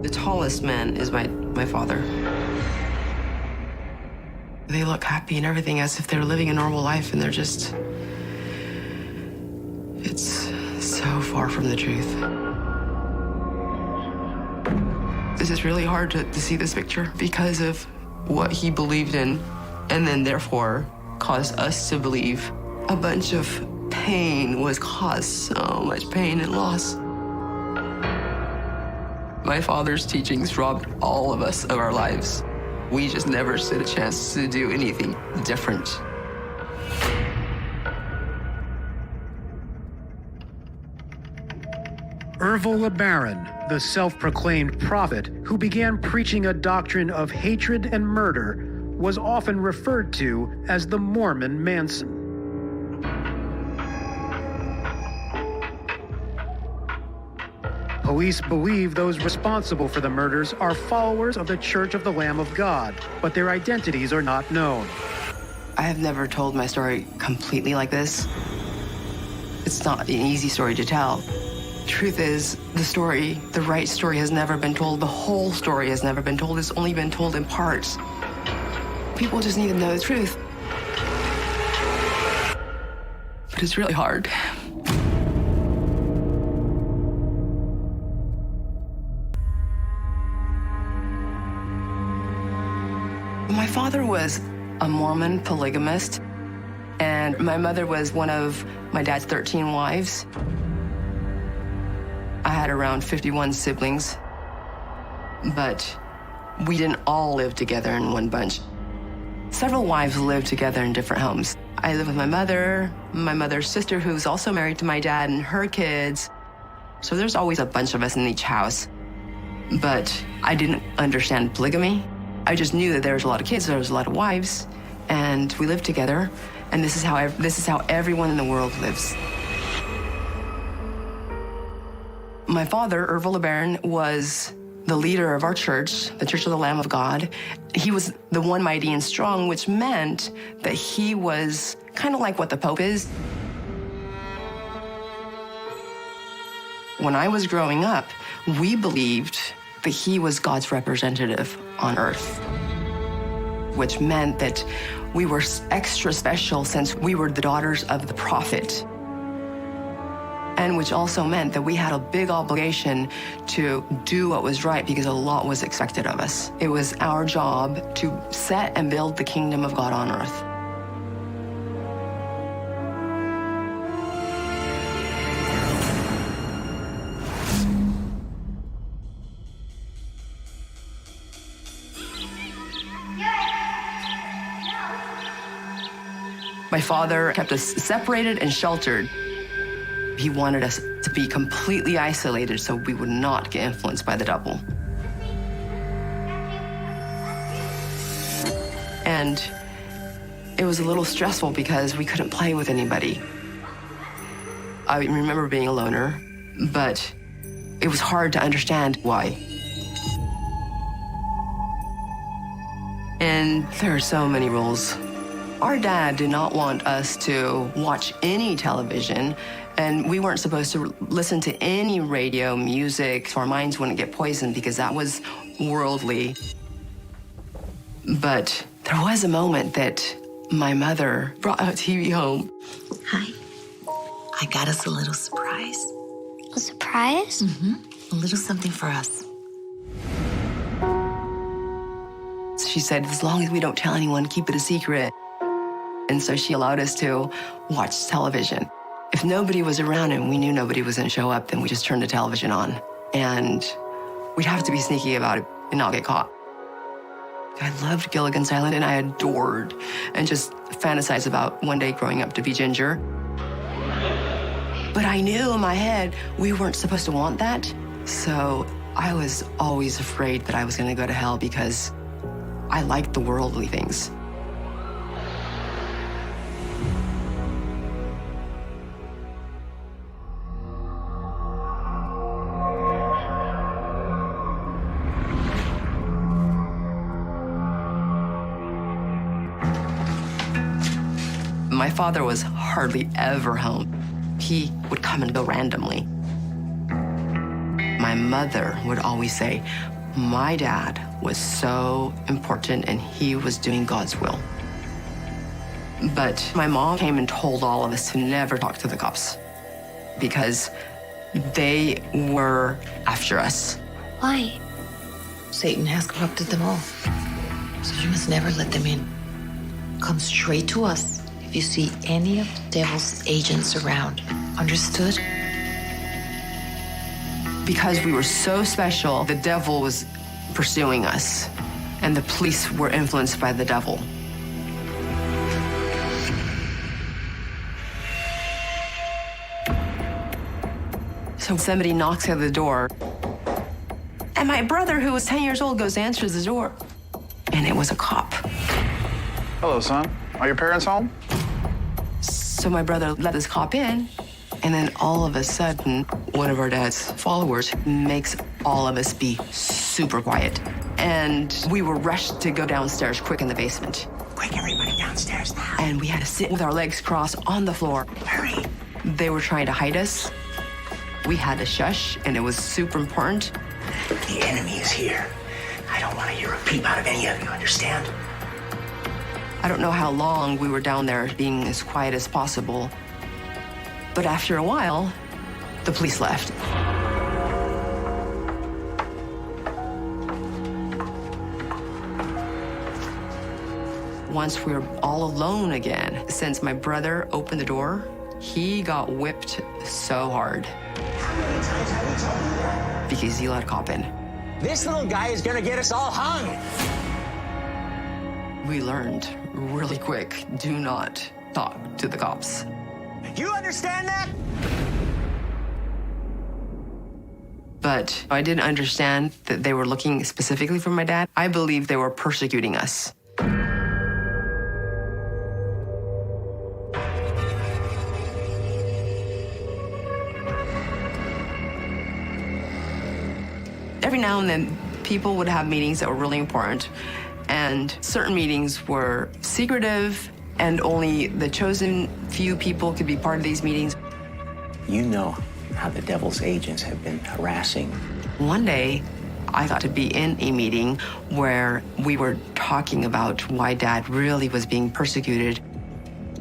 The tallest man is my father. They look happy and everything as if they're living a normal life, and they're just... It's so far from the truth. This is really hard to see this picture because of what he believed in, and then therefore caused us to believe. A bunch of pain was caused, so much pain and loss. My father's teachings robbed all of us of our lives. We just never stood a chance to do anything different. Ervil LeBaron, the self-proclaimed prophet who began preaching a doctrine of hatred and murder, was often referred to as the Mormon Manson. Police believe those responsible for the murders are followers of the Church of the Lamb of God, but their identities are not known. I have never told my story completely like this. It's not an easy story to tell. Truth is, the right story has never been told. The whole story has never been told. It's only been told in parts. People just need to know the truth. But it's really hard. My father was a Mormon polygamist, and my mother was one of my dad's 13 wives. I had around 51 siblings, but we didn't all live together in one bunch. Several wives lived together in different homes. I lived with my mother's sister, who's also married to my dad, and her kids. So there's always a bunch of us in each house. But I didn't understand polygamy. I just knew that there was a lot of kids, there was a lot of wives, and we lived together, and this is how everyone in the world lives. My father, Ervil LeBaron, was the leader of our church, the Church of the Lamb of God. He was the one mighty and strong, which meant that he was kind of like what the Pope is. When I was growing up, we believed that he was God's representative on earth, which meant that we were extra special since we were the daughters of the prophet, and which also meant that we had a big obligation to do what was right because a lot was expected of us. It was our job to set and build the kingdom of God on earth. My father kept us separated and sheltered. He wanted us to be completely isolated so we would not get influenced by the devil. And it was a little stressful because we couldn't play with anybody. I remember being a loner, but it was hard to understand why. And there are so many rules. Our dad did not want us to watch any television, and we weren't supposed to listen to any radio music so our minds wouldn't get poisoned because that was worldly. But there was a moment that my mother brought a TV home. Hi. I got us a little surprise. A surprise? Mm-hmm. A little something for us. She said, as long as we don't tell anyone, keep it a secret. And so she allowed us to watch television. If nobody was around and we knew nobody was going to show up, then we just turned the television on. And we'd have to be sneaky about it and not get caught. I loved Gilligan's Island, and I adored and just fantasized about one day growing up to be Ginger. But I knew in my head we weren't supposed to want that. So I was always afraid that I was going to go to hell because I liked the worldly things. My father was hardly ever home. He would come and go randomly. My mother would always say, my dad was so important and he was doing God's will. But my mom came and told all of us to never talk to the cops because they were after us. Why? Satan has corrupted them all. So you must never let them in. Come straight to us if you see any of the devil's agents around. Understood? Because we were so special, the devil was pursuing us, and the police were influenced by the devil. So somebody knocks at the door, and my brother, who was 10 years old, goes to answer the door, and it was a cop. Hello, son. Are your parents home? So my brother let this cop in, and then all of a sudden, one of our dad's followers makes all of us be super quiet. And we were rushed to go downstairs quick in the basement. Quick, everybody downstairs now. And we had to sit with our legs crossed on the floor. Hurry. They were trying to hide us. We had to shush, and it was super important. The enemy is here. I don't want to hear a peep out of any of you, understand? I don't know how long we were down there being as quiet as possible. But after a while, the police left. Once we were all alone again, since my brother opened the door, he got whipped so hard. How many times have we told you that? Because he let a cop in. This little guy is gonna get us all hung. We learned really quick, do not talk to the cops. You understand that? But I didn't understand that they were looking specifically for my dad. I believe they were persecuting us. Every now and then, people would have meetings that were really important, and certain meetings were secretive, and only the chosen few people could be part of these meetings. You know how the devil's agents have been harassing. One day, I got to be in a meeting where we were talking about why Dad really was being persecuted.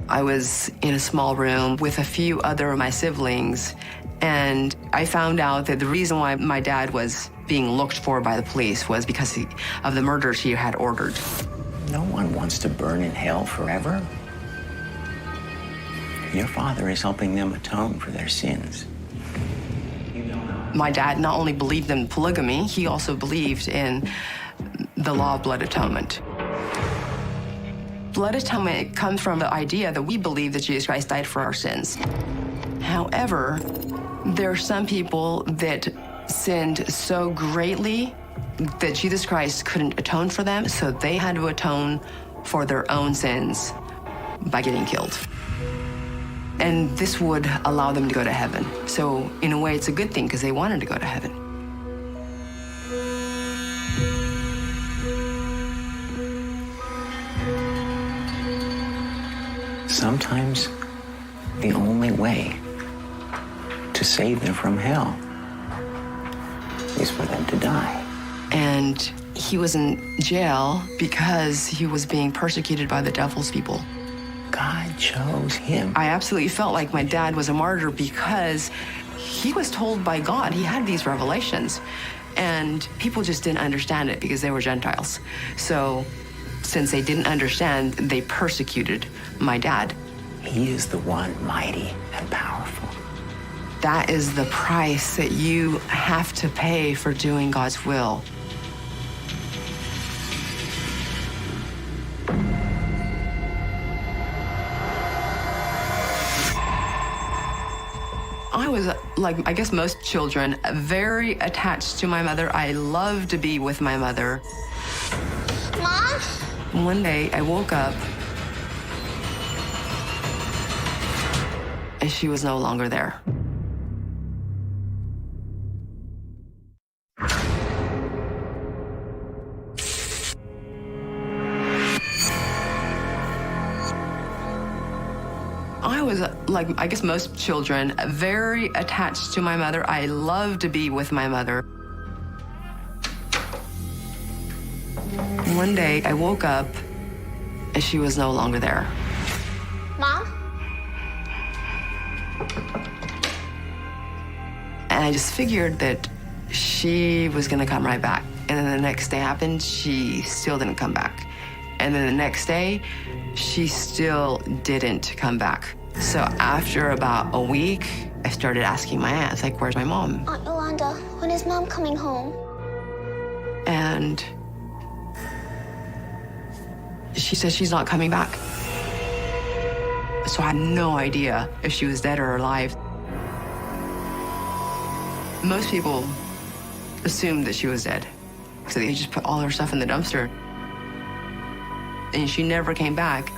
I was in a small room with a few other of my siblings, and I found out that the reason why my dad was being looked for by the police was because of the murders he had ordered. No one wants to burn in hell forever. Your father is helping them atone for their sins. You know how. My dad not only believed in polygamy, he also believed in the law of blood atonement. Blood atonement comes from the idea that we believe that Jesus Christ died for our sins. However, there are some people that sinned so greatly that Jesus Christ couldn't atone for them, so they had to atone for their own sins by getting killed. And this would allow them to go to heaven. So in a way, it's a good thing because they wanted to go to heaven. Sometimes the only way to save them from hell is for them to die. And he was in jail because he was being persecuted by the devil's people. God chose him. I absolutely felt like my dad was a martyr because he was told by God, he had these revelations, and people just didn't understand it because they were Gentiles. So since they didn't understand, they persecuted my dad. He is the one mighty and powerful. That is the price that you have to pay for doing God's will. I was, like, I guess most children, very attached to my mother. I loved to be with my mother. Mom? One day, I woke up, and she was no longer there. I was, like, I guess most children, very attached to my mother. I loved to be with my mother. One day, I woke up and she was no longer there. Mom? And I just figured that she was gonna come right back. And then the next day happened, she still didn't come back. And then the next day, she still didn't come back. So after about a week, I started asking my aunt, like, where's my mom? Aunt Yolanda, when is Mom coming home? And she said she's not coming back. So I had no idea if she was dead or alive. Most people assumed that she was dead. So they just put all her stuff in the dumpster. And she never came back.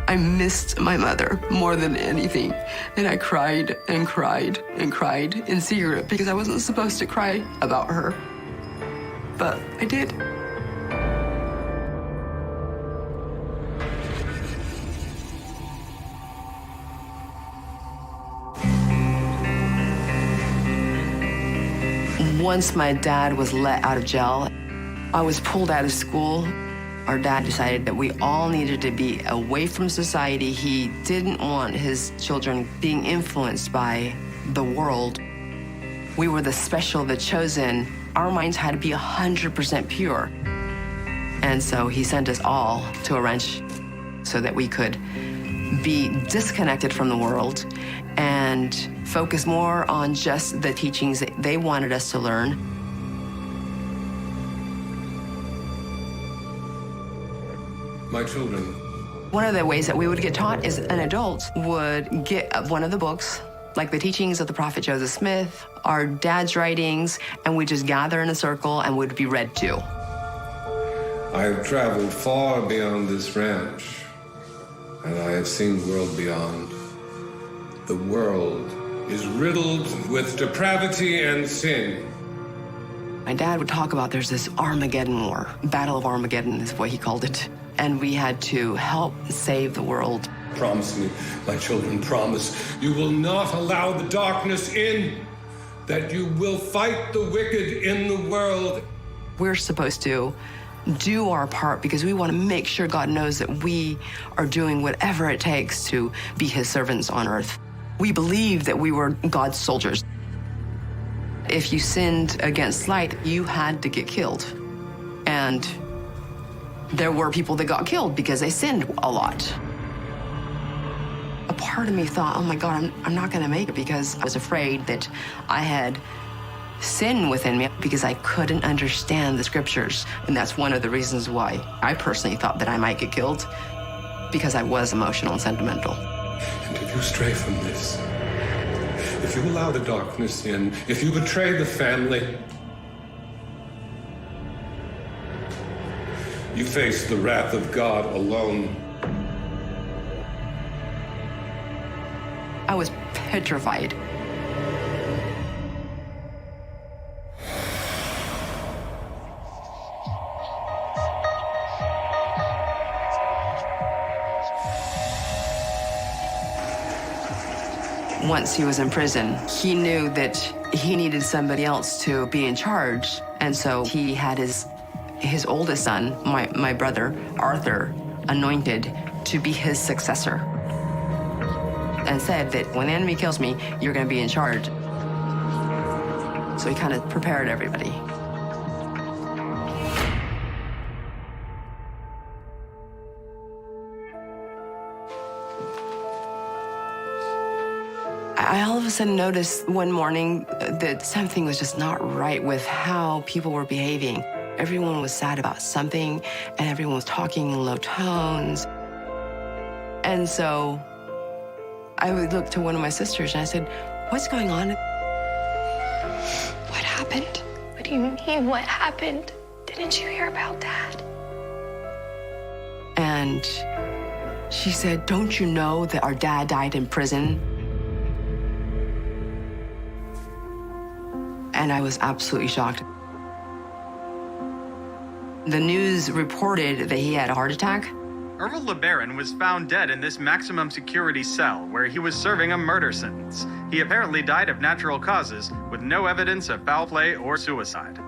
I missed my mother more than anything. And I cried and cried and cried in secret because I wasn't supposed to cry about her. But I did. Once my dad was let out of jail, I was pulled out of school. Our dad decided that we all needed to be away from society. He didn't want his children being influenced by the world. We were the special, the chosen. Our minds had to be 100% pure. And so he sent us all to a ranch so that we could be disconnected from the world and focus more on just the teachings that they wanted us to learn. My children. One of the ways that we would get taught is an adult would get one of the books, like the teachings of the prophet Joseph Smith, our dad's writings, and we'd just gather in a circle and would be read to. I have traveled far beyond this ranch, and I have seen the world beyond. The world is riddled with depravity and sin. My dad would talk about there's this Armageddon war. Battle of Armageddon is what he called it. And we had to help save the world. Promise me, my children, promise, you will not allow the darkness in, that you will fight the wicked in the world. We're supposed to do our part because we want to make sure God knows that we are doing whatever it takes to be his servants on earth. We believed that we were God's soldiers. If you sinned against light, you had to get killed. And there were people that got killed because they sinned a lot. A part of me thought, oh my God, I'm not gonna make it, because I was afraid that I had sin within me because I couldn't understand the scriptures. And that's one of the reasons why I personally thought that I might get killed, because I was emotional and sentimental. And if you stray from this, if you allow the darkness in, if you betray the family, you face the wrath of God alone. I was petrified. Once he was in prison, he knew that he needed somebody else to be in charge. And so he had his oldest son, my brother, Arthur, anointed to be his successor. And said that when the enemy kills me, you're going to be in charge. So he kind of prepared everybody. I all of a sudden noticed one morning that something was just not right with how people were behaving. Everyone was sad about something, and everyone was talking in low tones. And so I would look to one of my sisters and I said, what's going on? What happened? What do you mean, what happened? Didn't you hear about Dad? And she said, don't you know that our dad died in prison? And I was absolutely shocked. The news reported that he had a heart attack. Ervil LeBaron was found dead in this maximum security cell where he was serving a murder sentence. He apparently died of natural causes with no evidence of foul play or suicide.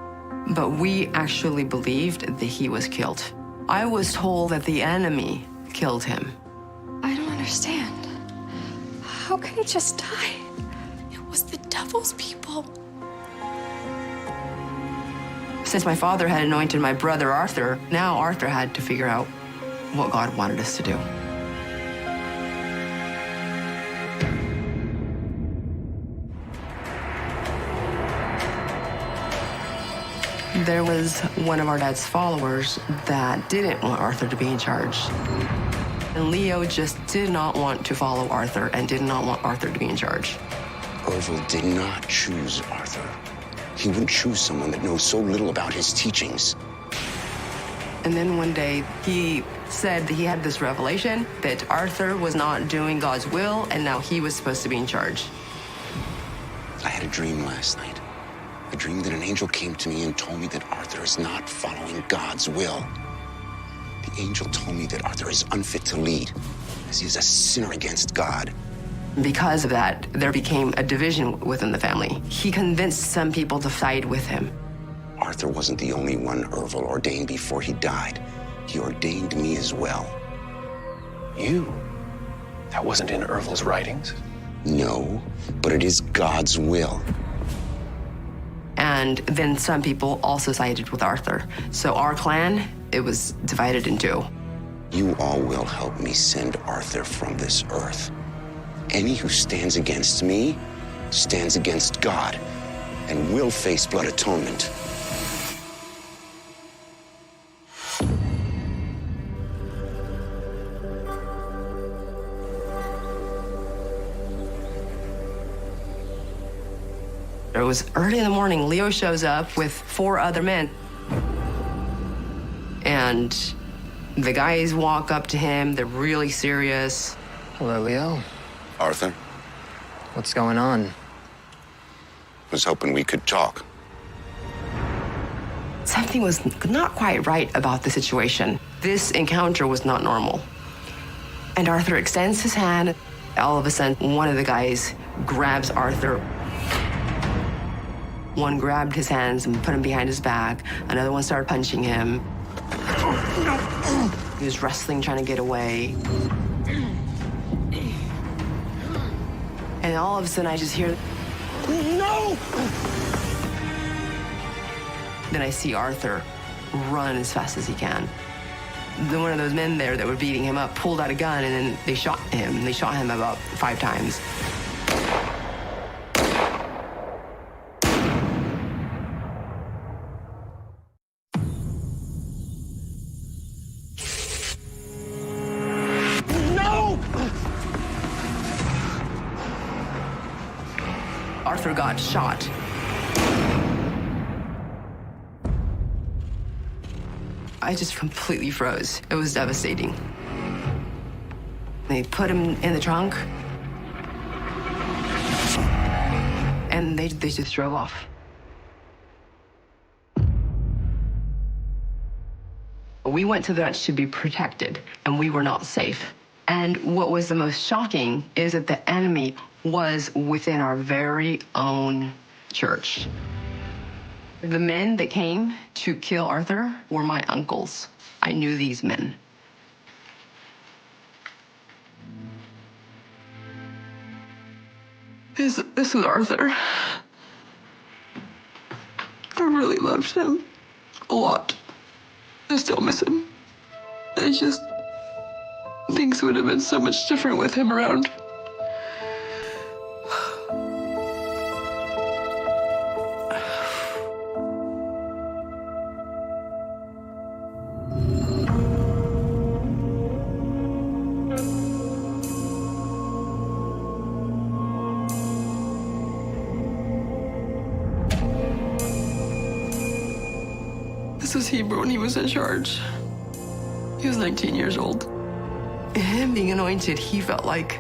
But we actually believed that he was killed. I was told that the enemy killed him. I don't understand. How could he just die? It was the devil's people. Since my father had anointed my brother Arthur, now Arthur had to figure out what God wanted us to do. There was one of our dad's followers that didn't want Arthur to be in charge. And Leo just did not want to follow Arthur and did not want Arthur to be in charge. Ervil did not choose Arthur. He would choose someone that knows so little about his teachings. And then one day, he said that he had this revelation that Arthur was not doing God's will, and now he was supposed to be in charge. I had a dream last night. A dream that an angel came to me and told me that Arthur is not following God's will. The angel told me that Arthur is unfit to lead, as he is a sinner against God. Because of that, there became a division within the family. He convinced some people to side with him. Arthur wasn't the only one Ervil ordained before he died. He ordained me as well. You? That wasn't in Ervil's writings? No, but it is God's will. And then some people also sided with Arthur. So our clan, it was divided in two. You all will help me send Arthur from this earth. Any who stands against me stands against God and will face blood atonement. It was early in the morning. Leo shows up with 4 other men. And the guys walk up to him. They're really serious. Hello, Leo. Arthur, What's going on? was hoping we could talk. Something was not quite right about the situation. This encounter was not normal. And Arthur extends his hand. All of a sudden, one of the guys grabs Arthur. One grabbed his hands and put him behind his back. Another one started punching him. He was wrestling, trying to get away. And all of a sudden, I just hear, "No!" Then I see Arthur run as fast as he can. Then one of those men there that were beating him up pulled out a gun, and then they shot him. They shot him about 5 times. Arthur got shot. I just completely froze. It was devastating. They put him in the trunk, and they just drove off. We went to the ranch to be protected, and we were not safe. And what was the most shocking is that the enemy was within our very own church. The men that came to kill Arthur were my uncles. I knew these men. This is Arthur. I really loved him a lot. I still miss him. Things would have been so much different with him around. This was Hebrew when he was in charge. He was 19 years old. Him being anointed, he felt like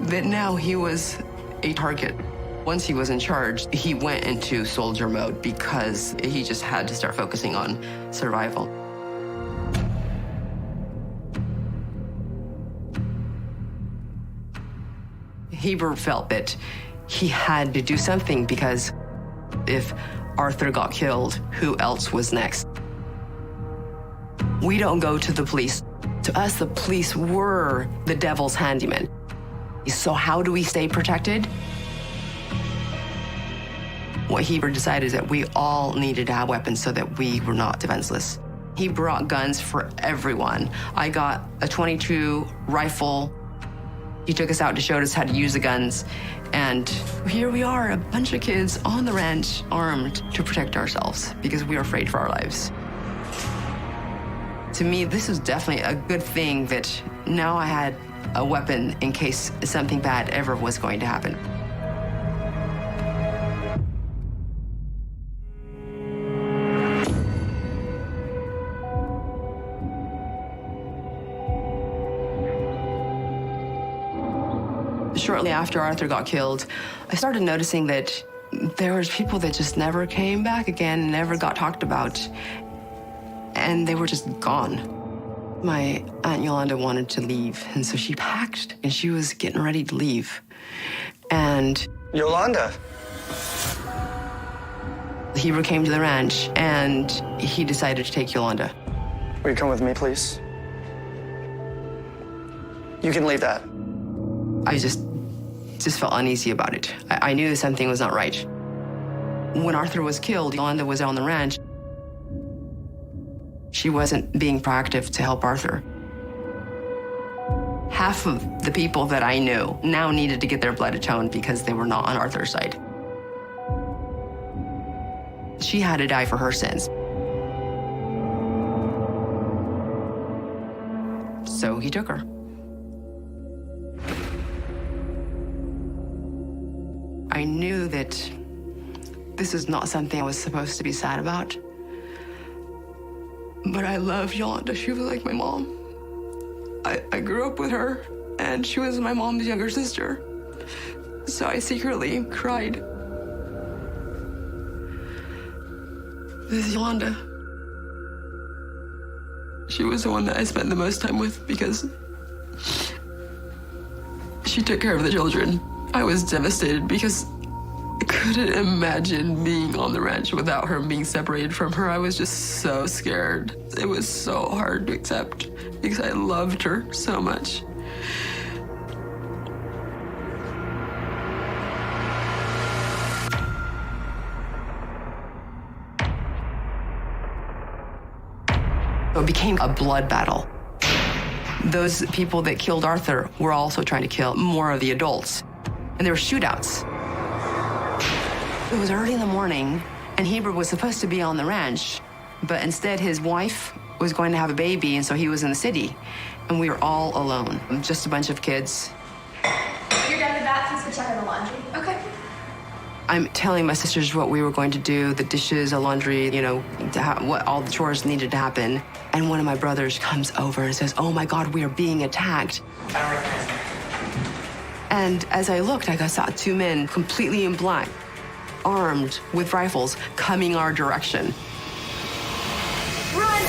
that now he was a target. Once he was in charge, he went into soldier mode because he just had to start focusing on survival. Heber felt that he had to do something because if Arthur got killed, who else was next? We don't go to the police. To us, the police were the devil's handyman. So how do we stay protected? What Heber decided is that we all needed to have weapons so that we were not defenseless. He brought guns for everyone. I got a .22 rifle. He took us out to show us how to use the guns. And here we are, a bunch of kids on the ranch, armed to protect ourselves because we were afraid for our lives. To me, this was definitely a good thing that now I had a weapon in case something bad ever was going to happen. Shortly after Arthur got killed, I started noticing that there was people that just never came back again, never got talked about, and they were just gone. My Aunt Yolanda wanted to leave, and so she packed, and she was getting ready to leave. And Yolanda! Heber came to the ranch, and he decided to take Yolanda. Will you come with me, please? You can leave that. I just felt uneasy about it. I knew that something was not right. When Arthur was killed, Yolanda was on the ranch. She wasn't being proactive to help Arthur. Half of the people that I knew now needed to get their blood atoned because they were not on Arthur's side. She had to die for her sins. So he took her. I knew that this is not something I was supposed to be sad about. But I loved Yolanda. She was like my mom. I grew up with her, and she was my mom's younger sister. So I secretly cried. This is Yolanda. She was the one that I spent the most time with because she took care of the children. I was devastated because I couldn't imagine being on the ranch without her, being separated from her. I was just so scared. It was so hard to accept because I loved her so much. It became a blood battle. Those people that killed Arthur were also trying to kill more of the adults. And there were shootouts. It was early in the morning, and Heber was supposed to be on the ranch, but instead his wife was going to have a baby, and so he was in the city. And we were all alone, just a bunch of kids. You're done with that? Please go check on the laundry. Okay. I'm telling my sisters what we were going to do, the dishes, the laundry, what all the chores needed to happen. And one of my brothers comes over and says, "Oh my God, we are being attacked." I don't recognize them. And as I looked, I saw two men completely in black, armed with rifles, coming our direction. Run!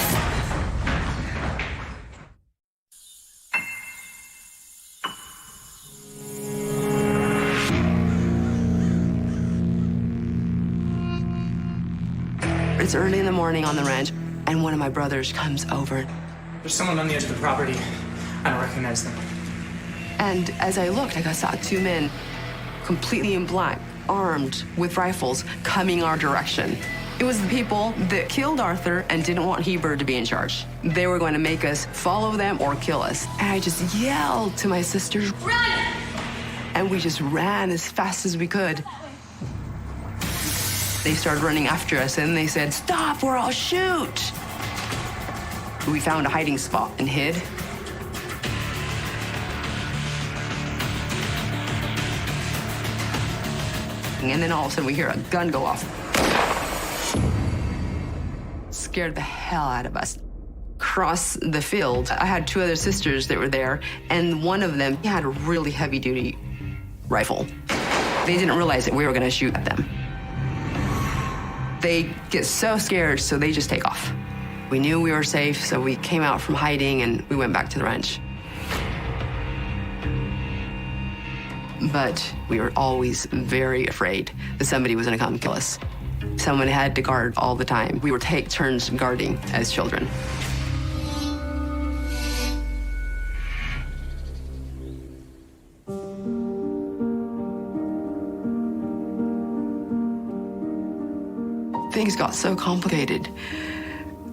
It's early in the morning on the ranch, and one of my brothers comes over. There's someone on the edge of the property. I don't recognize them. And as I looked, I saw two men completely in black, armed with rifles, coming our direction. It was the people that killed Arthur and didn't want Heber to be in charge. They were going to make us follow them or kill us. And I just yelled to my sisters, "Run!" And we just ran as fast as we could. They started running after us, and they said, "Stop, or I'll shoot." We found a hiding spot and hid. And then all of a sudden we hear a gun go off. Scared the hell out of us. Across the field, I had two other sisters that were there, and one of them had a really heavy-duty rifle. They didn't realize that we were gonna shoot at them. They get so scared, so they just take off. We knew we were safe, so we came out from hiding and we went back to the ranch. but we were always very afraid that somebody was going to come kill us. Someone had to guard all the time. We would take turns guarding as children. Things got so complicated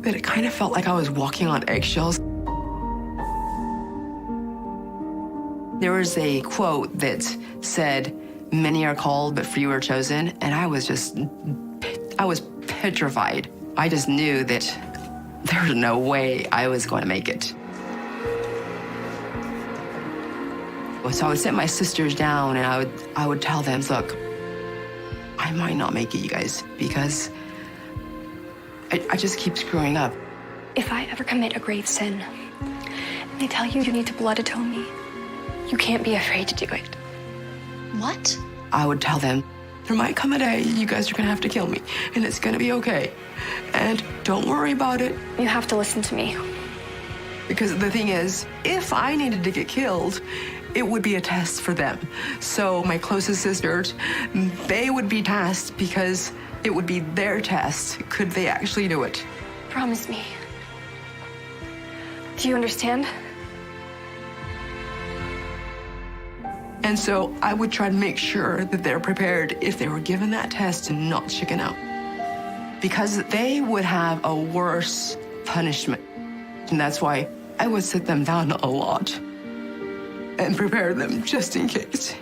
that it kind of felt like I was walking on eggshells. There was a quote that said, "Many are called, but few are chosen," and I was petrified. I just knew that there was no way I was going to make it. So I would sit my sisters down and I would tell them, look, I might not make it, you guys, because I just keep screwing up. If I ever commit a grave sin, and they tell you you need to blood atone me, you can't be afraid to do it. What? I would tell them, there might come a day you guys are gonna have to kill me, and it's gonna be okay. And don't worry about it. You have to listen to me. Because the thing is, if I needed to get killed, it would be a test for them. So my closest sisters, they would be tasked because it would be their test. Could they actually do it? Promise me. Do you understand? And so I would try to make sure that they're prepared if they were given that test and not chicken out. Because they would have a worse punishment. And that's why I would sit them down a lot and prepare them just in case.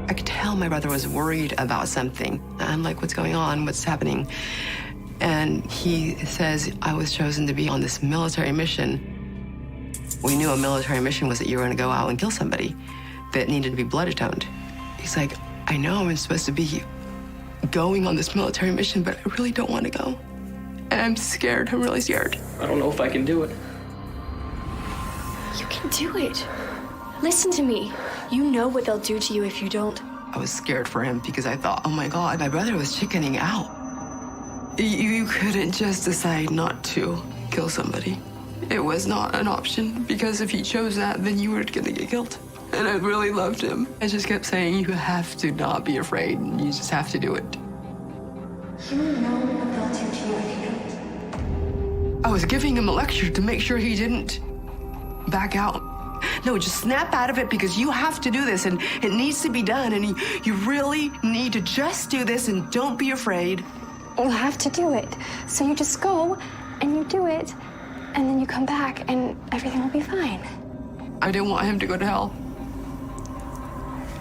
I could tell my brother was worried about something. I'm like, what's going on? What's happening? And he says, I was chosen to be on this military mission. We knew a military mission was that you were going to go out and kill somebody that needed to be blood atoned. He's like, I know I'm supposed to be going on this military mission, but I really don't want to go. And I'm scared. I'm really scared. I don't know if I can do it. You can do it. Listen to me. You know what they'll do to you if you don't. I was scared for him because I thought, oh my God, my brother was chickening out. You couldn't just decide not to kill somebody. It was not an option, because if you chose that, then you were gonna get killed. And I really loved him. I just kept saying, you have to not be afraid, and you just have to do it. You know what they'll do to you if you don't. I was giving him a lecture to make sure he didn't back out. No, just snap out of it, because you have to do this, and it needs to be done, and you really need to just do this, and don't be afraid. You'll have to do it. So you just go, and you do it, and then you come back, and everything will be fine. I didn't want him to go to hell,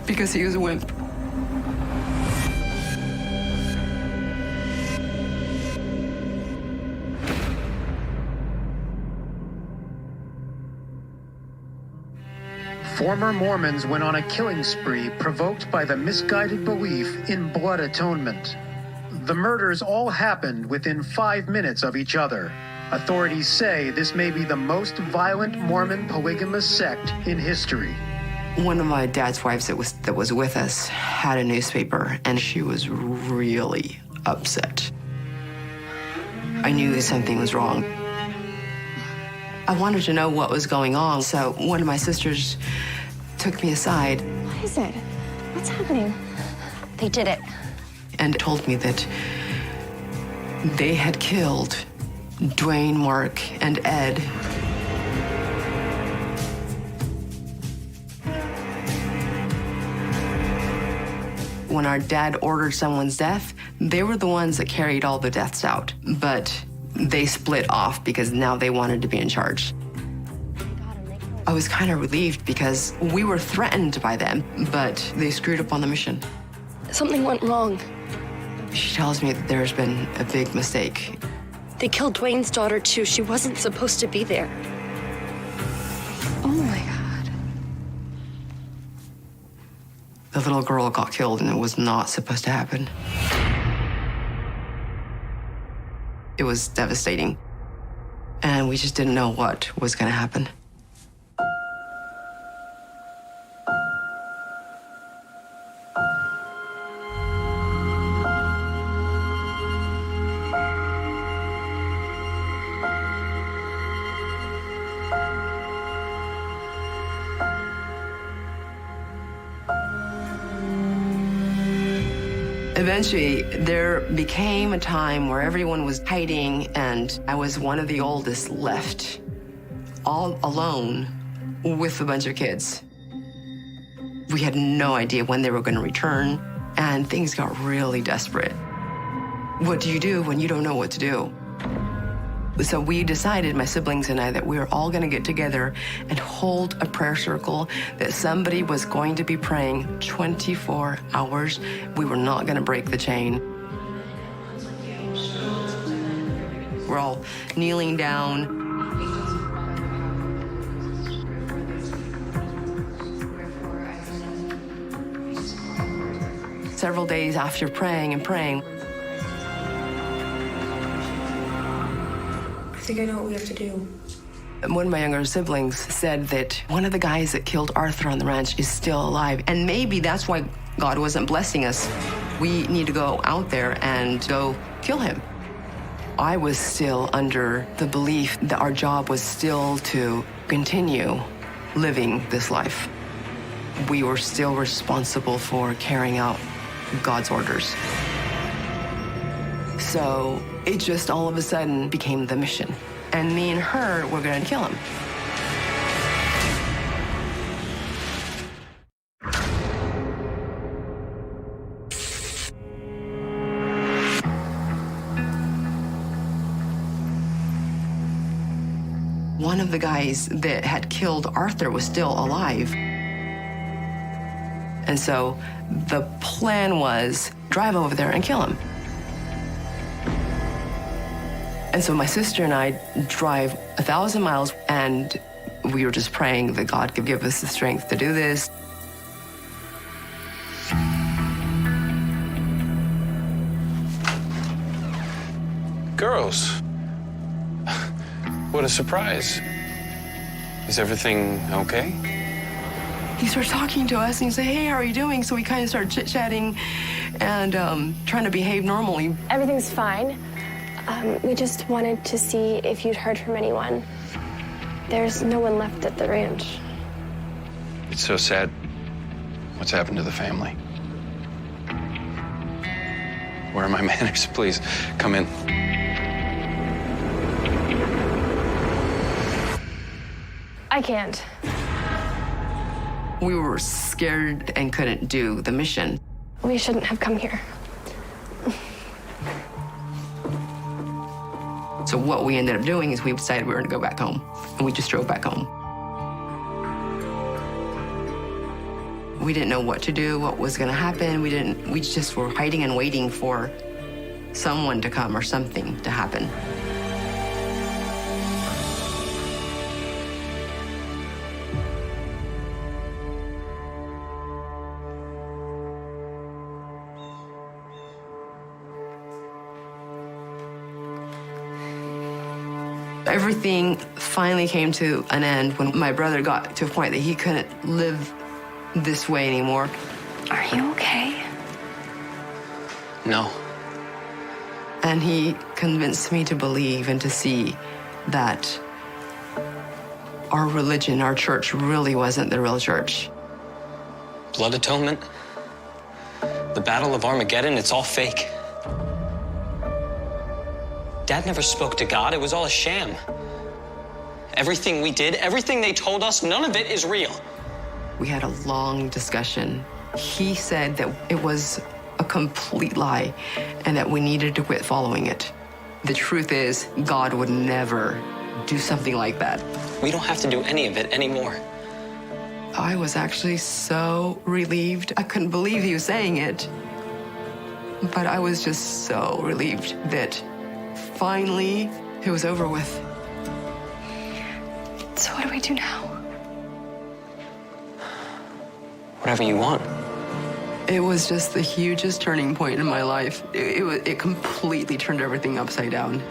because he was a wimp. Former Mormons went on a killing spree provoked by the misguided belief in blood atonement. The murders all happened within 5 minutes of each other. Authorities say this may be the most violent Mormon polygamous sect in history. One of my dad's wives that was with us had a newspaper, and she was really upset. I knew something was wrong. I wanted to know what was going on, so one of my sisters took me aside. What is it? What's happening? They did it. And told me that they had killed Dwayne, Mark, and Ed. When our dad ordered someone's death, they were the ones that carried all the deaths out. But they split off because now they wanted to be in charge. I was kind of relieved because we were threatened by them, but they screwed up on the mission. Something went wrong. She tells me that there's been a big mistake. They killed Dwayne's daughter, too. She wasn't supposed to be there. Oh, my God. The little girl got killed, and it was not supposed to happen. It was devastating. And we just didn't know what was going to happen. Eventually, there became a time where everyone was hiding, and I was one of the oldest left, all alone with a bunch of kids. We had no idea when they were going to return, and things got really desperate. What do you do when you don't know what to do? So we decided, my siblings and I, that we were all going to get together and hold a prayer circle, that somebody was going to be praying 24 hours. We were not going to break the chain. We're all kneeling down. Several days after praying and praying, I think I know what we have to do. one of my younger siblings said that one of the guys that killed Arthur on the ranch is still alive. And maybe that's why God wasn't blessing us. We need to go out there and go kill him. I was still under the belief that our job was still to continue living this life. We were still responsible for carrying out God's orders. So it just all of a sudden became the mission. And me and her were going to kill him. One of the guys that had killed Arthur was still alive. And so the plan was drive over there and kill him. And so my sister and I drive 1,000 miles, and we were just praying that God could give us the strength to do this. Girls. What a surprise. Is everything okay? He starts talking to us, and he said, hey, how are you doing? So we kind of started chit-chatting and trying to behave normally. Everything's fine. We just wanted to see if you'd heard from anyone. There's no one left at the ranch. It's so sad what's happened to the family. Where are my manners? Please, come in. I can't. We were scared and couldn't do the mission. We shouldn't have come here. So what we ended up doing is we decided we were going to go back home, and we just drove back home. We didn't know what to do, what was going to happen. We just were hiding and waiting for someone to come or something to happen. Everything finally came to an end when my brother got to a point that he couldn't live this way anymore. Are you okay? No. And he convinced me to believe and to see that our religion, our church, really wasn't the real church. Blood atonement? The Battle of Armageddon, it's all fake. Dad never spoke to God. It was all a sham. Everything we did, everything they told us, none of it is real. We had a long discussion. He said that it was a complete lie and that we needed to quit following it. The truth is, God would never do something like that. We don't have to do any of it anymore. I was actually so relieved. I couldn't believe he was saying it. But I was just so relieved that finally it was over with. So what do we do now? Whatever you want. It was just the hugest turning point in my life. It completely turned everything upside down.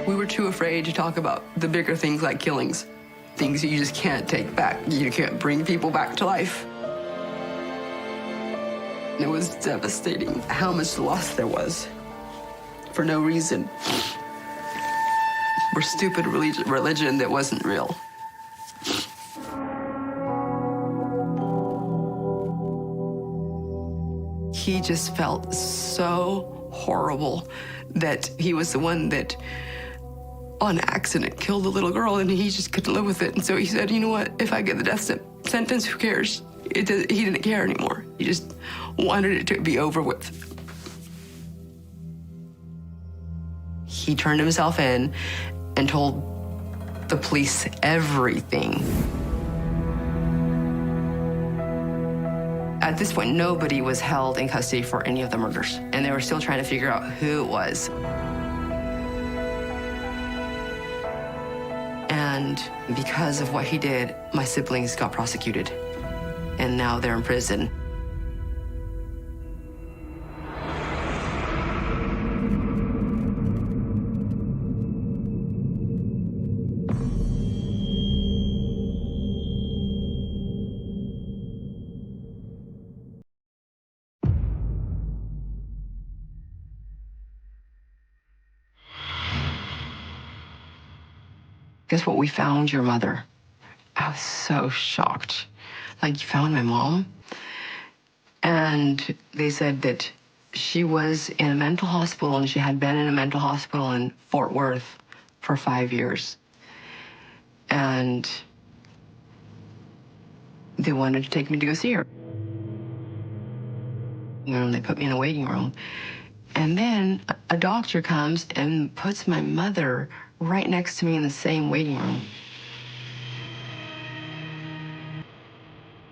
We were too afraid to talk about the bigger things like killings. Things you just can't take back. You can't bring people back to life. It was devastating how much loss there was for no reason. For stupid religion that wasn't real. He just felt so horrible that he was the one that on accident killed the little girl, and he just couldn't live with it. And so he said, you know what, if I get the death sentence, who cares? He didn't care anymore. He just wanted it to be over with. He turned himself in and told the police everything. At this point, nobody was held in custody for any of the murders, and they were still trying to figure out who it was. And because of what he did, my siblings got prosecuted, and now they're in prison. Guess what? We found your mother. I was so shocked. Like, you found my mom? And they said that she was in a mental hospital, and she had been in a mental hospital in Fort Worth for 5 years. And they wanted to take me to go see her. You know, they put me in a waiting room. And then a doctor comes and puts my mother right next to me in the same waiting room.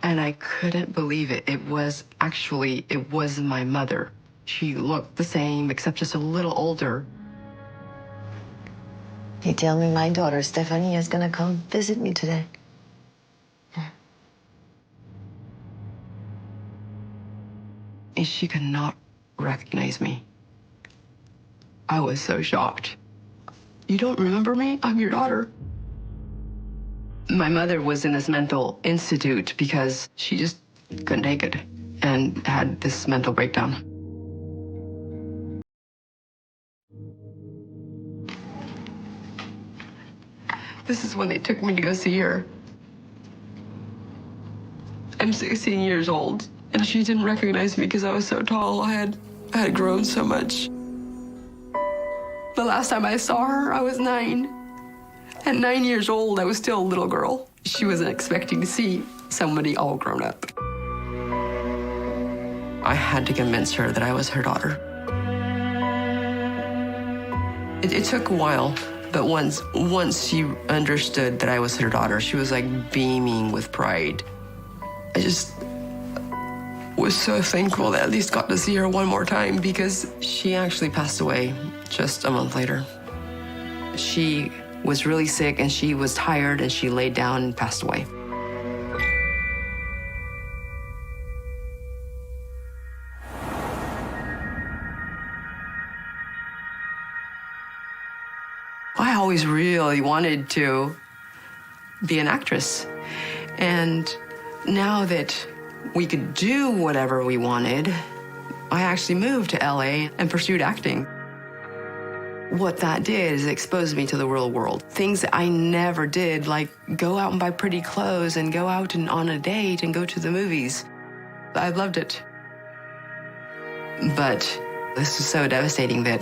And I couldn't believe it. It was my mother. She looked the same, except just a little older. He tell me my daughter, Stephanie, is gonna come visit me today. And she could not recognize me. I was so shocked. You don't remember me? I'm your daughter. My mother was in this mental institute because she just couldn't take it and had this mental breakdown. This is when they took me to go see her. I'm 16 years old, and she didn't recognize me because I was so tall. I had grown so much. The last time I saw her, I was 9. At 9 years old, I was still a little girl. She wasn't expecting to see somebody all grown up. I had to convince her that I was her daughter. It took a while, but once she understood that I was her daughter, she was like beaming with pride. I just was so thankful that I at least got to see her one more time, because she actually passed away just a month later. She was really sick, and she was tired, and she laid down and passed away. I always really wanted to be an actress. And now that we could do whatever we wanted, I actually moved to LA and pursued acting. What that did is expose me to the real world. Things that I never did, like go out and buy pretty clothes and go out and on a date and go to the movies. I loved it. But this was so devastating that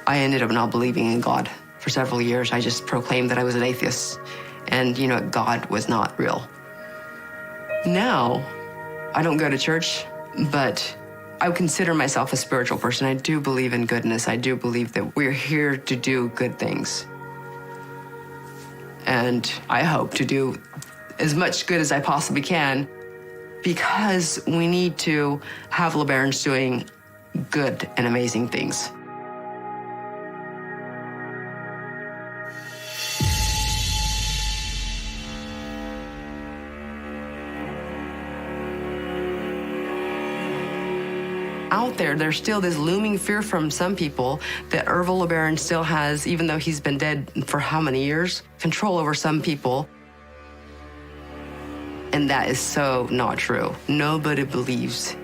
I ended up not believing in God. For several years, I just proclaimed that I was an atheist. And, you know, God was not real. Now, I don't go to church, but I would consider myself a spiritual person. I do believe in goodness. I do believe that we're here to do good things. And I hope to do as much good as I possibly can, because we need to have LeBarons doing good and amazing things. Out there's still this looming fear from some people that Ervil LeBaron still has, even though he's been dead for how many years, control over some people. And that is so not true. Nobody believes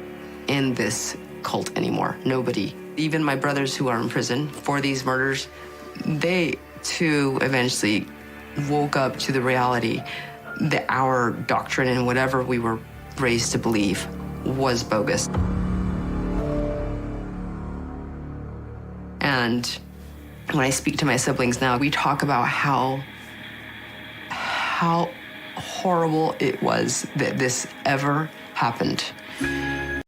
in this cult anymore. Nobody. Even my brothers who are in prison for these murders, they too eventually woke up to the reality that our doctrine and whatever we were raised to believe was bogus. And when I speak to my siblings now, we talk about how horrible it was that this ever happened.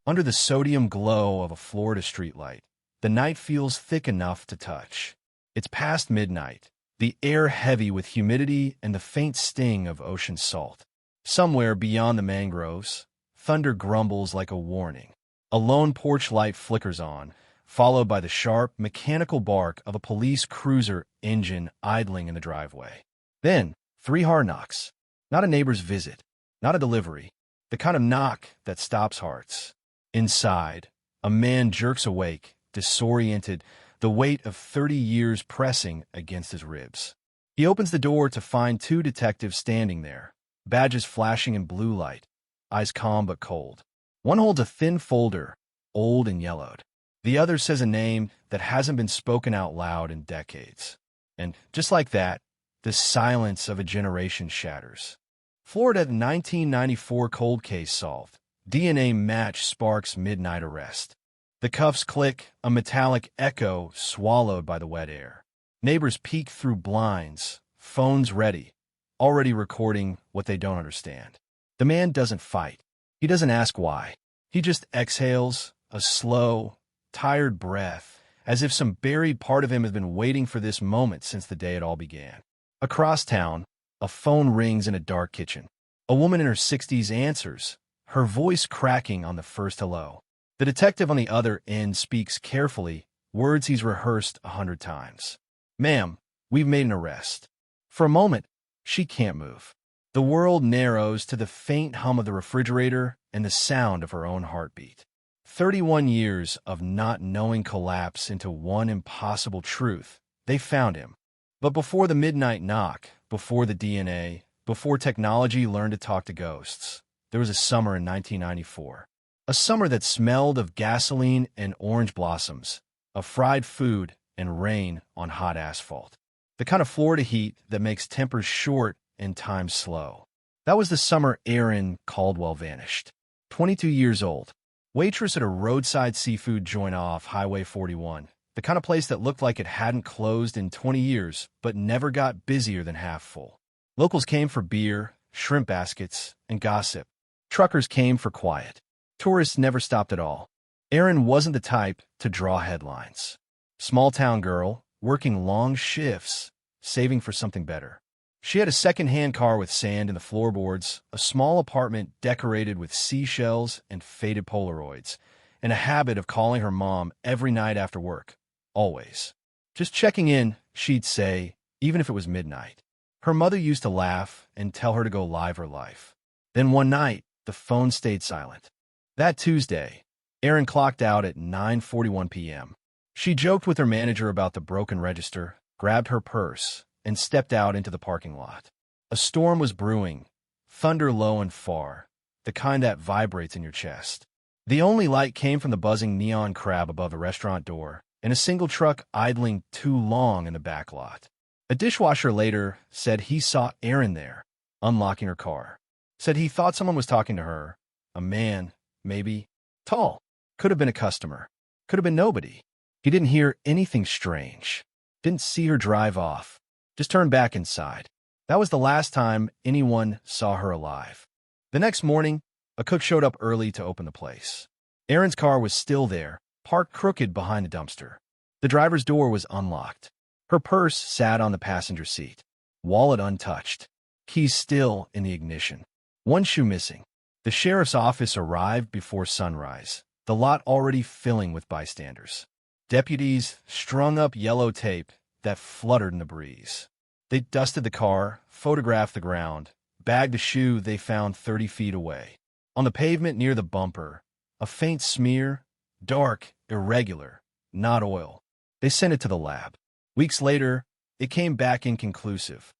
Under the sodium glow of a Florida streetlight, the night feels thick enough to touch. It's past midnight, the air heavy with humidity and the faint sting of ocean salt. Somewhere beyond the mangroves, thunder grumbles like a warning. A lone porch light flickers on, followed by the sharp, mechanical bark of a police cruiser engine idling in the driveway. Then, 3 hard knocks. Not a neighbor's visit, not a delivery, the kind of knock that stops hearts. Inside, a man jerks awake, disoriented, the weight of 30 years pressing against his ribs. He opens the door to find 2 detectives standing there, badges flashing in blue light, eyes calm but cold. One holds a thin folder, old and yellowed. The other says a name that hasn't been spoken out loud in decades. And just like that, the silence of a generation shatters. Florida 1994 cold case solved. DNA match sparks midnight arrest. The cuffs click, a metallic echo swallowed by the wet air. Neighbors peek through blinds, phones ready, already recording what they don't understand. The man doesn't fight. He doesn't ask why. He just exhales, a slow, tired breath, as if some buried part of him has been waiting for this moment since the day it all began. Across town, a phone rings in a dark kitchen. A woman in her 60s answers, her voice cracking on the first hello. The detective on the other end speaks carefully, words he's rehearsed 100 times. "Ma'am, we've made an arrest." For a moment, she can't move. The world narrows to the faint hum of the refrigerator and the sound of her own heartbeat. 31 years of not knowing collapse into one impossible truth. They found him. But before the midnight knock, before the DNA, before technology learned to talk to ghosts, there was a summer in 1994. A summer that smelled of gasoline and orange blossoms, of fried food and rain on hot asphalt. The kind of Florida heat that makes tempers short and time slow. That was the summer Erin Caldwell vanished. 22 years old, waitress at a roadside seafood joint off Highway 41. The kind of place that looked like it hadn't closed in 20 years, but never got busier than half full. Locals came for beer, shrimp baskets, and gossip. Truckers came for quiet. Tourists never stopped at all. Erin wasn't the type to draw headlines. Small-town girl, working long shifts, saving for something better. She had a second-hand car with sand in the floorboards, a small apartment decorated with seashells and faded Polaroids, and a habit of calling her mom every night after work. Always. Just checking in, she'd say, even if it was midnight. Her mother used to laugh and tell her to go live her life. Then one night, the phone stayed silent. That Tuesday, Erin clocked out at 9:41 p.m. She joked with her manager about the broken register, grabbed her purse, and stepped out into the parking lot. A storm was brewing, thunder low and far, the kind that vibrates in your chest. The only light came from the buzzing neon crab above the restaurant door, and a single truck idling too long in the back lot. A dishwasher later said he saw Erin there, unlocking her car. Said he thought someone was talking to her, a man, maybe, tall. Could have been a customer. Could have been nobody. He didn't hear anything strange. Didn't see her drive off. Just turned back inside. That was the last time anyone saw her alive. The next morning, a cook showed up early to open the place. Erin's car was still there, parked crooked behind the dumpster. The driver's door was unlocked. Her purse sat on the passenger seat, wallet untouched, keys still in the ignition. One shoe missing. The sheriff's office arrived before sunrise, the lot already filling with bystanders. Deputies strung up yellow tape that fluttered in the breeze. They dusted the car, photographed the ground, bagged a shoe they found 30 feet away. On the pavement near the bumper, a faint smear, dark, irregular, not oil. They sent it to the lab. Weeks later, it came back inconclusive.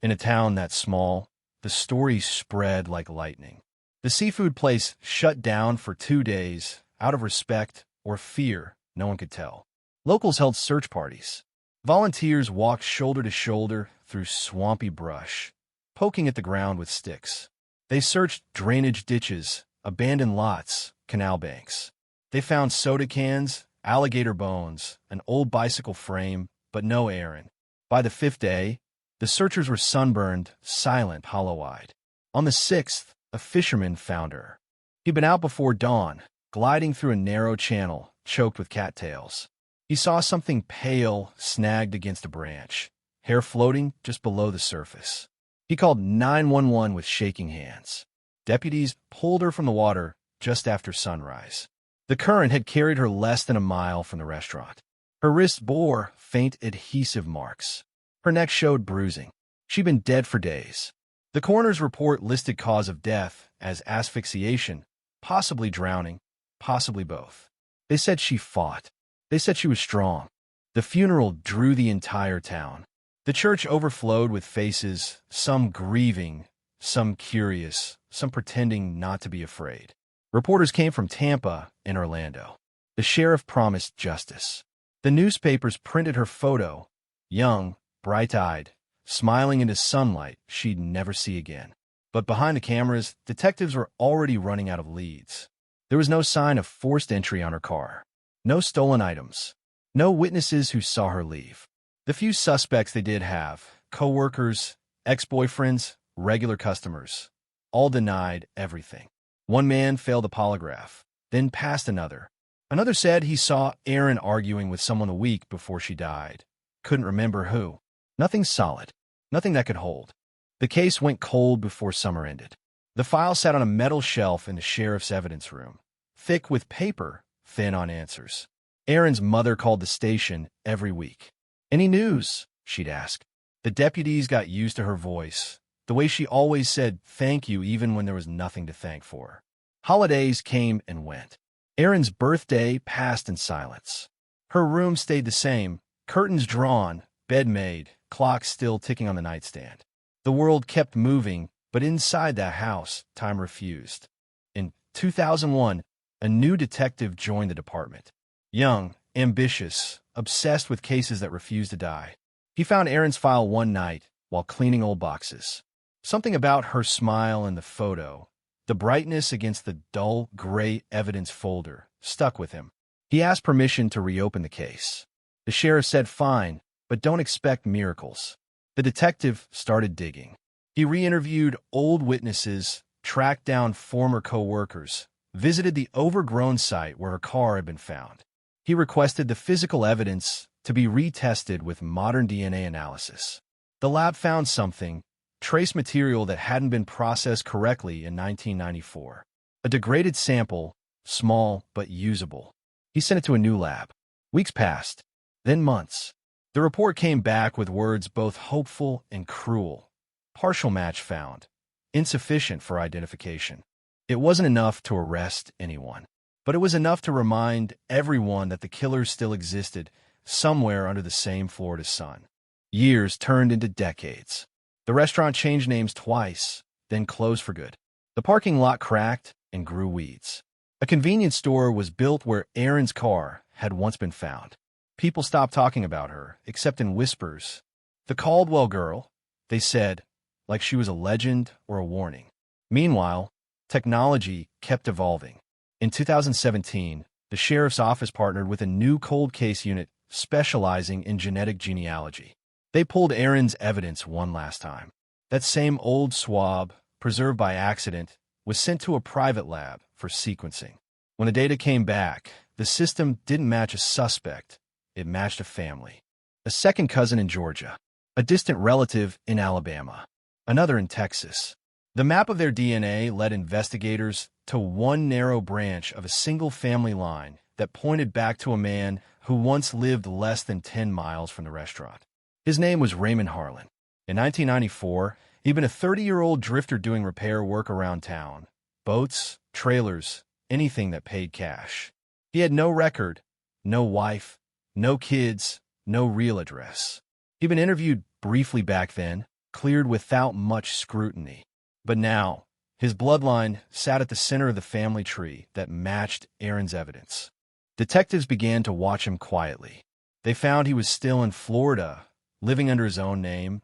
In a town that small, the story spread like lightning. The seafood place shut down for 2 days, out of respect or fear, no one could tell. Locals held search parties. Volunteers walked shoulder to shoulder through swampy brush, poking at the ground with sticks. They searched drainage ditches, abandoned lots, canal banks. They found soda cans, alligator bones, an old bicycle frame, but no Aaron. By the 5th day, the searchers were sunburned, silent, hollow-eyed. On the 6th, a fisherman found her. He'd been out before dawn, gliding through a narrow channel, choked with cattails. He saw something pale snagged against a branch, hair floating just below the surface. He called 911 with shaking hands. Deputies pulled her from the water just after sunrise. The current had carried her less than a mile from the restaurant. Her wrists bore faint adhesive marks. Her neck showed bruising. She'd been dead for days. The coroner's report listed cause of death as asphyxiation, possibly drowning, possibly both. They said she fought. They said she was strong. The funeral drew the entire town. The church overflowed with faces, some grieving, some curious, some pretending not to be afraid. Reporters came from Tampa and Orlando. The sheriff promised justice. The newspapers printed her photo, young, bright-eyed, smiling into sunlight she'd never see again. But behind the cameras, detectives were already running out of leads. There was no sign of forced entry on her car. No stolen items. No witnesses who saw her leave. The few suspects they did have, co-workers, ex-boyfriends, regular customers, all denied everything. One man failed a polygraph, then passed another. Another said he saw Aaron arguing with someone a week before she died. Couldn't remember who. Nothing solid. Nothing that could hold. The case went cold before summer ended. The file sat on a metal shelf in the sheriff's evidence room, thick with paper, thin on answers. Aaron's mother called the station every week. "Any news?" she'd ask. The deputies got used to her voice, the way she always said thank you even when there was nothing to thank for. Holidays came and went. Aaron's birthday passed in silence. Her room stayed the same, curtains drawn, bed made, clock still ticking on the nightstand. The world kept moving, but inside that house, time refused. In 2001, a new detective joined the department. Young, ambitious, obsessed with cases that refused to die. He found Aaron's file one night while cleaning old boxes. Something about her smile in the photo, the brightness against the dull, gray evidence folder, stuck with him. He asked permission to reopen the case. The sheriff said fine, but don't expect miracles. The detective started digging. He re-interviewed old witnesses, tracked down former co-workers, visited the overgrown site where her car had been found. He requested the physical evidence to be retested with modern DNA analysis. The lab found something, trace material that hadn't been processed correctly in 1994. A degraded sample, small but usable. He sent it to a new lab. Weeks passed, then months. The report came back with words both hopeful and cruel. Partial match found. Insufficient for identification. It wasn't enough to arrest anyone, but it was enough to remind everyone that the killer still existed somewhere under the same Florida sun. Years turned into decades. The restaurant changed names twice, then closed for good. The parking lot cracked and grew weeds. A convenience store was built where Aaron's car had once been found. People stopped talking about her, except in whispers. The Caldwell girl, they said, like she was a legend or a warning. Meanwhile, technology kept evolving. In 2017, the sheriff's office partnered with a new cold case unit specializing in genetic genealogy. They pulled Aaron's evidence one last time. That same old swab, preserved by accident, was sent to a private lab for sequencing. When the data came back, the system didn't match a suspect. It matched a family. A second cousin in Georgia, a distant relative in Alabama, another in Texas. The map of their DNA led investigators to one narrow branch of a single family line that pointed back to a man who once lived less than 10 miles from the restaurant. His name was Raymond Harlan. In 1994, he'd been a 30-year-old drifter doing repair work around town. Boats, trailers, anything that paid cash. He had no record, no wife, no kids, no real address. He'd been interviewed briefly back then, cleared without much scrutiny. But now, his bloodline sat at the center of the family tree that matched Aaron's evidence. Detectives began to watch him quietly. They found he was still in Florida, living under his own name,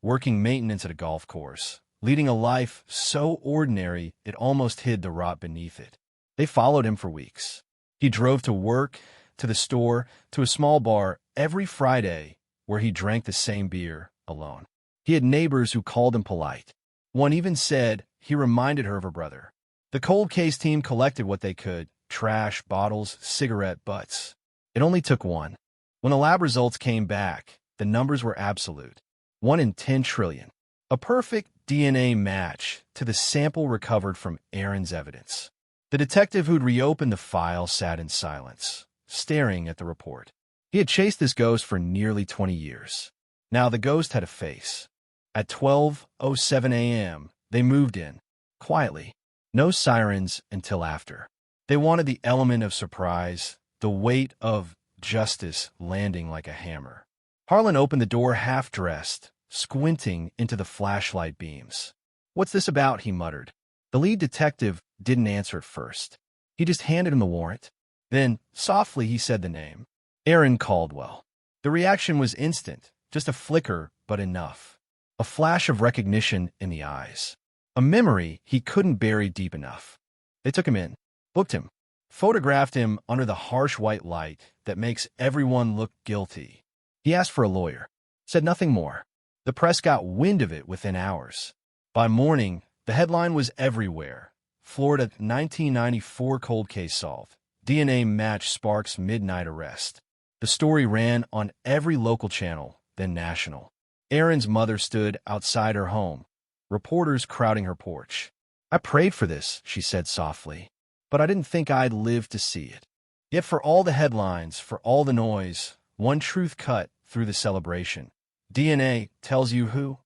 working maintenance at a golf course, leading a life so ordinary it almost hid the rot beneath it. They followed him for weeks. He drove to work, to the store, to a small bar every Friday where he drank the same beer alone. He had neighbors who called him polite. One even said he reminded her of her brother. The cold case team collected what they could: trash, bottles, cigarette butts. It only took one. When the lab results came back, the numbers were absolute. 1 in 10 trillion. A perfect DNA match to the sample recovered from Aaron's evidence. The detective who'd reopened the file sat in silence, staring at the report. He had chased this ghost for nearly 20 years. Now the ghost had a face. At 12:07 a.m., they moved in, quietly. No sirens until after. They wanted the element of surprise, the weight of justice landing like a hammer. Harlan opened the door half-dressed, squinting into the flashlight beams. "What's this about?" he muttered. The lead detective didn't answer at first. He just handed him the warrant. Then, softly, he said the name. Aaron Caldwell. The reaction was instant, just a flicker, but enough. A flash of recognition in the eyes. A memory he couldn't bury deep enough. They took him in, booked him, photographed him under the harsh white light that makes everyone look guilty. He asked for a lawyer, said nothing more. The press got wind of it within hours. By morning, the headline was everywhere. Florida 1994 cold case solved. DNA match sparks midnight arrest. The story ran on every local channel, then national. Aaron's mother stood outside her home, reporters crowding her porch. "I prayed for this," she said softly, "but I didn't think I'd live to see it." Yet for all the headlines, for all the noise, one truth cut through the celebration. DNA tells you who,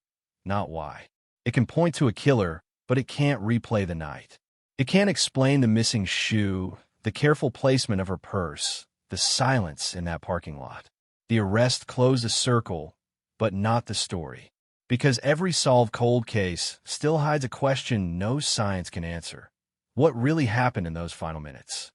not why. It can point to a killer, but it can't replay the night. It can't explain the missing shoe, the careful placement of her purse, the silence in that parking lot. The arrest closed a circle, but not the story. Because every solved cold case still hides a question no science can answer. What really happened in those final minutes?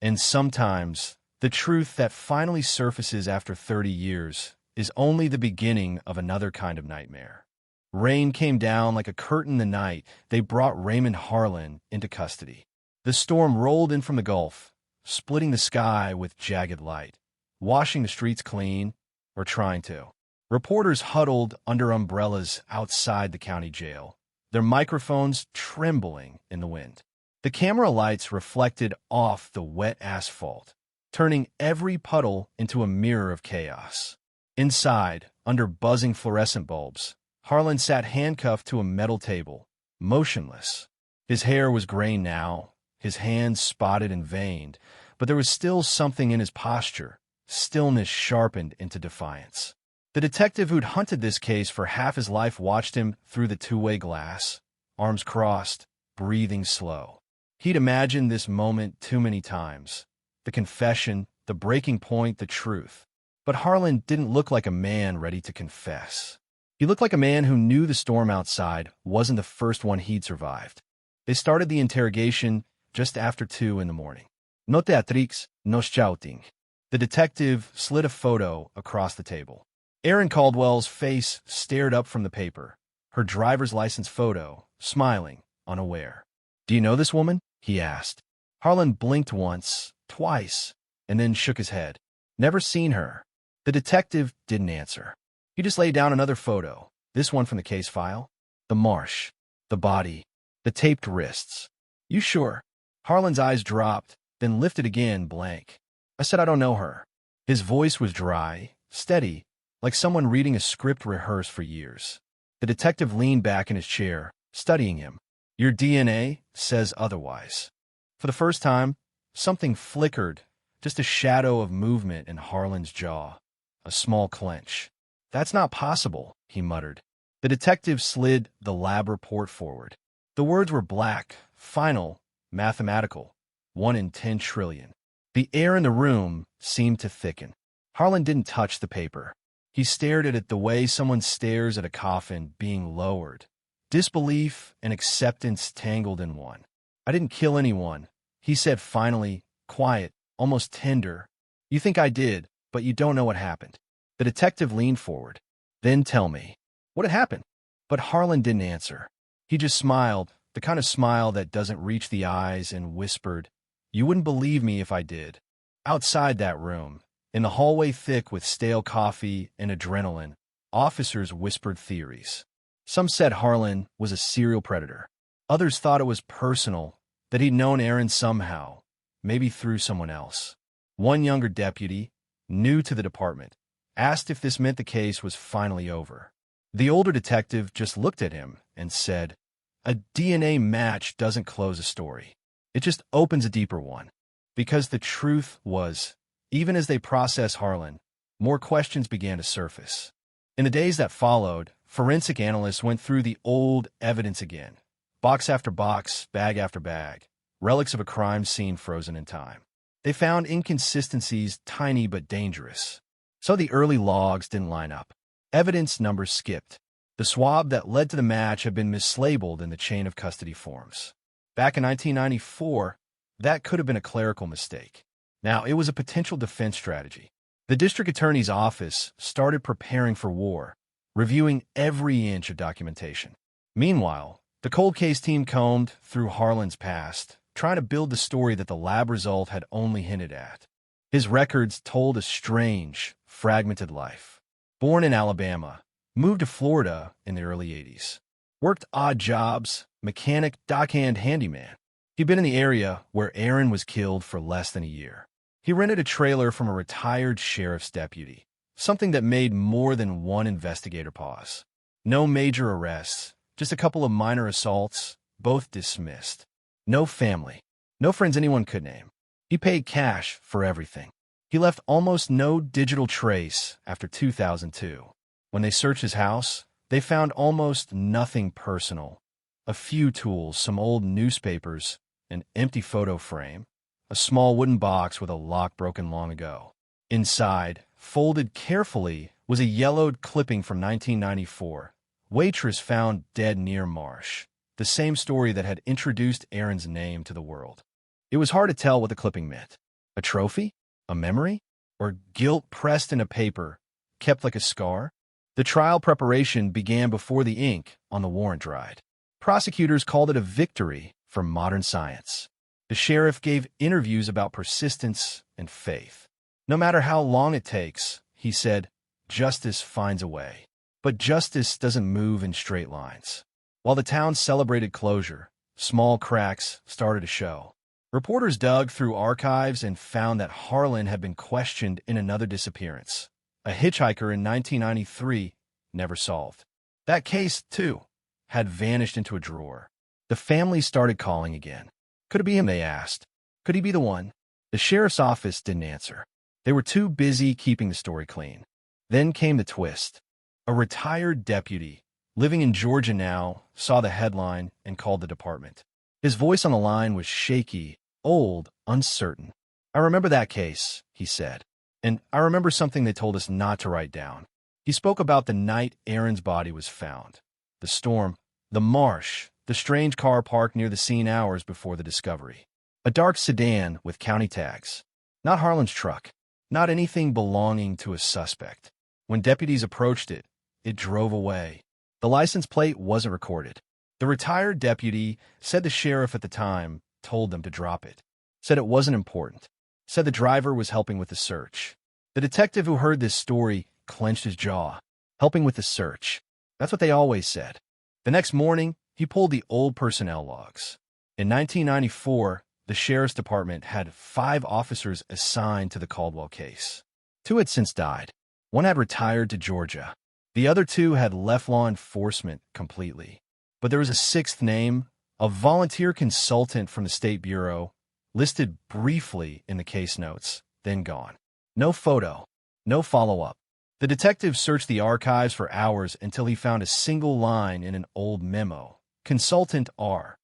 And sometimes, the truth that finally surfaces after 30 years is only the beginning of another kind of nightmare. Rain came down like a curtain the night they brought Raymond Harlan into custody. The storm rolled in from the Gulf, splitting the sky with jagged light, washing the streets clean, or trying to. Reporters huddled under umbrellas outside the county jail, their microphones trembling in the wind. The camera lights reflected off the wet asphalt, turning every puddle into a mirror of chaos. Inside, under buzzing fluorescent bulbs, Harlan sat handcuffed to a metal table, motionless. His hair was gray now, his hands spotted and veined, but there was still something in his posture, stillness sharpened into defiance. The detective who'd hunted this case for half his life watched him through the two-way glass, arms crossed, breathing slow. He'd imagined this moment too many times. The confession, the breaking point, the truth. But Harlan didn't look like a man ready to confess. He looked like a man who knew the storm outside wasn't the first one he'd survived. They started the interrogation just after 2 in the morning. "No teatrix, no shouting." The detective slid a photo across the table. Aaron Caldwell's face stared up from the paper, her driver's license photo, smiling, unaware. "Do you know this woman?" he asked. Harlan blinked once, twice, and then shook his head. "Never seen her." The detective didn't answer. He just laid down another photo, this one from the case file. The marsh, the body, the taped wrists. "You sure?" Harlan's eyes dropped, then lifted again, blank. "I said I don't know her." His voice was dry, steady, like someone reading a script rehearsed for years. The detective leaned back in his chair, studying him. "Your DNA says otherwise." For the first time, something flickered, just a shadow of movement in Harlan's jaw, a small clench. "That's not possible," he muttered. The detective slid the lab report forward. The words were black, final, mathematical, 1 in 10 trillion. The air in the room seemed to thicken. Harlan didn't touch the paper. He stared at it the way someone stares at a coffin being lowered. Disbelief and acceptance tangled in one. "I didn't kill anyone," he said finally, quiet, almost tender. "You think I did, but you don't know what happened." The detective leaned forward. "Then tell me, what had happened?" But Harlan didn't answer. He just smiled, the kind of smile that doesn't reach the eyes, and whispered, You wouldn't believe me if I did. Outside that room, in the hallway thick with stale coffee and adrenaline, officers whispered theories. Some said Harlan was a serial predator. Others thought it was personal, that he'd known Aaron somehow, maybe through someone else. One younger deputy, new to the department, asked if this meant the case was finally over. The older detective just looked at him and said, "A DNA match doesn't close a story. It just opens a deeper one." Because the truth was, even as they processed Harlan, more questions began to surface. In the days that followed, forensic analysts went through the old evidence again, box after box, bag after bag, relics of a crime scene frozen in time. They found inconsistencies tiny but dangerous. So the early logs didn't line up. Evidence numbers skipped. The swab that led to the match had been mislabeled in the chain of custody forms. Back in 1994, that could have been a clerical mistake. Now, it was a potential defense strategy. The district attorney's office started preparing for war, reviewing every inch of documentation. Meanwhile, the cold case team combed through Harlan's past, trying to build the story that the lab result had only hinted at. His records told a strange, fragmented life. Born in Alabama, moved to Florida in the early 80s. Worked odd jobs, mechanic, dockhand, handyman. He'd been in the area where Aaron was killed for less than a year. He rented a trailer from a retired sheriff's deputy, something that made more than one investigator pause. No major arrests, just a couple of minor assaults, both dismissed. No family, no friends anyone could name. He paid cash for everything. He left almost no digital trace after 2002. When they searched his house, they found almost nothing personal. A few tools, some old newspapers, an empty photo frame, a small wooden box with a lock broken long ago. Inside, folded carefully, was a yellowed clipping from 1994. Waitress found dead near marsh. The same story that had introduced Aaron's name to the world. It was hard to tell what the clipping meant. A trophy? A memory? Or guilt pressed in a paper, kept like a scar? The trial preparation began before the ink on the warrant dried. Prosecutors called it a victory for modern science. The sheriff gave interviews about persistence and faith. No matter how long it takes, he said, justice finds a way. But justice doesn't move in straight lines. While the town celebrated closure, small cracks started to show. Reporters dug through archives and found that Harlan had been questioned in another disappearance. A hitchhiker in 1993, never solved. That case, too, had vanished into a drawer. The family started calling again. Could it be him, they asked. Could he be the one? The sheriff's office didn't answer. They were too busy keeping the story clean. Then came the twist. A retired deputy, living in Georgia now, saw the headline and called the department. His voice on the line was shaky, old, uncertain. "I remember that case," he said. "And I remember something they told us not to write down." He spoke about the night Aaron's body was found. The storm, the marsh, the strange car parked near the scene hours before the discovery. A dark sedan with county tags. Not Harlan's truck. Not anything belonging to a suspect. When deputies approached it, it drove away. The license plate wasn't recorded. The retired deputy said the sheriff at the time told them to drop it. Said it wasn't important. Said the driver was helping with the search. The detective who heard this story clenched his jaw. Helping with the search. That's what they always said. The next morning, he pulled the old personnel logs. In 1994, the sheriff's department had 5 officers assigned to the Caldwell case. 2 had since died. 1 had retired to Georgia. The other 2 had left law enforcement completely. But there was a 6th name, a volunteer consultant from the State Bureau, listed briefly in the case notes, then gone. No photo, no follow-up. The detective searched the archives for hours until he found a single line in an old memo. Consultant R.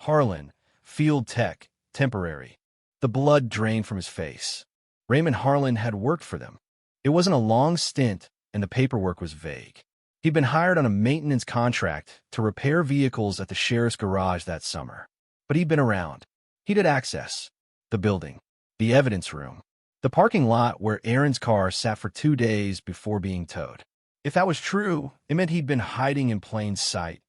Harlan, field tech, temporary. The blood drained from his face. Raymond Harlan had worked for them. It wasn't a long stint, and the paperwork was vague. He'd been hired on a maintenance contract to repair vehicles at the sheriff's garage that summer. But he'd been around. He'd had access. The building. The evidence room. The parking lot where Aaron's car sat for 2 days before being towed. If that was true, it meant he'd been hiding in plain sight.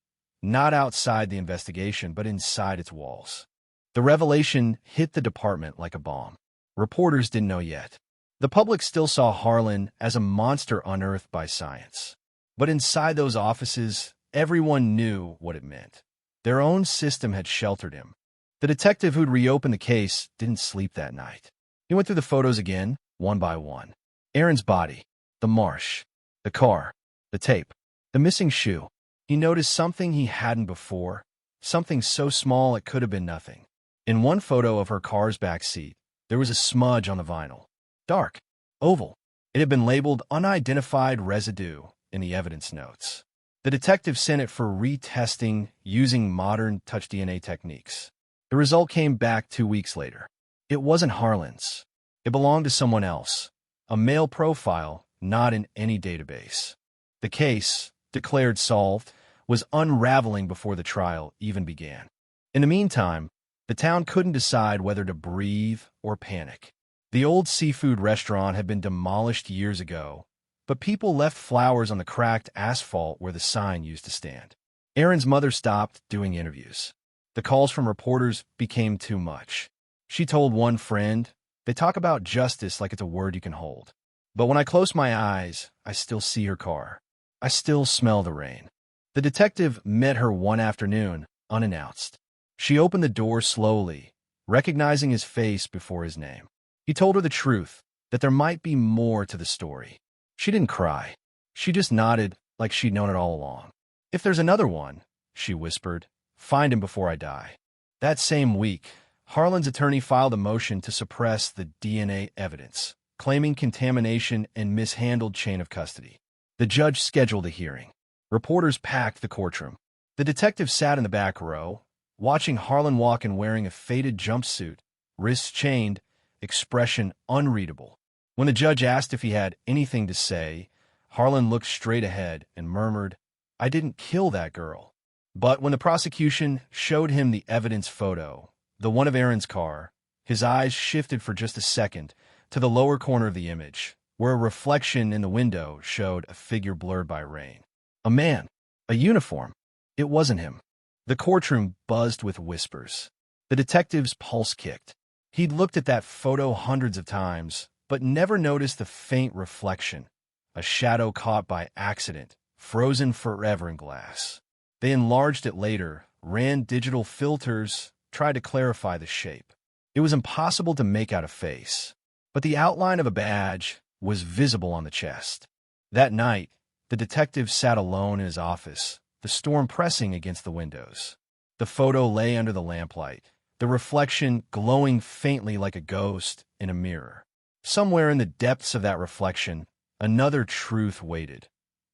Not outside the investigation, but inside its walls. The revelation hit the department like a bomb. Reporters didn't know yet. The public still saw Harlan as a monster unearthed by science. But inside those offices, everyone knew what it meant. Their own system had sheltered him. The detective who'd reopened the case didn't sleep that night. He went through the photos again, one by one. Aaron's body, the marsh, the car, the tape, the missing shoe. He noticed something he hadn't before, something so small it could have been nothing. In one photo of her car's back seat, there was a smudge on the vinyl. Dark, oval. It had been labeled unidentified residue in the evidence notes. The detective sent it for retesting using modern touch DNA techniques. The result came back 2 weeks later. It wasn't Harlan's. It belonged to someone else, a male profile not in any database. The case, declared solved, was unraveling before the trial even began. In the meantime, the town couldn't decide whether to breathe or panic. The old seafood restaurant had been demolished years ago, but people left flowers on the cracked asphalt where the sign used to stand. Aaron's mother stopped doing interviews. The calls from reporters became too much. She told one friend, "They talk about justice like it's a word you can hold. But when I close my eyes, I still see her car. I still smell the rain." The detective met her one afternoon, unannounced. She opened the door slowly, recognizing his face before his name. He told her the truth, that there might be more to the story. She didn't cry. She just nodded like she'd known it all along. "If there's another one," she whispered, "find him before I die." That same week, Harlan's attorney filed a motion to suppress the DNA evidence, claiming contamination and mishandled chain of custody. The judge scheduled a hearing. Reporters packed the courtroom. The detective sat in the back row, watching Harlan walk in wearing a faded jumpsuit, wrists chained, expression unreadable. When the judge asked if he had anything to say, Harlan looked straight ahead and murmured, "I didn't kill that girl." But when the prosecution showed him the evidence photo, the one of Aaron's car, his eyes shifted for just a second to the lower corner of the image, where a reflection in the window showed a figure blurred by rain. A man, a uniform. It wasn't him. The courtroom buzzed with whispers. The detective's pulse kicked. He'd looked at that photo hundreds of times, but never noticed the faint reflection, a shadow caught by accident, frozen forever in glass. They enlarged it later, ran digital filters, tried to clarify the shape. It was impossible to make out a face, but the outline of a badge was visible on the chest. That night, the detective sat alone in his office, the storm pressing against the windows. The photo lay under the lamplight, the reflection glowing faintly like a ghost in a mirror. Somewhere in the depths of that reflection, another truth waited,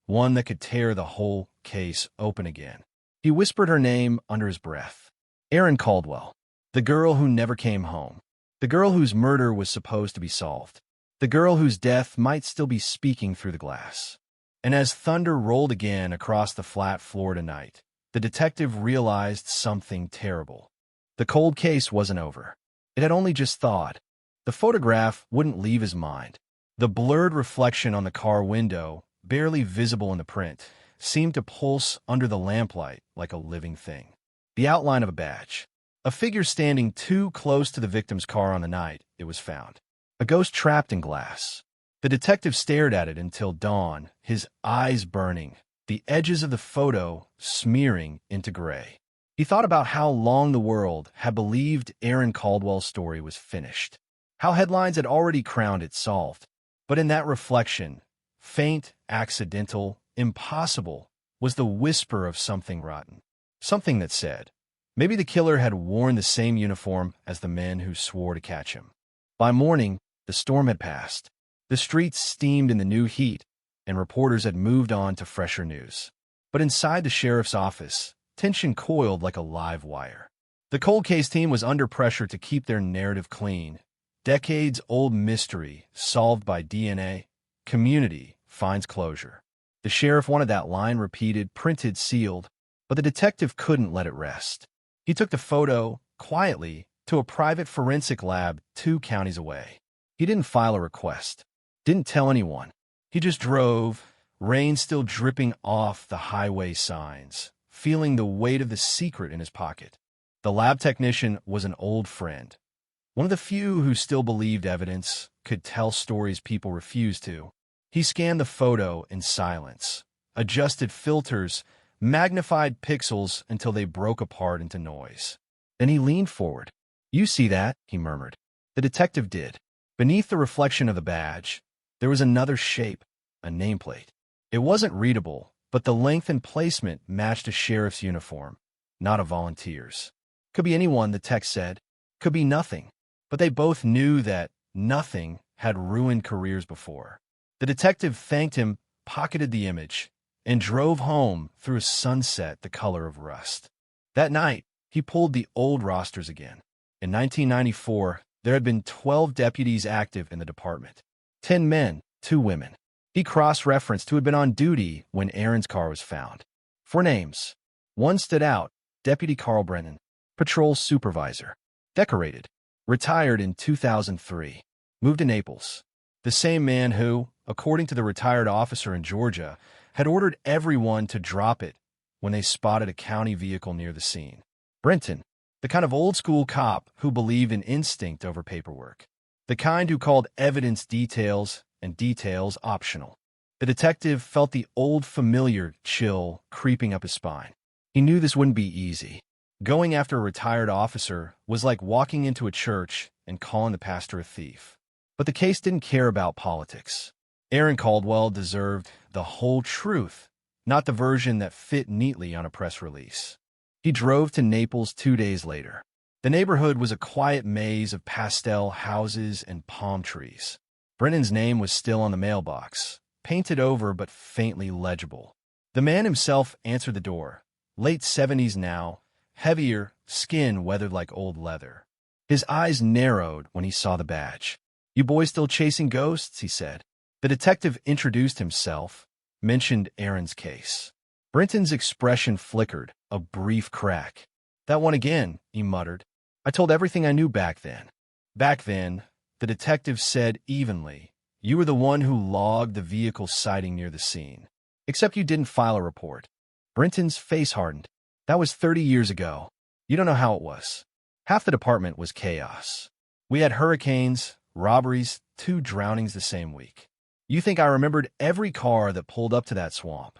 one that could tear the whole case open again. He whispered her name under his breath. Aaron Caldwell, the girl who never came home, the girl whose murder was supposed to be solved, the girl whose death might still be speaking through the glass. And as thunder rolled again across the flat Florida night, the detective realized something terrible. The cold case wasn't over. It had only just thawed. The photograph wouldn't leave his mind. The blurred reflection on the car window, barely visible in the print, seemed to pulse under the lamplight like a living thing. The outline of a badge. A figure standing too close to the victim's car on the night it was found. A ghost trapped in glass. The detective stared at it until dawn, his eyes burning, the edges of the photo smearing into gray. He thought about how long the world had believed Aaron Caldwell's story was finished, how headlines had already crowned it solved. But in that reflection, faint, accidental, impossible, was the whisper of something rotten. Something that said, maybe the killer had worn the same uniform as the men who swore to catch him. By morning, the storm had passed. The streets steamed in the new heat, and reporters had moved on to fresher news. But inside the sheriff's office, tension coiled like a live wire. The cold case team was under pressure to keep their narrative clean. Decades-old mystery solved by DNA. Community finds closure. The sheriff wanted that line repeated, printed, sealed, but the detective couldn't let it rest. He took the photo, quietly, to a private forensic lab 2 counties away. He didn't file a request, didn't tell anyone. He just drove, rain still dripping off the highway signs, feeling the weight of the secret in his pocket. The lab technician was an old friend, one of the few who still believed evidence could tell stories people refused to. He scanned the photo in silence, adjusted filters, magnified pixels until they broke apart into noise. Then he leaned forward. "You see that?" he murmured. The detective did. Beneath the reflection of the badge, there was another shape, a nameplate. It wasn't readable, but the length and placement matched a sheriff's uniform, not a volunteer's. Could be anyone, the text said. Could be nothing. But they both knew that nothing had ruined careers before. The detective thanked him, pocketed the image, and drove home through a sunset the color of rust. That night, he pulled the old rosters again. In 1994, there had been 12 deputies active in the department. 10 men, 2 women. He cross-referenced who had been on duty when Aaron's car was found. 4 names. One stood out, Deputy Carl Brennan, patrol supervisor. Decorated. Retired in 2003. Moved to Naples. The same man who, according to the retired officer in Georgia, had ordered everyone to drop it when they spotted a county vehicle near the scene. Brenton, the kind of old-school cop who believed in instinct over paperwork. The kind who called evidence details and details optional. The detective felt the old familiar chill creeping up his spine. He knew this wouldn't be easy. Going after a retired officer was like walking into a church and calling the pastor a thief. But the case didn't care about politics. Aaron Caldwell deserved the whole truth, not the version that fit neatly on a press release. He drove to Naples 2 days later. The neighborhood was a quiet maze of pastel houses and palm trees. Brennan's name was still on the mailbox, painted over but faintly legible. The man himself answered the door, late 70s now, heavier, skin weathered like old leather. His eyes narrowed when he saw the badge. "You boys still chasing ghosts?" he said. The detective introduced himself, mentioned Aaron's case. Brenton's expression flickered, a brief crack. "That one again," he muttered. "I told everything I knew back then." Back then, the detective said evenly, "You were the one who logged the vehicle sighting near the scene. Except you didn't file a report." Brenton's face hardened. "That was 30 years ago. You don't know how it was. Half the department was chaos. We had hurricanes, robberies, 2 drownings the same week. You think I remembered every car that pulled up to that swamp?"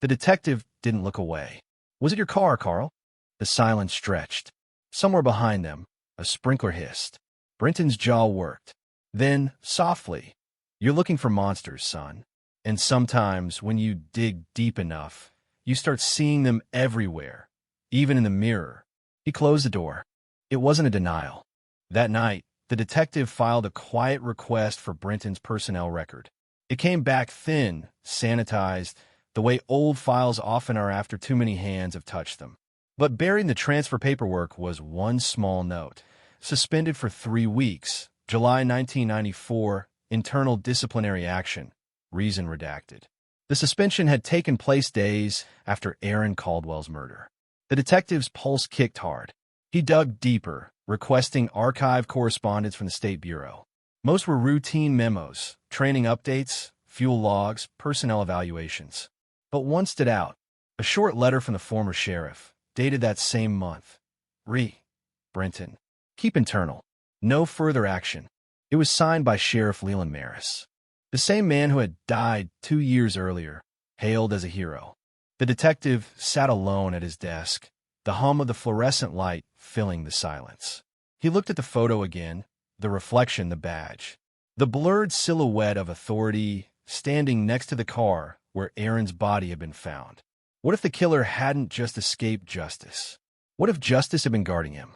The detective didn't look away. "Was it your car, Carl?" The silence stretched. Somewhere behind them, a sprinkler hissed. Brenton's jaw worked. Then, softly, "You're looking for monsters, son. And sometimes, when you dig deep enough, you start seeing them everywhere, even in the mirror." He closed the door. It wasn't a denial. That night, the detective filed a quiet request for Brenton's personnel record. It came back thin, sanitized, the way old files often are after too many hands have touched them. But buried in the transfer paperwork was one small note. Suspended for 3 weeks, July 1994, internal disciplinary action, reason redacted. The suspension had taken place days after Aaron Caldwell's murder. The detective's pulse kicked hard. He dug deeper, requesting archive correspondence from the State Bureau. Most were routine memos, training updates, fuel logs, personnel evaluations. But one stood out, a short letter from the former sheriff, dated that same month. Brenton. Keep internal. No further action. It was signed by Sheriff Leland Maris, the same man who had died 2 years earlier, hailed as a hero. The detective sat alone at his desk, the hum of the fluorescent light filling the silence. He looked at the photo again, the reflection, the badge. The blurred silhouette of authority standing next to the car where Aaron's body had been found. What if the killer hadn't just escaped justice? What if justice had been guarding him?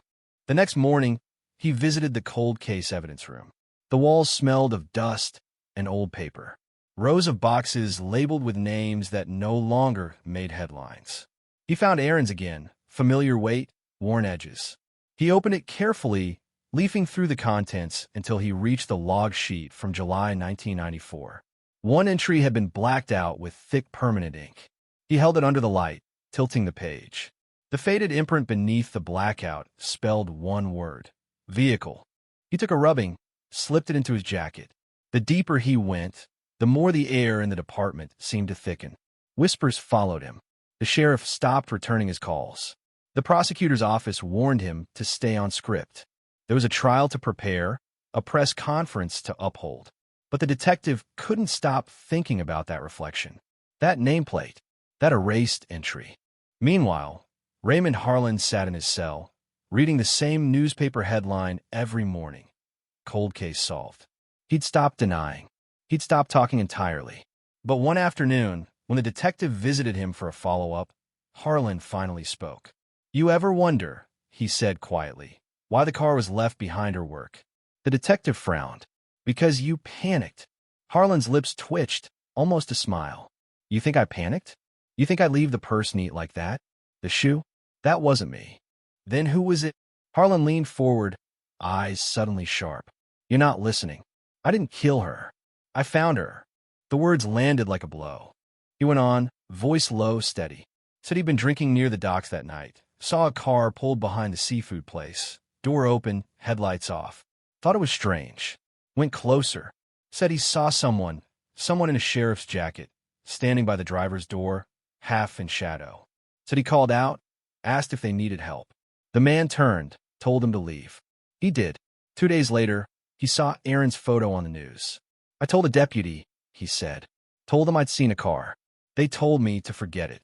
The next morning, he visited the cold case evidence room. The walls smelled of dust and old paper. Rows of boxes labeled with names that no longer made headlines. He found Aaron's again, familiar weight, worn edges. He opened it carefully, leafing through the contents until he reached the log sheet from July 1994. One entry had been blacked out with thick permanent ink. He held it under the light, tilting the page. The faded imprint beneath the blackout spelled one word: vehicle. He took a rubbing, slipped it into his jacket. The deeper he went, the more the air in the department seemed to thicken. Whispers followed him. The sheriff stopped returning his calls. The prosecutor's office warned him to stay on script. There was a trial to prepare, a press conference to uphold. But the detective couldn't stop thinking about that reflection, that nameplate, that erased entry. Meanwhile, Raymond Harlan sat in his cell, reading the same newspaper headline every morning. Cold case solved. He'd stopped denying. He'd stopped talking entirely. But one afternoon, when the detective visited him for a follow-up, Harlan finally spoke. "You ever wonder," he said quietly, "why the car was left behind her work?" The detective frowned. "Because you panicked." Harlan's lips twitched, almost a smile. "You think I panicked? You think I'd leave the purse neat like that? The shoe? That wasn't me." "Then who was it?" Harlan leaned forward, eyes suddenly sharp. "You're not listening. I didn't kill her. I found her." The words landed like a blow. He went on, voice low, steady. Said he'd been drinking near the docks that night. Saw a car pulled behind the seafood place. Door open, headlights off. Thought it was strange. Went closer. Said he saw someone in a sheriff's jacket, standing by the driver's door, half in shadow. Said he called out, asked if they needed help. The man turned, told him to leave. He did. 2 days later, he saw Aaron's photo on the news. "I told a deputy," he said. "Told them I'd seen a car. They told me to forget it."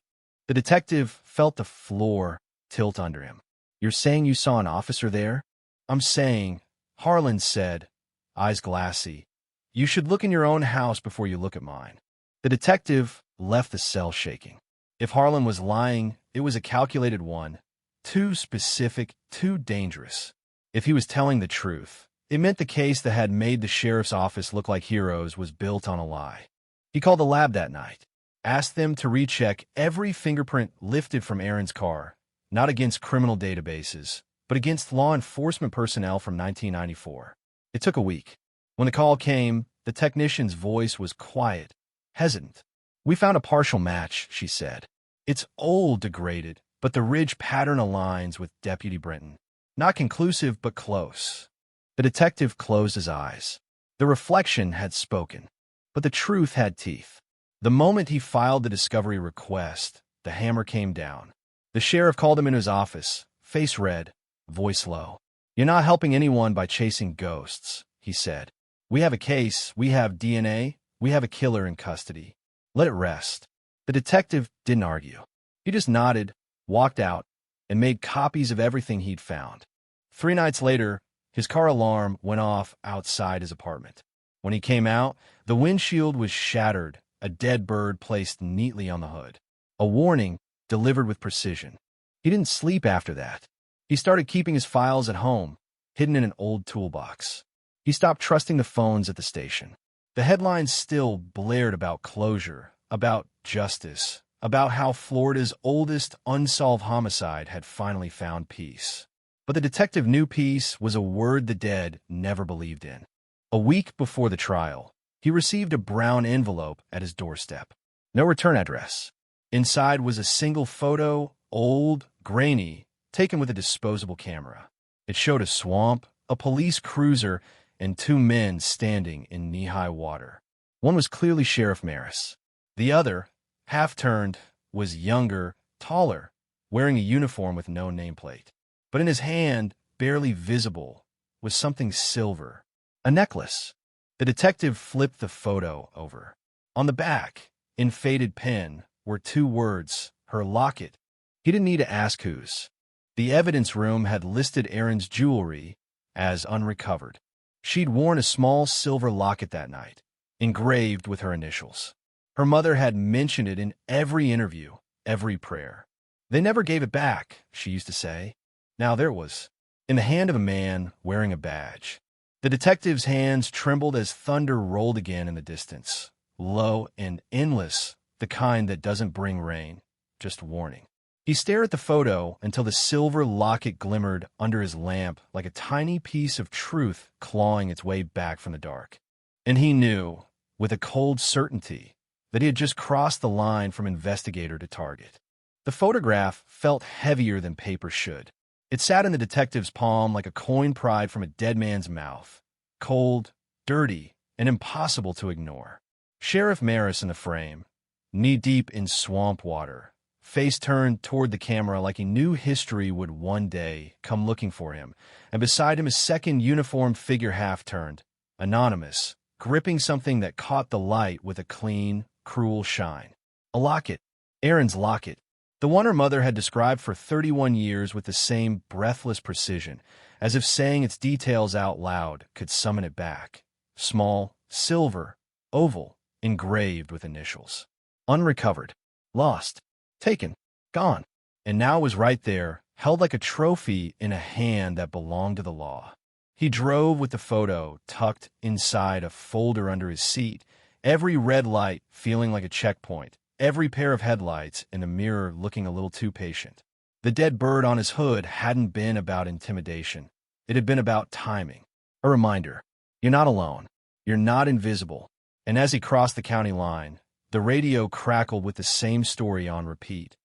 The detective felt the floor tilt under him. "You're saying you saw an officer there?" "I'm saying," Harlan said, eyes glassy, "you should look in your own house before you look at mine." The detective left the cell shaking. If Harlan was lying, it was a calculated one, too specific, too dangerous. If he was telling the truth, it meant the case that had made the sheriff's office look like heroes was built on a lie. He called the lab that night, asked them to recheck every fingerprint lifted from Aaron's car, not against criminal databases, but against law enforcement personnel from 1994. It took a week. When the call came, the technician's voice was quiet, hesitant. "We found a partial match," she said. "It's old, degraded, but the ridge pattern aligns with Deputy Brenton. Not conclusive, but close." The detective closed his eyes. The reflection had spoken, but the truth had teeth. The moment he filed the discovery request, the hammer came down. The sheriff called him into his office, face red, voice low. "You're not helping anyone by chasing ghosts," he said. "We have a case, we have DNA, we have a killer in custody. Let it rest." The detective didn't argue. He just nodded, walked out, and made copies of everything he'd found. 3 nights later, his car alarm went off outside his apartment. When he came out, the windshield was shattered, a dead bird placed neatly on the hood. A warning delivered with precision. He didn't sleep after that. He started keeping his files at home, hidden in an old toolbox. He stopped trusting the phones at the station. The headlines still blared about closure, about justice, about how Florida's oldest unsolved homicide had finally found peace. But the detective knew peace was a word the dead never believed in. A week before the trial, he received a brown envelope at his doorstep. No return address. Inside was a single photo, old, grainy, taken with a disposable camera. It showed a swamp, a police cruiser, and 2 men standing in knee-high water. One was clearly Sheriff Maris. The other, half-turned, was younger, taller, wearing a uniform with no nameplate. But in his hand, barely visible, was something silver. A necklace. The detective flipped the photo over. On the back, in faded pen, were 2 words, her locket. He didn't need to ask whose. The evidence room had listed Aaron's jewelry as unrecovered. She'd worn a small silver locket that night, engraved with her initials. Her mother had mentioned it in every interview, every prayer. "They never gave it back," she used to say. Now there it was, in the hand of a man wearing a badge. The detective's hands trembled as thunder rolled again in the distance, low and endless, the kind that doesn't bring rain, just warning. He stared at the photo until the silver locket glimmered under his lamp like a tiny piece of truth clawing its way back from the dark. And he knew, with a cold certainty, that he had just crossed the line from investigator to target. The photograph felt heavier than paper should. It sat in the detective's palm like a coin pried from a dead man's mouth, cold, dirty, and impossible to ignore. Sheriff Maris in the frame, knee-deep in swamp water, face turned toward the camera like he knew history would one day come looking for him, and beside him a second uniformed figure half-turned, anonymous, gripping something that caught the light with a clean, cruel shine. A locket. Erin's locket. The one her mother had described for 31 years with the same breathless precision, as if saying its details out loud could summon it back. Small, silver, oval, engraved with initials. Unrecovered. Lost. Taken. Gone. And now it was right there, held like a trophy in a hand that belonged to the law. He drove with the photo tucked inside a folder under his seat, every red light feeling like a checkpoint, every pair of headlights in a mirror looking a little too patient. The dead bird on his hood hadn't been about intimidation. It had been about timing. A reminder. You're not alone. You're not invisible. And as he crossed the county line, the radio crackled with the same story on repeat.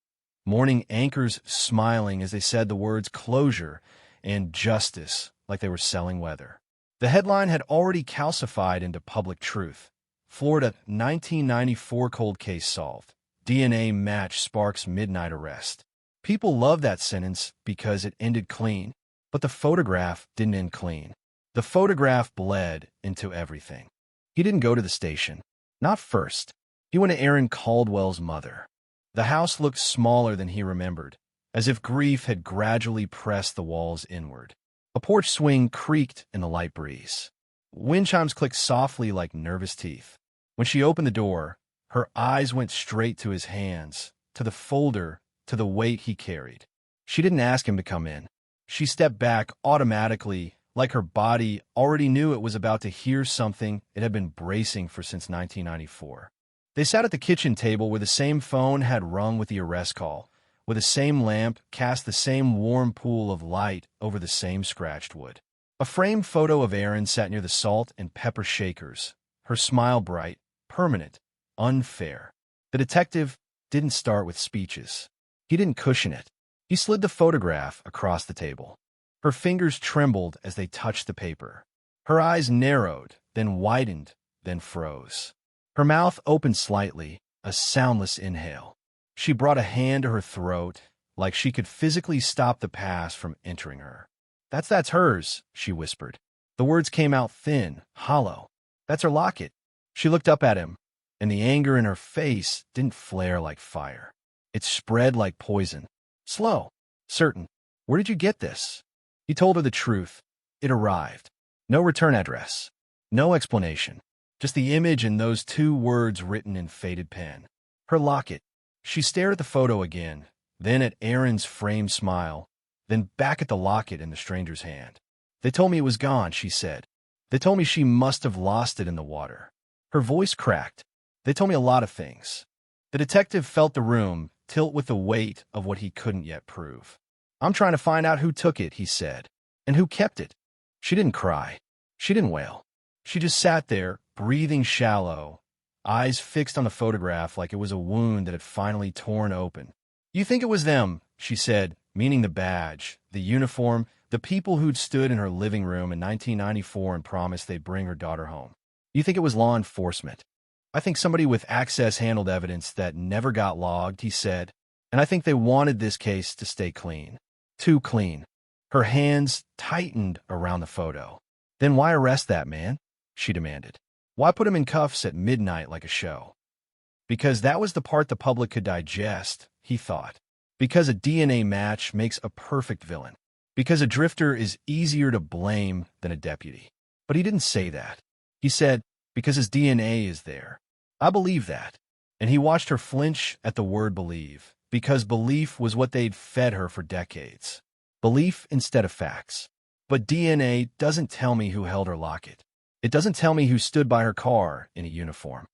Morning anchors smiling as they said the words closure and justice like they were selling weather. The headline had already calcified into public truth. Florida 1994 cold case solved. DNA match sparks midnight arrest. People loved that sentence because it ended clean, but the photograph didn't end clean. The photograph bled into everything. He didn't go to the station. Not first. He went to Erin Caldwell's mother. The house looked smaller than he remembered, as if grief had gradually pressed the walls inward. A porch swing creaked in the light breeze. Wind chimes clicked softly like nervous teeth. When she opened the door, her eyes went straight to his hands, to the folder, to the weight he carried. She didn't ask him to come in. She stepped back automatically, like her body already knew it was about to hear something it had been bracing for since 1994. They sat at the kitchen table where the same phone had rung with the arrest call, where the same lamp cast the same warm pool of light over the same scratched wood. A framed photo of Erin sat near the salt and pepper shakers, her smile bright, permanent, unfair. The detective didn't start with speeches. He didn't cushion it. He slid the photograph across the table. Her fingers trembled as they touched the paper. Her eyes narrowed, then widened, then froze. Her mouth opened slightly, a soundless inhale. She brought a hand to her throat, like she could physically stop the past from entering her. That's hers," she whispered. The words came out thin, hollow. "That's her locket." She looked up at him, and the anger in her face didn't flare like fire. It spread like poison. Slow, certain. "Where did you get this?" He told her the truth. It arrived. No return address. No explanation. Just the image and those two words written in faded pen. Her locket. She stared at the photo again, then at Erin's framed smile, then back at the locket in the stranger's hand. "They told me it was gone," she said. "They told me she must have lost it in the water." Her voice cracked. "They told me a lot of things." The detective felt the room tilt with the weight of what he couldn't yet prove. "I'm trying to find out who took it," he said, "and who kept it." She didn't cry. She didn't wail. She just sat there, breathing shallow, eyes fixed on the photograph like it was a wound that had finally torn open. "You think it was them," she said, meaning the badge, the uniform, the people who'd stood in her living room in 1994 and promised they'd bring her daughter home. "You think it was law enforcement." "I think somebody with access handled evidence that never got logged," he said, "and I think they wanted this case to stay clean. Too clean." Her hands tightened around the photo. "Then why arrest that man?" she demanded. "Why put him in cuffs at midnight like a show?" Because that was the part the public could digest, he thought. Because a DNA match makes a perfect villain. Because a drifter is easier to blame than a deputy. But he didn't say that. He said, because his DNA is there. "I believe that." And he watched her flinch at the word believe, because belief was what they'd fed her for decades. Belief instead of facts. But DNA doesn't tell me who held her locket. It doesn't tell me who stood by her car in a uniform.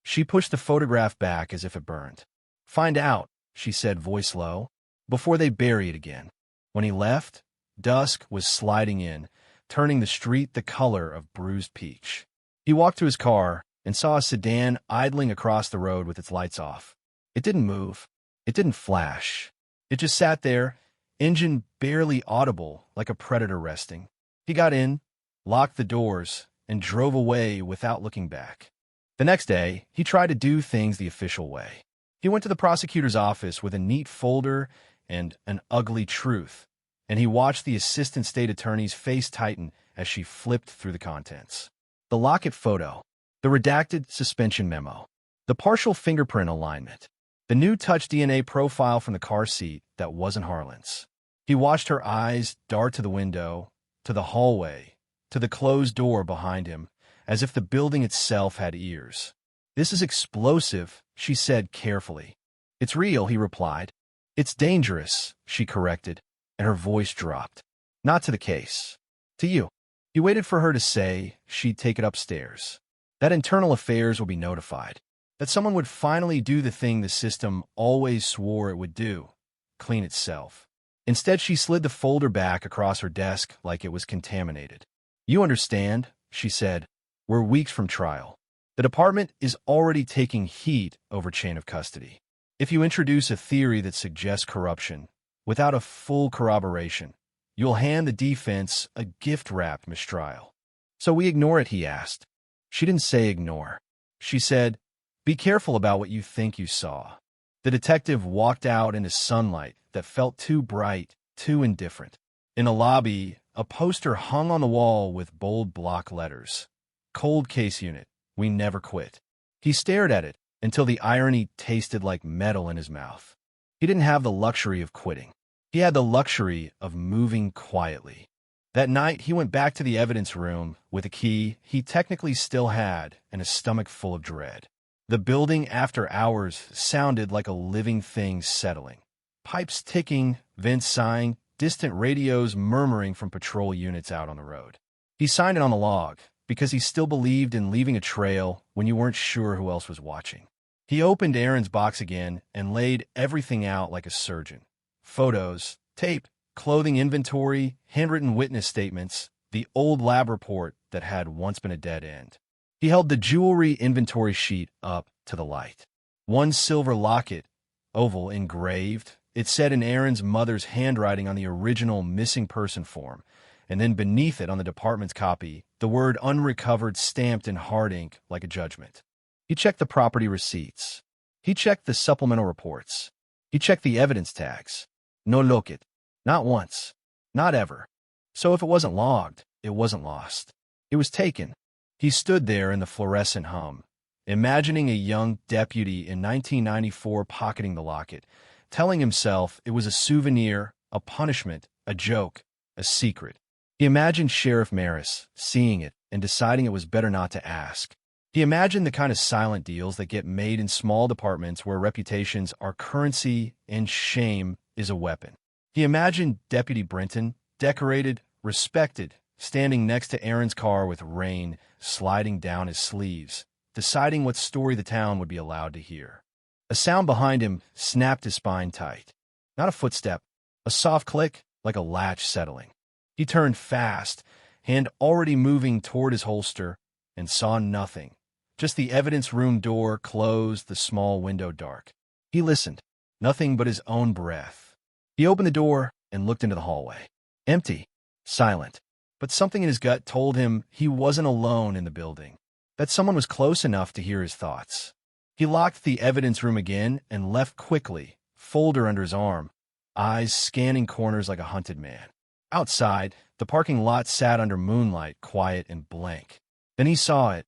She pushed the photograph back as if it burned. "Find out," she said, voice low, before they bury it again. When he left, dusk was sliding in, turning the street the color of bruised peach. He walked to his car and saw a sedan idling across the road with its lights off. It didn't move. It didn't flash. It just sat there, engine barely audible, like a predator resting. He got in, locked the doors, and drove away without looking back. The next day, he tried to do things the official way. He went to the prosecutor's office with a neat folder and an ugly truth, and he watched the assistant state attorney's face tighten as she flipped through the contents. The locket photo, the redacted suspension memo, the partial fingerprint alignment, the new touch DNA profile from the car seat that wasn't Harlan's. He watched her eyes dart to the window, to the hallway, to the closed door behind him, as if the building itself had ears. "This is explosive," she said carefully. "It's real," he replied. "It's dangerous," she corrected, and her voice dropped. "Not to the case. To you." He waited for her to say she'd take it upstairs, that internal affairs would be notified, that someone would finally do the thing the system always swore it would do, clean itself. Instead, she slid the folder back across her desk like it was contaminated. "You understand," she said. "We're weeks from trial. The department is already taking heat over chain of custody. If you introduce a theory that suggests corruption, without a full corroboration, you'll hand the defense a gift-wrapped mistrial." "So we ignore it?" he asked. She didn't say ignore. She said, "Be careful about what you think you saw." The detective walked out into sunlight that felt too bright, too indifferent. In a lobby, a poster hung on the wall with bold block letters. "Cold Case Unit. We never quit." He stared at it until the irony tasted like metal in his mouth. He didn't have the luxury of quitting. He had the luxury of moving quietly. That night, he went back to the evidence room with a key he technically still had and a stomach full of dread. The building after hours sounded like a living thing settling. Pipes ticking, vents sighing, distant radios murmuring from patrol units out on the road. He signed it on the log because he still believed in leaving a trail when you weren't sure who else was watching. He opened Aaron's box again and laid everything out like a surgeon. Photos, tape, clothing inventory, handwritten witness statements, the old lab report that had once been a dead end. He held the jewelry inventory sheet up to the light. One silver locket, oval engraved. It said in Aaron's mother's handwriting on the original missing person form, and then beneath it on the department's copy, the word unrecovered stamped in hard ink like a judgment. He checked the property receipts. He checked the supplemental reports. He checked the evidence tags. No locket. Not once. Not ever. So if it wasn't logged, it wasn't lost. It was taken. He stood there in the fluorescent hum, imagining a young deputy in 1994 pocketing the locket, telling himself it was a souvenir, a punishment, a joke, a secret. He imagined Sheriff Maris seeing it and deciding it was better not to ask. He imagined the kind of silent deals that get made in small departments where reputations are currency and shame is a weapon. He imagined Deputy Brenton, decorated, respected, standing next to Aaron's car with rain sliding down his sleeves, deciding what story the town would be allowed to hear. A sound behind him snapped his spine tight. Not a footstep, a soft click like a latch settling. He turned fast, hand already moving toward his holster, and saw nothing. Just the evidence room door closed, the small window dark. He listened, nothing but his own breath. He opened the door and looked into the hallway. Empty, silent, but something in his gut told him he wasn't alone in the building, that someone was close enough to hear his thoughts. He locked the evidence room again and left quickly, folder under his arm, eyes scanning corners like a hunted man. Outside, the parking lot sat under moonlight, quiet and blank. Then he saw it,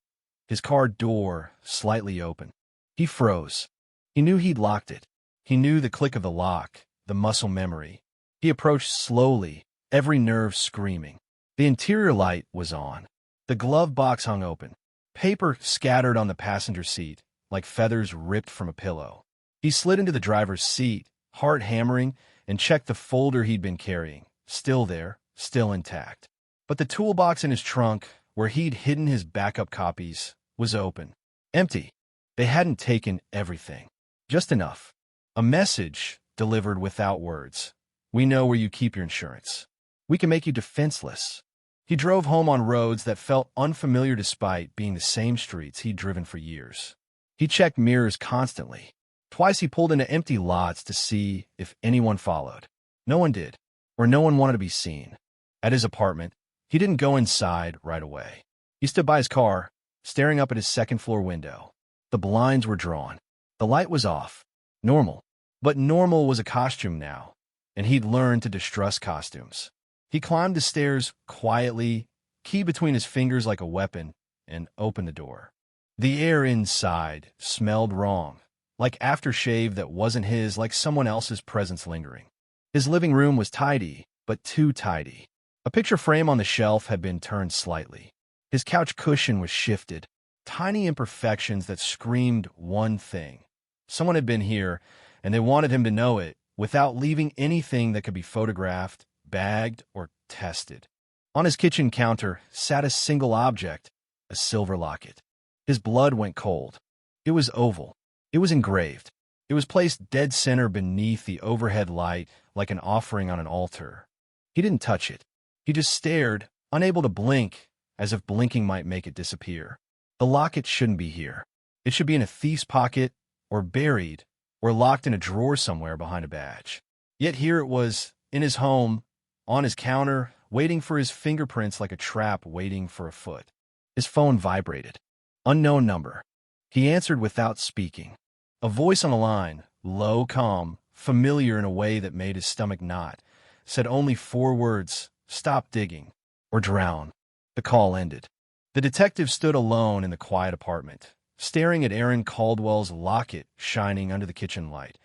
his car door slightly open. He froze. He knew he'd locked it. He knew the click of the lock, the muscle memory. He approached slowly, every nerve screaming. The interior light was on. The glove box hung open. Paper scattered on the passenger seat, like feathers ripped from a pillow. He slid into the driver's seat, heart hammering, and checked the folder he'd been carrying. Still there, still intact. But the toolbox in his trunk, where he'd hidden his backup copies, was open. Empty. They hadn't taken everything. Just enough. A message delivered without words. We know where you keep your insurance. We can make you defenseless. He drove home on roads that felt unfamiliar despite being the same streets he'd driven for years. He checked mirrors constantly. Twice he pulled into empty lots to see if anyone followed. No one did, or no one wanted to be seen. At his apartment, he didn't go inside right away. He stood by his car, staring up at his second-floor window. The blinds were drawn. The light was off. Normal. But normal was a costume now, and he'd learned to distrust costumes. He climbed the stairs quietly, key between his fingers like a weapon, and opened the door. The air inside smelled wrong, like aftershave that wasn't his, like someone else's presence lingering. His living room was tidy, but too tidy. A picture frame on the shelf had been turned slightly. His couch cushion was shifted, tiny imperfections that screamed one thing. Someone had been here, and they wanted him to know it, without leaving anything that could be photographed, bagged, or tested. On his kitchen counter sat a single object, a silver locket. His blood went cold. It was oval. It was engraved. It was placed dead center beneath the overhead light like an offering on an altar. He didn't touch it. He just stared, unable to blink, as if blinking might make it disappear. The locket shouldn't be here. It should be in a thief's pocket, or buried, or locked in a drawer somewhere behind a badge. Yet here it was, in his home, on his counter, waiting for his fingerprints like a trap waiting for a foot. His phone vibrated. Unknown number. He answered without speaking. A voice on the line, low, calm, familiar in a way that made his stomach knot, said only 4 words, "Stop digging," or drown. The call ended. The detective stood alone in the quiet apartment, staring at Aaron Caldwell's locket shining under the kitchen light,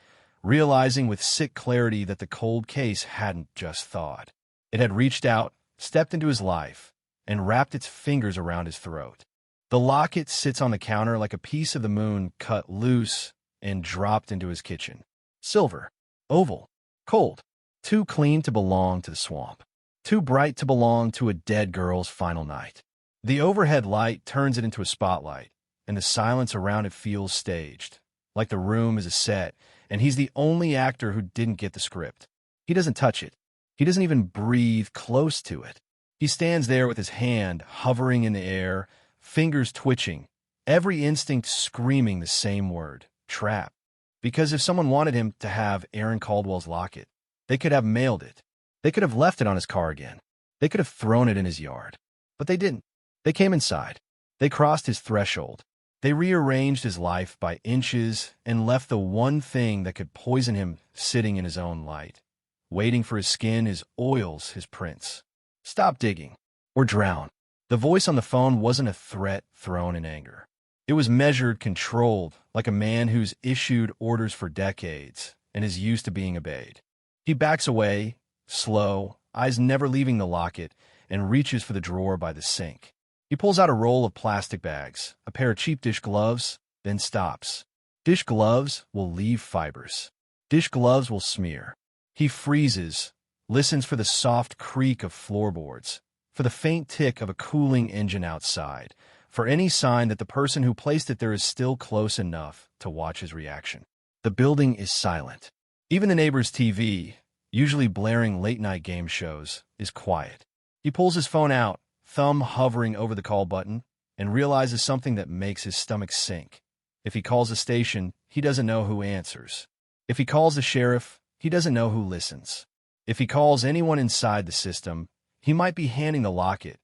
realizing with sick clarity that the cold case hadn't just thawed. It had reached out, stepped into his life, and wrapped its fingers around his throat. The locket sits on the counter like a piece of the moon cut loose and dropped into his kitchen. Silver, oval, cold, too clean to belong to the swamp, too bright to belong to a dead girl's final night. The overhead light turns it into a spotlight, and the silence around it feels staged, like the room is a set, and he's the only actor who didn't get the script. He doesn't touch it. He doesn't even breathe close to it. He stands there with his hand hovering in the air, fingers twitching, every instinct screaming the same word, trap. Because if someone wanted him to have Aaron Caldwell's locket, they could have mailed it. They could have left it on his car again. They could have thrown it in his yard. But they didn't. They came inside. They crossed his threshold. They rearranged his life by inches and left the one thing that could poison him sitting in his own light, waiting for his skin, his oils, his prints. Stop digging, or drown. The voice on the phone wasn't a threat thrown in anger. It was measured, controlled, like a man who's issued orders for decades and is used to being obeyed. He backs away, slow, eyes never leaving the locket, and reaches for the drawer by the sink. He pulls out a roll of plastic bags, a pair of cheap dish gloves, then stops. Dish gloves will leave fibers. Dish gloves will smear. He freezes, listens for the soft creak of floorboards, for the faint tick of a cooling engine outside, for any sign that the person who placed it there is still close enough to watch his reaction. The building is silent. Even the neighbor's TV, usually blaring late-night game shows, is quiet. He pulls his phone out, thumb hovering over the call button, and realizes something that makes his stomach sink. If he calls the station, he doesn't know who answers. If he calls the sheriff, he doesn't know who listens. If he calls anyone inside the system, he might be handing the locket,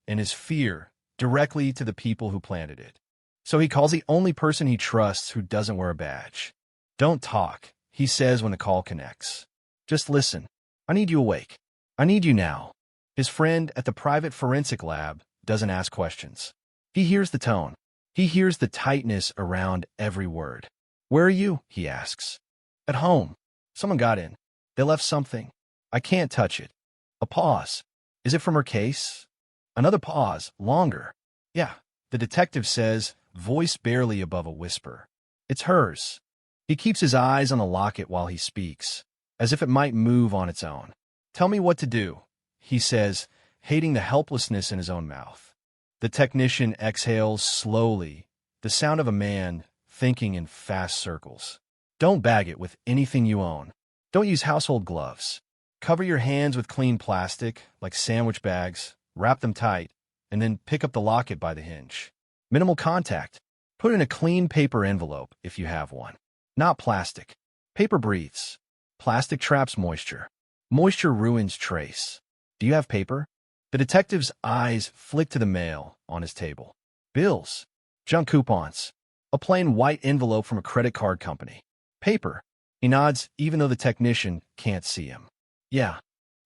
and his fear, directly to the people who planted it. So he calls the only person he trusts who doesn't wear a badge. "Don't talk," he says when the call connects. "Just listen. I need you awake. I need you now." His friend at the private forensic lab doesn't ask questions. He hears the tone. He hears the tightness around every word. "Where are you?" he asks. "At home. Someone got in. They left something. I can't touch it." A pause. "Is it from her case?" Another pause, longer. "Yeah," the detective says, voice barely above a whisper. "It's hers." He keeps his eyes on the locket while he speaks, as if it might move on its own. "Tell me what to do," he says, hating the helplessness in his own mouth. The technician exhales slowly, the sound of a man thinking in fast circles. "Don't bag it with anything you own. Don't use household gloves. Cover your hands with clean plastic, like sandwich bags, wrap them tight, and then pick up the locket by the hinge. Minimal contact. Put it in a clean paper envelope if you have one. Not plastic. Paper breathes. Plastic traps moisture. Moisture ruins trace. Do you have paper?" The detective's eyes flick to the mail on his table. Bills. Junk coupons. A plain white envelope from a credit card company. Paper. He nods even though the technician can't see him. Yeah.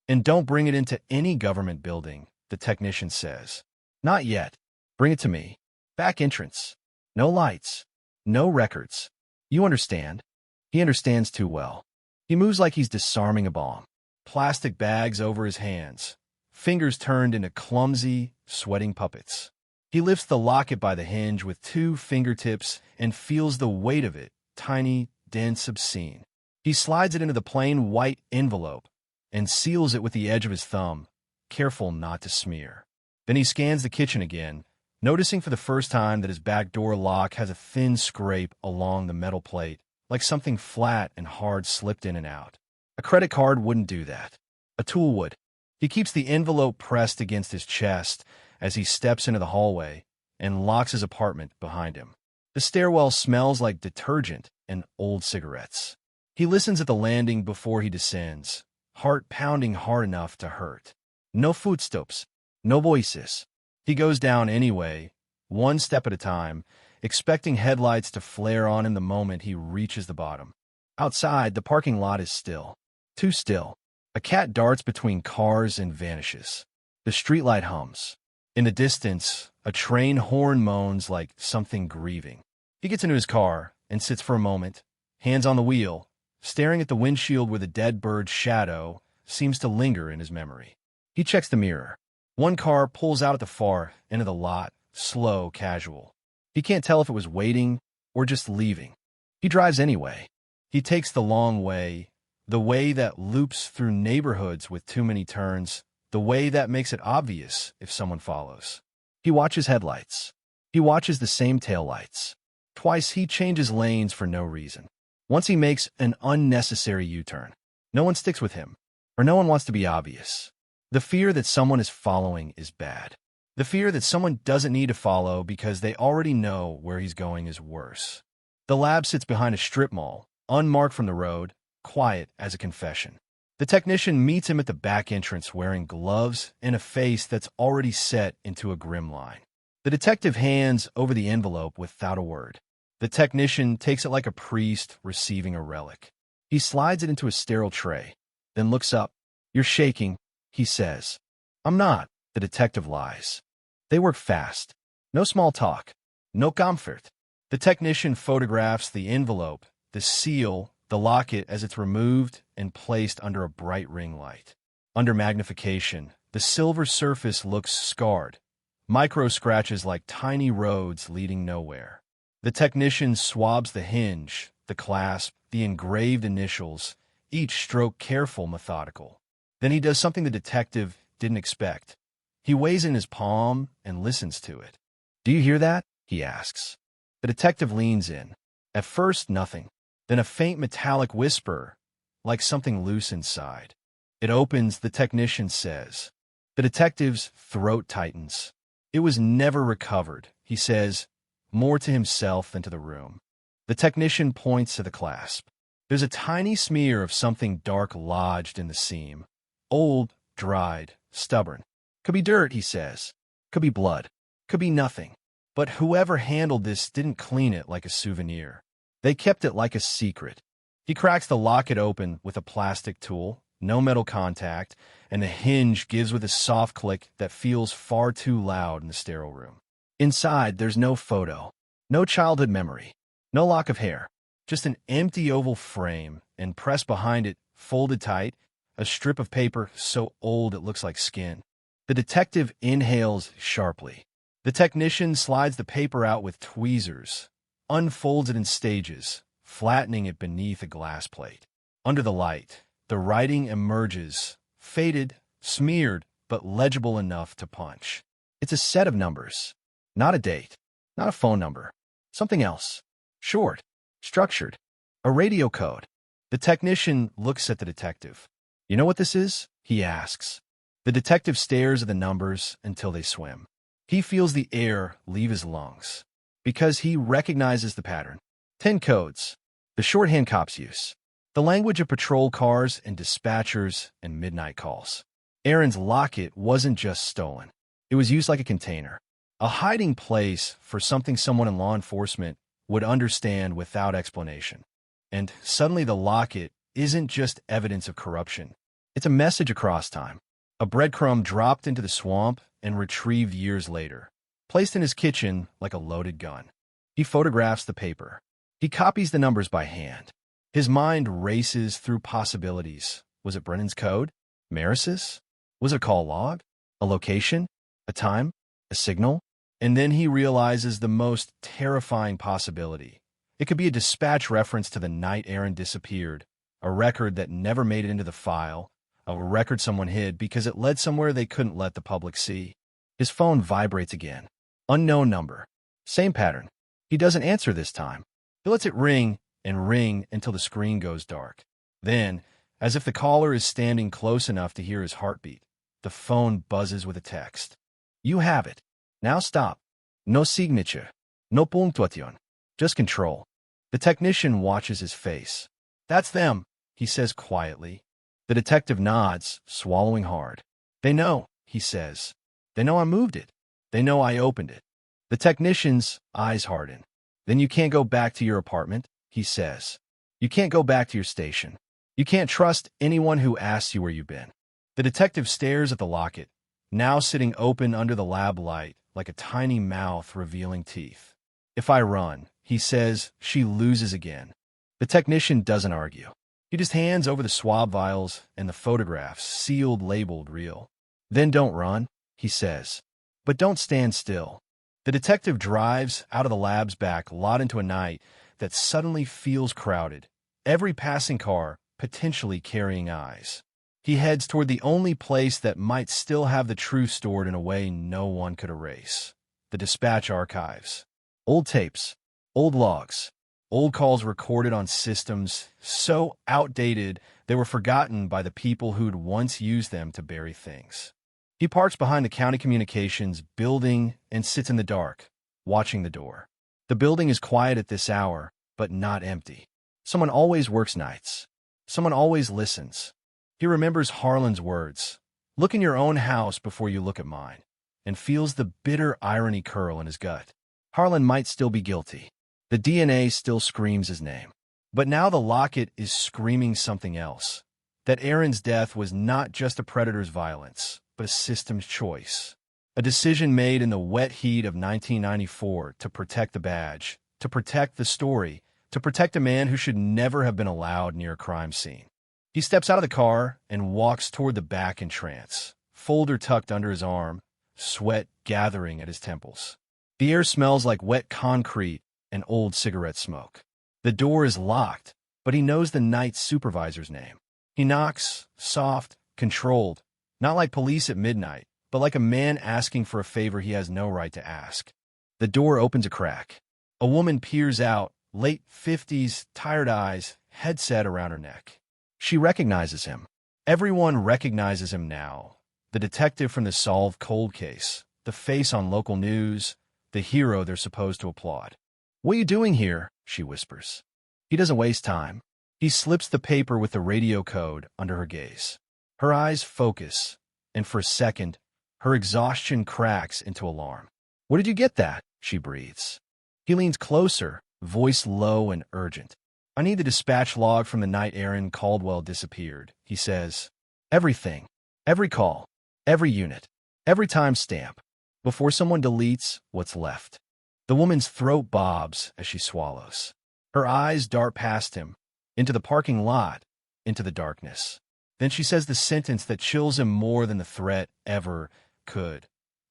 And don't bring it into any government building, the technician says. Not yet. Bring it to me. Back entrance. No lights. No records. You understand? He understands too well. He moves like he's disarming a bomb. Plastic bags over his hands. Fingers turned into clumsy, sweating puppets. He lifts the locket by the hinge with 2 fingertips and feels the weight of it, tiny, dense, obscene. He slides it into the plain white envelope and seals it with the edge of his thumb, careful not to smear. Then he scans the kitchen again, noticing for the first time that his back door lock has a thin scrape along the metal plate, like something flat and hard slipped in and out. A credit card wouldn't do that. A tool would. He keeps the envelope pressed against his chest as he steps into the hallway and locks his apartment behind him. The stairwell smells like detergent and old cigarettes. He listens at the landing before he descends, heart pounding hard enough to hurt. No footsteps, no voices. He goes down anyway, one step at a time, expecting headlights to flare on him the moment he reaches the bottom. Outside, the parking lot is still. Too still. A cat darts between cars and vanishes. The streetlight hums. In the distance, a train horn moans like something grieving. He gets into his car and sits for a moment, hands on the wheel, staring at the windshield where the dead bird's shadow seems to linger in his memory. He checks the mirror. One car pulls out at the far end of the lot, slow, casual. He can't tell if it was waiting or just leaving. He drives anyway. He takes the long way, the way that loops through neighborhoods with too many turns, the way that makes it obvious if someone follows. He watches headlights. He watches the same taillights. Twice he changes lanes for no reason. Once he makes an unnecessary U-turn. No one sticks with him, or no one wants to be obvious. The fear that someone is following is bad. The fear that someone doesn't need to follow because they already know where he's going is worse. The lab sits behind a strip mall, unmarked from the road, quiet as a confession. The technician meets him at the back entrance wearing gloves and a face that's already set into a grim line. The detective hands over the envelope without a word. The technician takes it like a priest receiving a relic. He slides it into a sterile tray, then looks up. You're shaking, he says. I'm not, the detective lies. They work fast. No small talk. No comfort. The technician photographs the envelope, the seal, the locket as it's removed and placed under a bright ring light. Under magnification, the silver surface looks scarred, micro scratches like tiny roads leading nowhere. The technician swabs the hinge, the clasp, the engraved initials, each stroke careful, methodical. Then he does something the detective didn't expect. He weighs in his palm and listens to it. Do you hear that? He asks. The detective leans in. At first, nothing. Then a faint metallic whisper, like something loose inside. It opens, the technician says. The detective's throat tightens. It was never recovered, he says, more to himself than to the room. The technician points to the clasp. There's a tiny smear of something dark lodged in the seam. Old, dried, stubborn. Could be dirt, he says. Could be blood. Could be nothing. But whoever handled this didn't clean it like a souvenir. They kept it like a secret. He cracks the locket open with a plastic tool, no metal contact, and the hinge gives with a soft click that feels far too loud in the sterile room. Inside, there's no photo, no childhood memory, no lock of hair, just an empty oval frame, and pressed behind it, folded tight, a strip of paper so old it looks like skin. The detective inhales sharply. The technician slides the paper out with tweezers, unfolds it in stages, flattening it beneath a glass plate. Under the light, the writing emerges, faded, smeared, but legible enough to punch. It's a set of numbers, not a date, not a phone number, something else. Short, structured, a radio code. The technician looks at the detective. You know what this is? He asks. The detective stares at the numbers until they swim. He feels the air leave his lungs, because he recognizes the pattern. 10 codes, the shorthand cops use, the language of patrol cars and dispatchers and midnight calls. Aaron's locket wasn't just stolen. It was used like a container, a hiding place for something someone in law enforcement would understand without explanation. And suddenly the locket isn't just evidence of corruption. It's a message across time. A breadcrumb dropped into the swamp and retrieved years later, placed in his kitchen like a loaded gun. He photographs the paper. He copies the numbers by hand. His mind races through possibilities. Was it Brennan's code? Maris's? Was it a call log? A location? A time? A signal? And then he realizes the most terrifying possibility. It could be a dispatch reference to the night Aaron disappeared, a record that never made it into the file, a record someone hid because it led somewhere they couldn't let the public see. His phone vibrates again. Unknown number. Same pattern. He doesn't answer this time. He lets it ring and ring until the screen goes dark. Then, as if the caller is standing close enough to hear his heartbeat, the phone buzzes with a text. You have it. Now stop. No signature. No puntuación. Just control. The technician watches his face. That's them, he says quietly. The detective nods, swallowing hard. They know, he says. They know I moved it. They know I opened it. The technician's eyes harden. Then you can't go back to your apartment, he says. You can't go back to your station. You can't trust anyone who asks you where you've been. The detective stares at the locket, now sitting open under the lab light like a tiny mouth revealing teeth. If I run, he says, she loses again. The technician doesn't argue. He just hands over the swab vials and the photographs, sealed, labeled real. Then don't run, he says. But don't stand still. The detective drives out of the lab's back lot into a night that suddenly feels crowded, every passing car potentially carrying eyes. He heads toward the only place that might still have the truth stored in a way no one could erase. The dispatch archives. Old tapes, old logs, old calls recorded on systems so outdated they were forgotten by the people who'd once used them to bury things. He parks behind the county communications building and sits in the dark, watching the door. The building is quiet at this hour, but not empty. Someone always works nights. Someone always listens. He remembers Harlan's words, "Look in your own house before you look at mine," and feels the bitter irony curl in his gut. Harlan might still be guilty. The DNA still screams his name. But now the locket is screaming something else. That Aaron's death was not just a predator's violence, but a system's choice. A decision made in the wet heat of 1994 to protect the badge, to protect the story, to protect a man who should never have been allowed near a crime scene. He steps out of the car and walks toward the back in trance, folder tucked under his arm, sweat gathering at his temples. The air smells like wet concrete and old cigarette smoke. The door is locked, but he knows the night supervisor's name. He knocks, soft, controlled, not like police at midnight, but like a man asking for a favor he has no right to ask. The door opens a crack. A woman peers out, late 50s, tired eyes, headset around her neck. She recognizes him. Everyone recognizes him now. The detective from the solved cold case, the face on local news, the hero they're supposed to applaud. "What are you doing here?" she whispers. He doesn't waste time. He slips the paper with the radio code under her gaze. Her eyes focus, and for a second, her exhaustion cracks into alarm. "Where did you get that?" she breathes. He leans closer, voice low and urgent. "I need the dispatch log from the night Aaron Caldwell disappeared," he says. "Everything. Every call. Every unit. Every timestamp. Before someone deletes what's left." The woman's throat bobs as she swallows. Her eyes dart past him, into the parking lot, into the darkness. Then she says the sentence that chills him more than the threat ever could.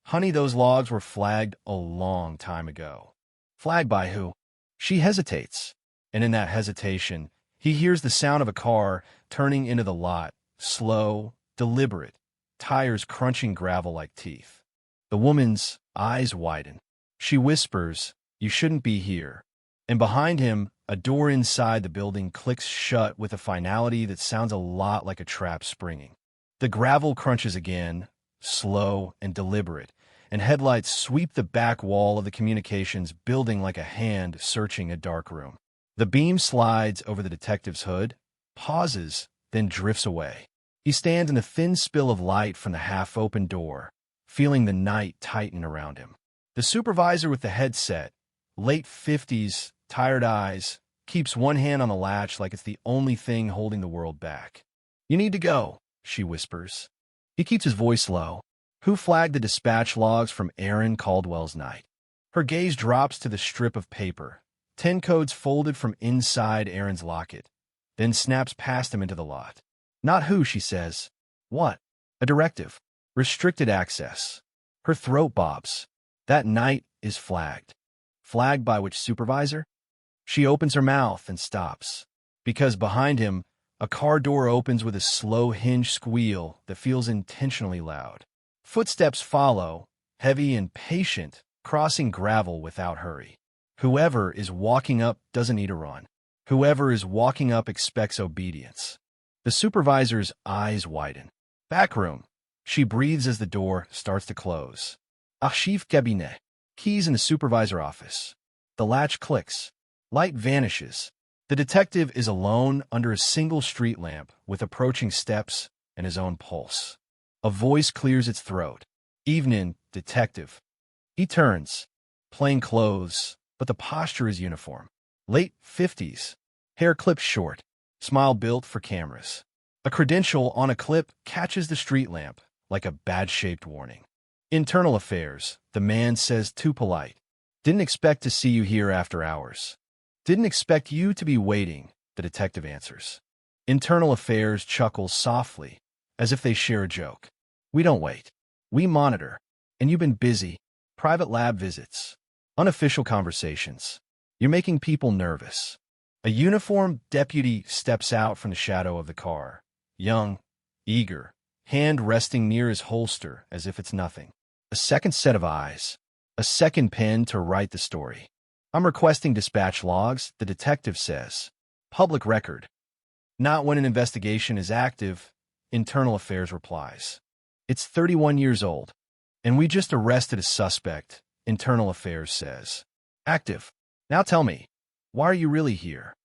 "Honey, those logs were flagged a long time ago." Flagged by who? She hesitates, and in that hesitation, he hears the sound of a car turning into the lot, slow, deliberate, tires crunching gravel like teeth. The woman's eyes widen. She whispers, "You shouldn't be here." And behind him, a door inside the building clicks shut with a finality that sounds a lot like a trap springing. The gravel crunches again, slow and deliberate, and headlights sweep the back wall of the communications building like a hand searching a dark room. The beam slides over the detective's hood, pauses, then drifts away. He stands in the thin spill of light from the half-open door, feeling the night tighten around him. The supervisor with the headset, late 50s, tired eyes, keeps one hand on the latch like it's the only thing holding the world back. "You need to go," she whispers. He keeps his voice low. "Who flagged the dispatch logs from Aaron Caldwell's night?" Her gaze drops to the strip of paper, 10 codes folded from inside Aaron's locket, then snaps past him into the lot. "Not who," she says. "What?" "A directive. Restricted access." Her throat bobs. That night is flagged. Flagged by which supervisor? She opens her mouth and stops, because behind him, a car door opens with a slow hinge squeal that feels intentionally loud. Footsteps follow, heavy and patient, crossing gravel without hurry. Whoever is walking up doesn't need to run. Whoever is walking up expects obedience. The supervisor's eyes widen. "Back room." She breathes as the door starts to close. Archive cabinet. Keys in the supervisor office. The latch clicks. Light vanishes. The detective is alone under a single street lamp with approaching steps and his own pulse. A voice clears its throat. "Evening, detective." He turns. Plain clothes, but the posture is uniform. Late 50s. Hair clipped short. Smile built for cameras. A credential on a clip catches the street lamp like a bad-shaped warning. "Internal affairs," the man says, too polite. "Didn't expect to see you here after hours." "Didn't expect you to be waiting," the detective answers. Internal affairs chuckles softly, as if they share a joke. "We don't wait. We monitor. And you've been busy. Private lab visits. Unofficial conversations. You're making people nervous." A uniformed deputy steps out from the shadow of the car. Young, eager, hand resting near his holster as if it's nothing. A second set of eyes. A second pen to write the story. "I'm requesting dispatch logs," the detective says. "Public record." "Not when an investigation is active," Internal Affairs replies. "It's 31 years old, and we just arrested a suspect," Internal Affairs says. "Active. Now tell me, why are you really here?"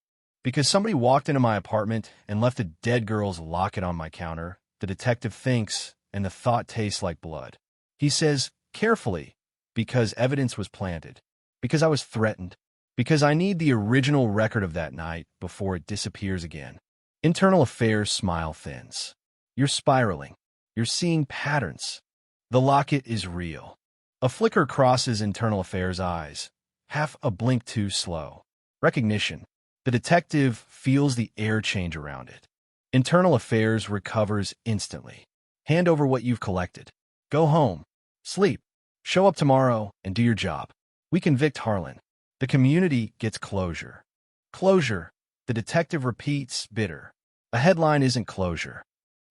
"Because somebody walked into my apartment and left a dead girl's locket on my counter," the detective thinks, and the thought tastes like blood. He says, carefully, "Because evidence was planted. Because I was threatened. Because I need the original record of that night before it disappears again." Internal Affairs' smile thins. "You're spiraling. You're seeing patterns. The locket is real." A flicker crosses Internal Affairs' eyes, half a blink too slow. Recognition. The detective feels the air change around it. Internal Affairs recovers instantly. "Hand over what you've collected. Go home. Sleep. Show up tomorrow and do your job. We convict Harlan. The community gets closure." "Closure," the detective repeats, bitter. A headline isn't closure.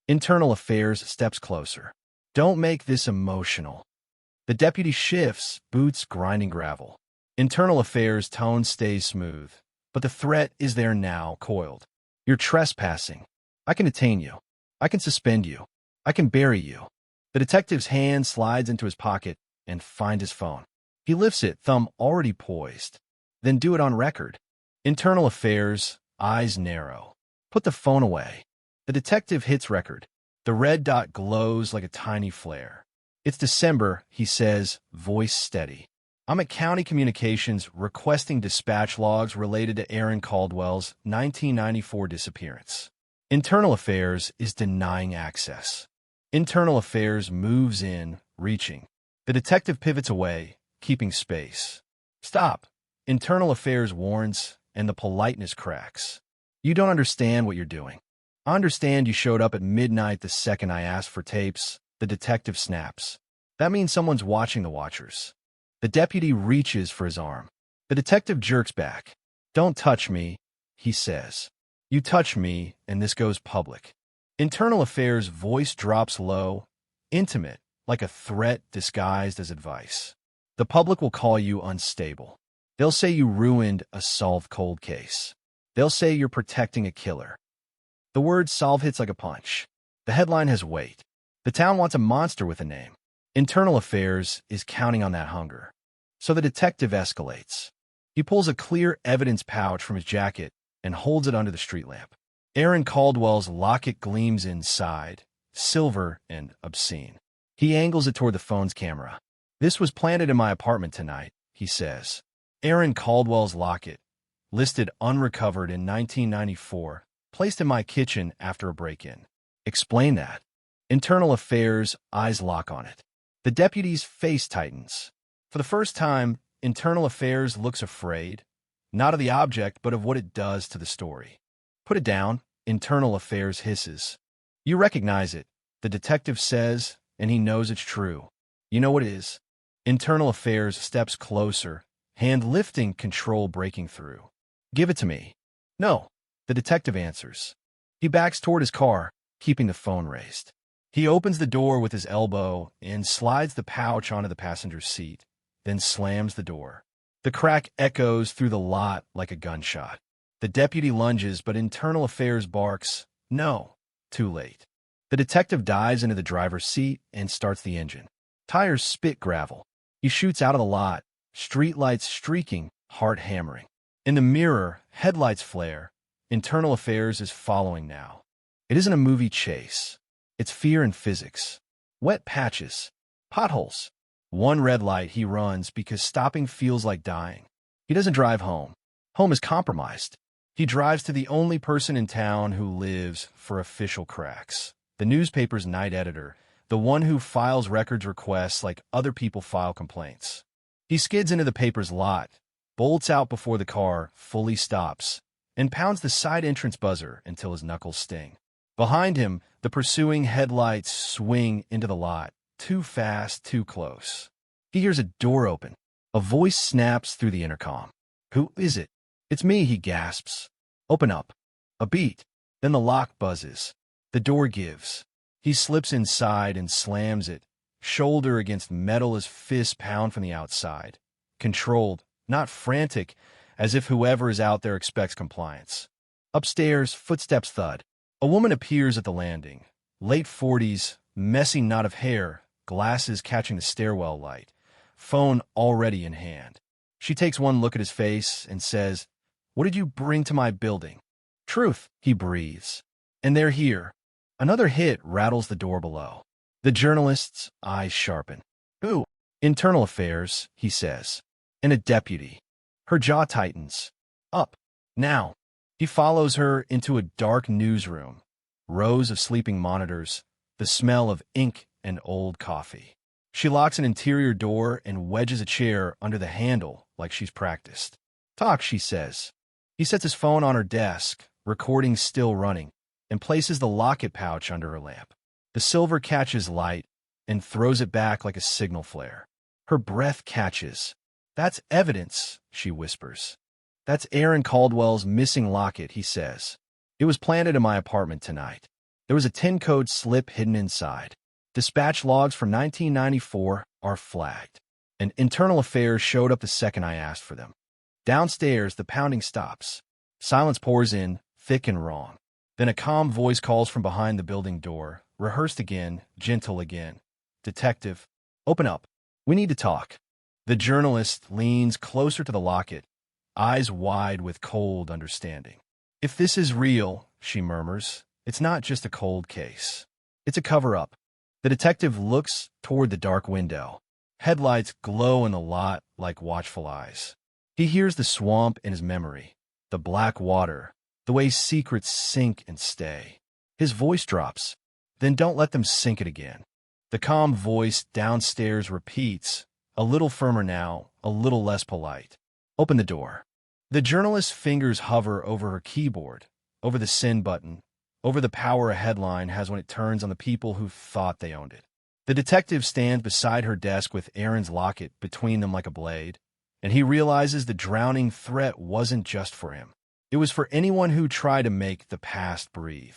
Internal Affairs steps closer. "Don't make this emotional." The deputy shifts, boots grinding gravel. Internal Affairs' tone stays smooth, but the threat is there now, coiled. "You're trespassing. I can detain you. I can suspend you. I can bury you." The detective's hand slides into his pocket and finds his phone. He lifts it, thumb already poised. "Then do it on record." Internal Affairs, eyes narrow. "Put the phone away." The detective hits record. The red dot glows like a tiny flare. "It's December," he says, voice steady. "I'm at County Communications requesting dispatch logs related to Aaron Caldwell's 1994 disappearance." Internal Affairs is denying access. Internal Affairs moves in, reaching. The detective pivots away, keeping space. "Stop," Internal Affairs warns, and the politeness cracks. "You don't understand what you're doing." "I understand you showed up at midnight the second I asked for tapes," the detective snaps. "That means someone's watching the watchers." The deputy reaches for his arm. The detective jerks back. "Don't touch me," he says. "You touch me, and this goes public." Internal Affairs' voice drops low, intimate, like a threat disguised as advice. "The public will call you unstable. They'll say you ruined a solved cold case. They'll say you're protecting a killer." The word solve hits like a punch. The headline has weight. The town wants a monster with a name. Internal Affairs is counting on that hunger. So the detective escalates. He pulls a clear evidence pouch from his jacket and holds it under the street lamp. Aaron Caldwell's locket gleams inside, silver and obscene. He angles it toward the phone's camera. "This was planted in my apartment tonight," he says. Aaron Caldwell's locket, listed unrecovered in 1994, placed in my kitchen after a break-in. Explain that. Internal Affairs' eyes lock on it. The deputy's face tightens. For the first time, Internal Affairs looks afraid, not of the object, but of what it does to the story. Put it down, Internal Affairs hisses. You recognize it, the detective says, and he knows it's true. You know what it is? Internal Affairs steps closer, hand lifting, control breaking through. Give it to me. No, the detective answers. He backs toward his car, keeping the phone raised. He opens the door with his elbow and slides the pouch onto the passenger's seat, then slams the door. The crack echoes through the lot like a gunshot. The deputy lunges, but Internal Affairs barks, no, too late. The detective dives into the driver's seat and starts the engine. Tires spit gravel. He shoots out of the lot, streetlights streaking, heart hammering. In the mirror, headlights flare. Internal Affairs is following now. It isn't a movie chase. It's fear and physics. Wet patches. Potholes. One red light he runs because stopping feels like dying. He doesn't drive home. Home is compromised. He drives to the only person in town who lives for official cracks. The newspaper's night editor, the one who files records requests like other people file complaints. He skids into the paper's lot, bolts out before the car fully stops, and pounds the side entrance buzzer until his knuckles sting. Behind him, the pursuing headlights swing into the lot, too fast, too close. He hears a door open. A voice snaps through the intercom. Who is it? It's me, he gasps. Open up. A beat. Then the lock buzzes. The door gives. He slips inside and slams it, shoulder against metal as fists pound from the outside. Controlled, not frantic, as if whoever is out there expects compliance. Upstairs, footsteps thud. A woman appears at the landing. Late 40s, messy knot of hair, glasses catching the stairwell light, phone already in hand. She takes one look at his face and says, "What did you bring to my building?" "Truth," he breathes. "And they're here." Another hit rattles the door below. The journalist's eyes sharpen. "Who?" "Internal Affairs," he says. "And a deputy." Her jaw tightens. "Up. Now." He follows her into a dark newsroom. Rows of sleeping monitors, the smell of ink and old coffee. She locks an interior door and wedges a chair under the handle like she's practiced. "Talk," she says. He sets his phone on her desk, recording still running, and places the locket pouch under her lamp. The silver catches light and throws it back like a signal flare. Her breath catches. "That's evidence," she whispers. "That's Aaron Caldwell's missing locket," he says. "It was planted in my apartment tonight. There was a 10-code slip hidden inside. Dispatch logs for 1994 are flagged. And Internal Affairs showed up the second I asked for them." Downstairs, the pounding stops. Silence pours in, thick and wrong. Then a calm voice calls from behind the building door, rehearsed again, gentle again. "Detective, open up. We need to talk." The journalist leans closer to the locket, eyes wide with cold understanding. "If this is real," she murmurs, "it's not just a cold case. It's a cover-up." The detective looks toward the dark window. Headlights glow in the lot like watchful eyes. He hears the swamp in his memory, the black water, the way secrets sink and stay. His voice drops. "Then don't let them sink it again." The calm voice downstairs repeats, a little firmer now, a little less polite. "Open the door." The journalist's fingers hover over her keyboard, over the send button, over the power a headline has when it turns on the people who thought they owned it. The detective stands beside her desk with Aaron's locket between them like a blade, and he realizes the drowning threat wasn't just for him. It was for anyone who tried to make the past breathe.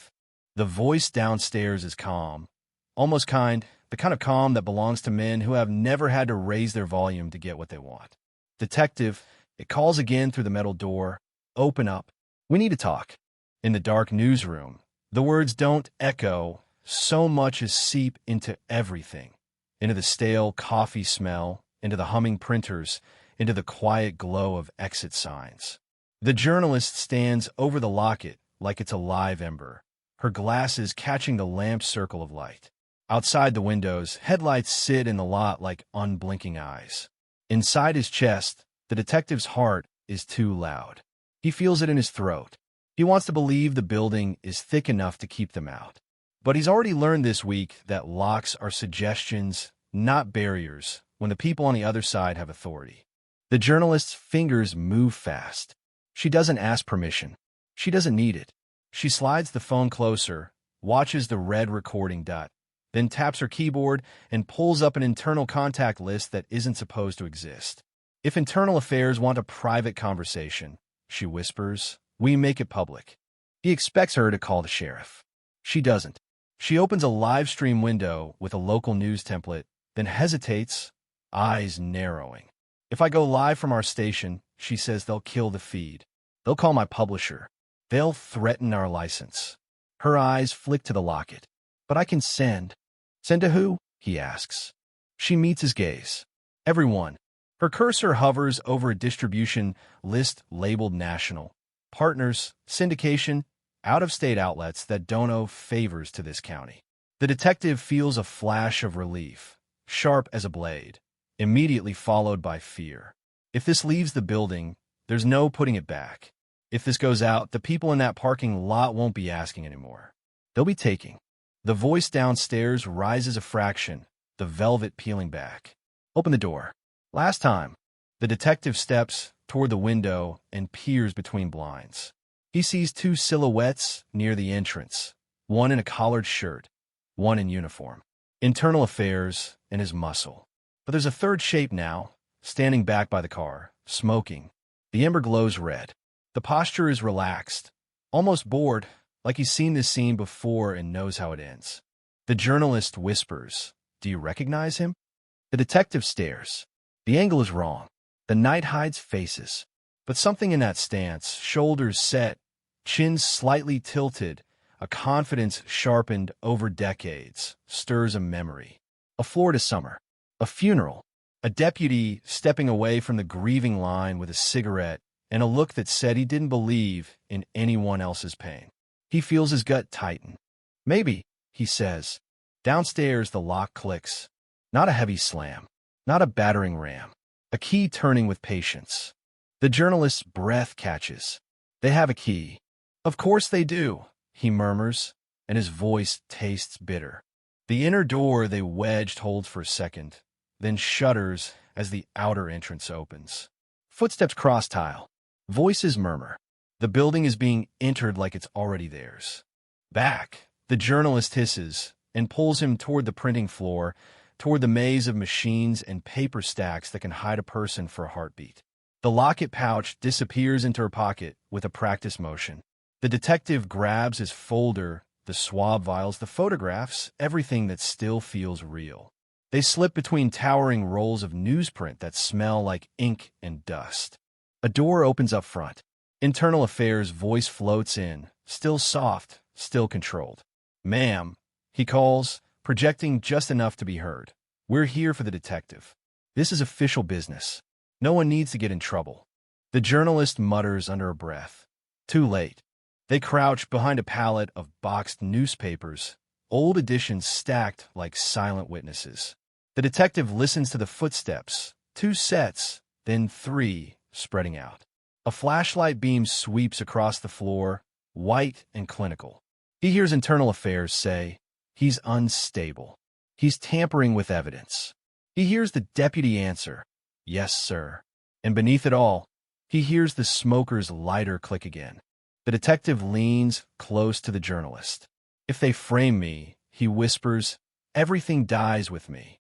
The voice downstairs is calm, almost kind, the kind of calm that belongs to men who have never had to raise their volume to get what they want. "Detective," it calls again through the metal door. "Open up. We need to talk." In the dark newsroom, the words don't echo so much as seep into everything, into the stale coffee smell, into the humming printers, into the quiet glow of exit signs. The journalist stands over the locket like it's a live ember, her glasses catching the lamp's circle of light. Outside the windows, headlights sit in the lot like unblinking eyes. Inside his chest, the detective's heart is too loud. He feels it in his throat. He wants to believe the building is thick enough to keep them out. But he's already learned this week that locks are suggestions, not barriers, when the people on the other side have authority. The journalist's fingers move fast. She doesn't ask permission. She doesn't need it. She slides the phone closer, watches the red recording dot, then taps her keyboard and pulls up an internal contact list that isn't supposed to exist. If Internal Affairs want a private conversation, she whispers, we make it public. He expects her to call the sheriff. She doesn't. She opens a live stream window with a local news template, then hesitates, eyes narrowing. If I go live from our station, she says they'll kill the feed. They'll call my publisher. They'll threaten our license. Her eyes flick to the locket. But I can send. Send to who? He asks. She meets his gaze. Everyone. Her cursor hovers over a distribution list labeled national. Partners, syndication, out-of-state outlets that don't owe favors to this county. The detective feels a flash of relief, sharp as a blade, immediately followed by fear. If this leaves the building, there's no putting it back. If this goes out, the people in that parking lot won't be asking anymore. They'll be taking. The voice downstairs rises a fraction, the velvet peeling back. Open the door. Last time. The detective steps toward the window and peers between blinds. He sees two silhouettes near the entrance, one in a collared shirt, one in uniform. Internal Affairs and his muscle. But there's a third shape now, standing back by the car, smoking. The ember glows red. The posture is relaxed, almost bored, like he's seen this scene before and knows how it ends. The journalist whispers, do you recognize him? The detective stares. The angle is wrong. The night hides faces. But something in that stance, shoulders set, chin slightly tilted, a confidence sharpened over decades, stirs a memory. A Florida summer. A funeral. A deputy stepping away from the grieving line with a cigarette and a look that said he didn't believe in anyone else's pain. He feels his gut tighten. Maybe, he says. Downstairs, the lock clicks. Not a heavy slam. Not a battering ram. A key turning with patience. The journalist's breath catches. They have a key. Of course they do, he murmurs, and his voice tastes bitter. The inner door they wedged holds for a second, then shudders as the outer entrance opens. Footsteps cross tile. Voices murmur. The building is being entered like it's already theirs. Back, the journalist hisses and pulls him toward the printing floor, toward the maze of machines and paper stacks that can hide a person for a heartbeat. The locket pouch disappears into her pocket with a practice motion. The detective grabs his folder, the swab vials, the photographs, everything that still feels real. They slip between towering rolls of newsprint that smell like ink and dust. A door opens up front. Internal Affairs' voice floats in, still soft, still controlled. Ma'am, he calls, projecting just enough to be heard. We're here for the detective. This is official business. No one needs to get in trouble. The journalist mutters under her breath. Too late. They crouch behind a pallet of boxed newspapers, old editions stacked like silent witnesses. The detective listens to the footsteps, 2 sets, then 3, spreading out. A flashlight beam sweeps across the floor, white and clinical. He hears Internal Affairs say, he's unstable. He's tampering with evidence. He hears the deputy answer, yes, sir. And beneath it all, he hears the smoker's lighter click again. The detective leans close to the journalist. If they frame me, he whispers, everything dies with me.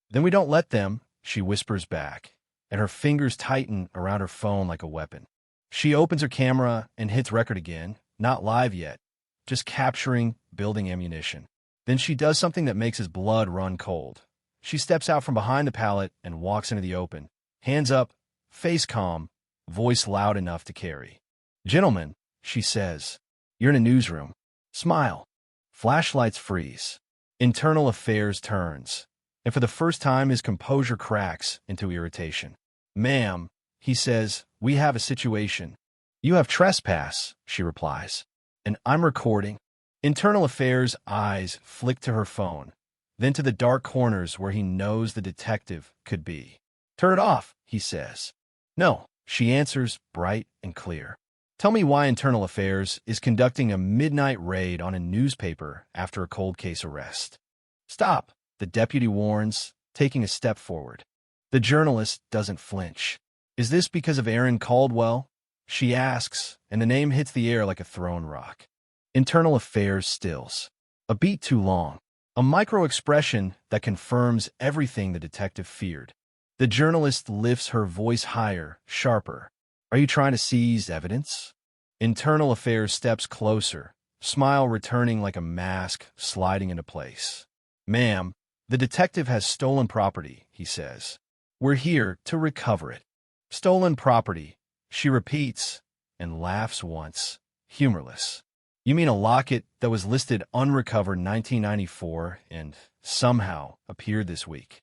Then we don't let them, she whispers back, and her fingers tighten around her phone like a weapon. She opens her camera and hits record again, not live yet, just capturing, building ammunition. Then she does something that makes his blood run cold. She steps out from behind the pallet and walks into the open. Hands up, face calm, voice loud enough to carry. Gentlemen, she says, you're in a newsroom. Smile. Flashlights freeze. Internal Affairs turns, and for the first time his composure cracks into irritation. Ma'am, he says, we have a situation. You have trespass, she replies. And I'm recording. Internal Affairs' eyes flick to her phone, then to the dark corners where he knows the detective could be. Turn it off, he says. No, she answers, bright and clear. Tell me why Internal Affairs is conducting a midnight raid on a newspaper after a cold case arrest. Stop, the deputy warns, taking a step forward. The journalist doesn't flinch. Is this because of Aaron Caldwell? She asks, and the name hits the air like a thrown rock. Internal Affairs stills. A beat too long. A micro-expression that confirms everything the detective feared. The journalist lifts her voice higher, sharper. Are you trying to seize evidence? Internal Affairs steps closer, smile returning like a mask sliding into place. Ma'am, the detective has stolen property, he says. We're here to recover it. Stolen property, she repeats, and laughs once, humorless. You mean a locket that was listed unrecovered in 1994 and somehow appeared this week?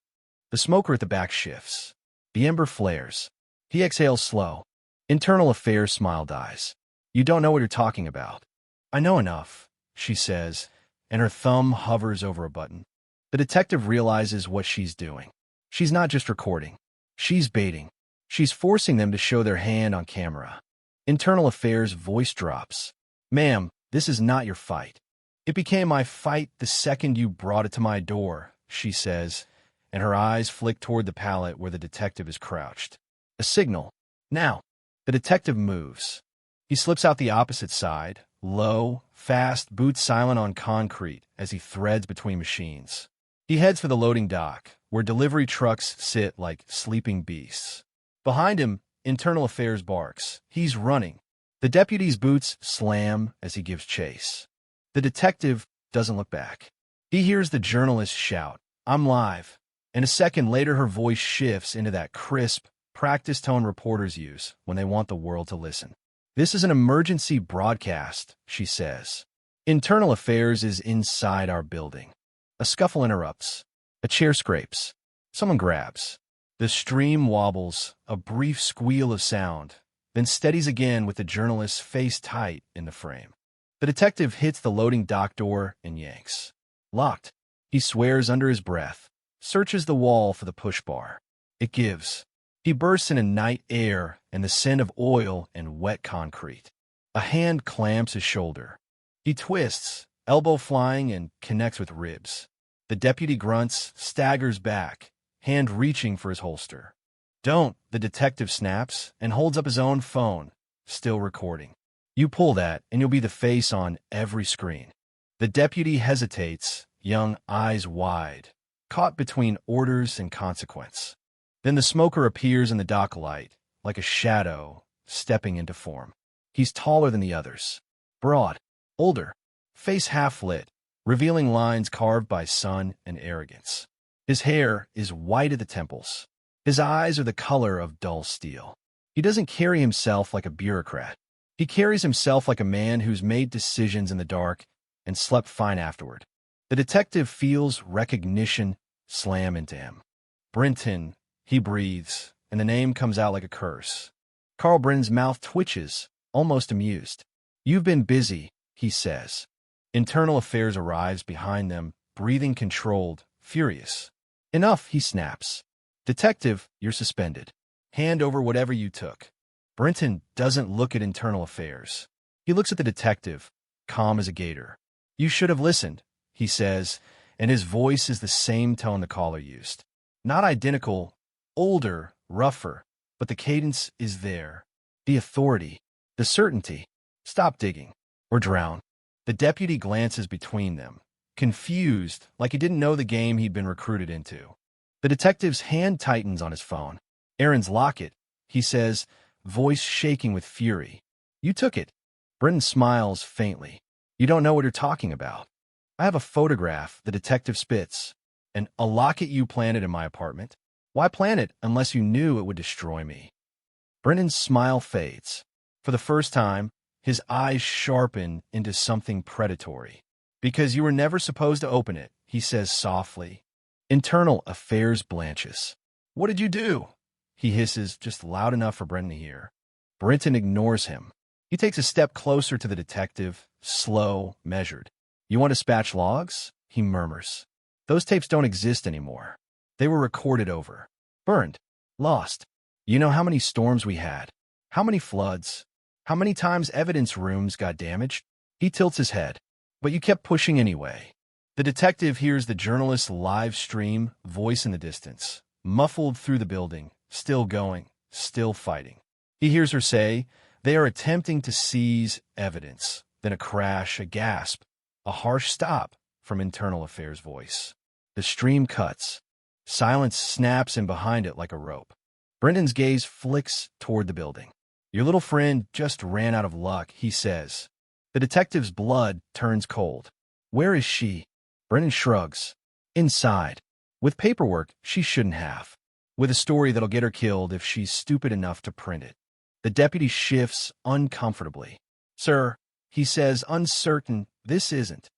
The smoker at the back shifts. The ember flares. He exhales slow. Internal Affairs smile dies. You don't know what you're talking about. I know enough, she says, and her thumb hovers over a button. The detective realizes what she's doing. She's not just recording. She's baiting. She's forcing them to show their hand on camera. Internal Affairs' voice drops. Ma'am, this is not your fight. It became my fight the second you brought it to my door, she says, and her eyes flick toward the pallet where the detective is crouched. A signal. Now. The detective moves. He slips out the opposite side, low, fast, boots silent on concrete as he threads between machines. He heads for the loading dock, where delivery trucks sit like sleeping beasts. Behind him, Internal Affairs barks. He's running. The deputy's boots slam as he gives chase. The detective doesn't look back. He hears the journalist shout, I'm live. And a second later her voice shifts into that crisp, practice tone reporters use when they want the world to listen. This is an emergency broadcast, she says. Internal Affairs is inside our building. A scuffle interrupts. A chair scrapes. Someone grabs. The stream wobbles, a brief squeal of sound, then steadies again with the journalist's face tight in the frame. The detective hits the loading dock door and yanks. Locked. He swears under his breath, searches the wall for the push bar. It gives. He bursts into night air and the scent of oil and wet concrete. A hand clamps his shoulder. He twists, elbow flying, and connects with ribs. The deputy grunts, staggers back, hand reaching for his holster. Don't, the detective snaps and holds up his own phone, still recording. You pull that and you'll be the face on every screen. The deputy hesitates, young eyes wide, caught between orders and consequence. Then the smoker appears in the dock light, like a shadow, stepping into form. He's taller than the others. Broad, older, face half-lit, revealing lines carved by sun and arrogance. His hair is white at the temples. His eyes are the color of dull steel. He doesn't carry himself like a bureaucrat. He carries himself like a man who's made decisions in the dark and slept fine afterward. The detective feels recognition slam into him. Brenton. He breathes, and the name comes out like a curse. Carl Brennan's mouth twitches, almost amused. You've been busy, he says. Internal Affairs arrives behind them, breathing controlled, furious. Enough, he snaps. Detective, you're suspended. Hand over whatever you took. Brenton doesn't look at Internal Affairs. He looks at the detective, calm as a gator. You should have listened, he says, and his voice is the same tone the caller used. Not identical. Older, rougher, but the cadence is there. The authority, the certainty. Stop digging, or drown. The deputy glances between them, confused, like he didn't know the game he'd been recruited into. The detective's hand tightens on his phone. Aaron's locket, he says, voice shaking with fury. You took it. Brenton smiles faintly. You don't know what you're talking about. I have a photograph, the detective spits, and a locket you planted in my apartment. Why plant it unless you knew it would destroy me? Brenton's smile fades. For the first time, his eyes sharpen into something predatory. Because you were never supposed to open it, he says softly. Internal Affairs blanches. What did you do? He hisses, just loud enough for Brenton to hear. Brenton ignores him. He takes a step closer to the detective, slow, measured. You want to dispatch logs? He murmurs. Those tapes don't exist anymore. They were recorded over. Burned. Lost. You know how many storms we had? How many floods? How many times evidence rooms got damaged? He tilts his head. But you kept pushing anyway. The detective hears the journalist's live stream voice in the distance, muffled through the building, still going, still fighting. He hears her say, "They are attempting to seize evidence." Then a crash, a gasp, a harsh stop from Internal Affairs' voice. The stream cuts. Silence snaps in behind it like a rope. Brendan's gaze flicks toward the building. "Your little friend just ran out of luck," he says. The detective's blood turns cold. "Where is she?" Brendan shrugs. "Inside. With paperwork she shouldn't have. With a story that'll get her killed if she's stupid enough to print it." The deputy shifts uncomfortably. "Sir," he says, uncertain, "this isn't."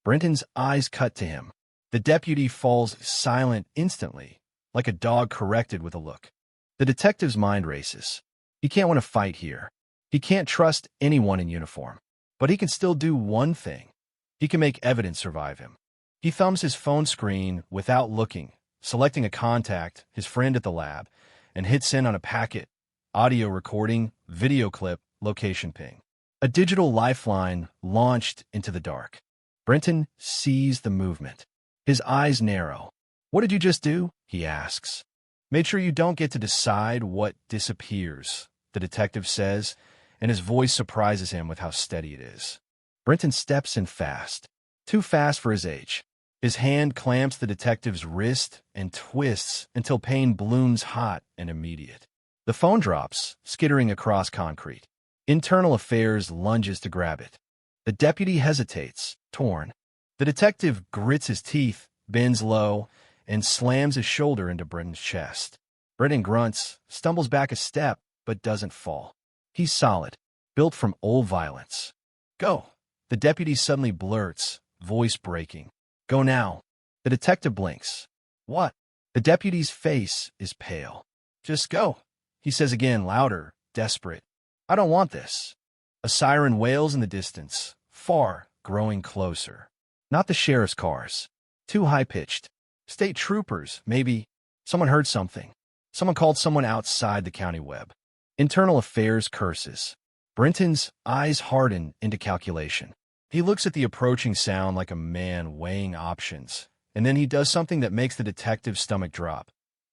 Brenton's eyes cut to him. The deputy falls silent instantly, like a dog corrected with a look. The detective's mind races. He can't want to fight here. He can't trust anyone in uniform. But he can still do one thing. He can make evidence survive him. He thumbs his phone screen without looking, selecting a contact, his friend at the lab, and hits send on a packet, audio recording, video clip, location ping. A digital lifeline launched into the dark. Brenton sees the movement. His eyes narrow. "What did you just do?" he asks. "Made sure you don't get to decide what disappears," the detective says, and his voice surprises him with how steady it is. Brenton steps in fast. Too fast for his age. His hand clamps the detective's wrist and twists until pain blooms hot and immediate. The phone drops, skittering across concrete. Internal Affairs lunges to grab it. The deputy hesitates, torn. The detective grits his teeth, bends low, and slams his shoulder into Brenton's chest. Brenton grunts, stumbles back a step, but doesn't fall. He's solid, built from old violence. "Go," the deputy suddenly blurts, voice breaking. "Go now." The detective blinks. "What?" The deputy's face is pale. "Just go," he says again, louder, desperate. "I don't want this." A siren wails in the distance, far, growing closer. Not the sheriff's cars. Too high-pitched. State troopers, maybe. Someone heard something. Someone called someone outside the county web. Internal Affairs curses. Brenton's eyes harden into calculation. He looks at the approaching sound like a man weighing options, and then he does something that makes the detective's stomach drop.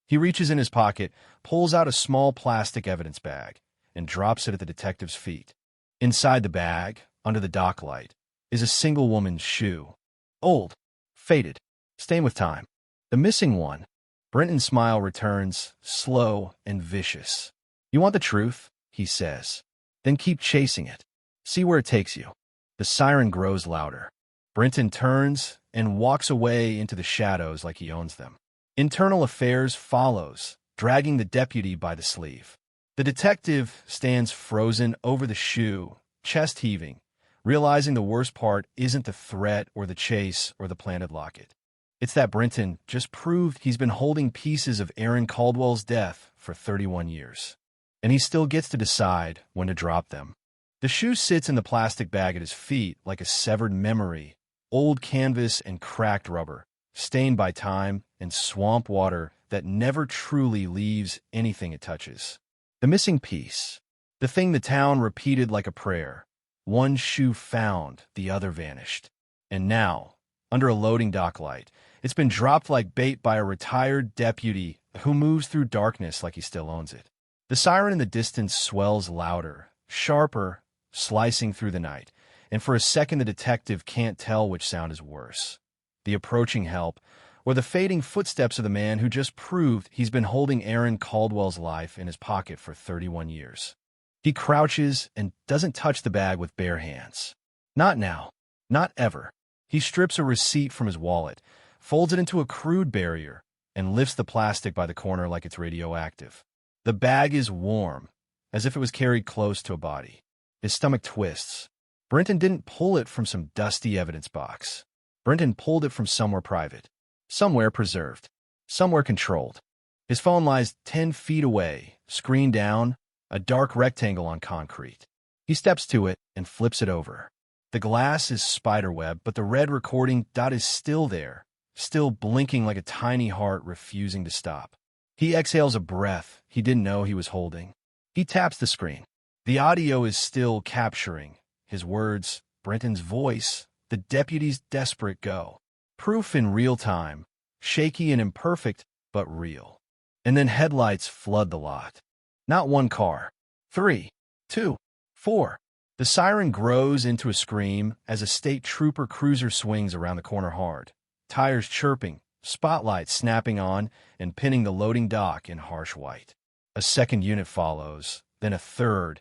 He reaches in his pocket, pulls out a small plastic evidence bag, and drops it at the detective's feet. Inside the bag, under the dock light, is a single woman's shoe. Old, faded, stained with time. The missing one. Brenton's smile returns, slow and vicious. "You want the truth?" he says. "Then keep chasing it. See where it takes you." The siren grows louder. Brenton turns and walks away into the shadows like he owns them. Internal Affairs follows, dragging the deputy by the sleeve. The detective stands frozen over the shoe, chest heaving, realizing the worst part isn't the threat or the chase or the planted locket. It's that Brenton just proved he's been holding pieces of Aaron Caldwell's death for 31 years. And he still gets to decide when to drop them. The shoe sits in the plastic bag at his feet like a severed memory, old canvas and cracked rubber, stained by time and swamp water that never truly leaves anything it touches. The missing piece, the thing the town repeated like a prayer. One shoe found, the other vanished. And now, under a loading dock light, it's been dropped like bait by a retired deputy who moves through darkness like he still owns it. The siren in the distance swells louder, sharper, slicing through the night, and for a second the detective can't tell which sound is worse. The approaching help, or the fading footsteps of the man who just proved he's been holding Aaron Caldwell's life in his pocket for 31 years. He crouches and doesn't touch the bag with bare hands. Not now. Not ever. He strips a receipt from his wallet, folds it into a crude barrier, and lifts the plastic by the corner like it's radioactive. The bag is warm, as if it was carried close to a body. His stomach twists. Brenton didn't pull it from some dusty evidence box. Brenton pulled it from somewhere private, somewhere preserved, somewhere controlled. His phone lies 10 feet away, screen down, a dark rectangle on concrete. He steps to it and flips it over. The glass is spiderweb, but the red recording dot is still there, still blinking like a tiny heart refusing to stop. He exhales a breath he didn't know he was holding. He taps the screen. The audio is still capturing his words, Brenton's voice, the deputy's desperate go. Proof in real time, shaky and imperfect, but real. And then headlights flood the lot. Not one car. 3, 2, 4. The siren grows into a scream as a state trooper cruiser swings around the corner hard. Tires chirping, spotlights snapping on and pinning the loading dock in harsh white. A second unit follows, then a third,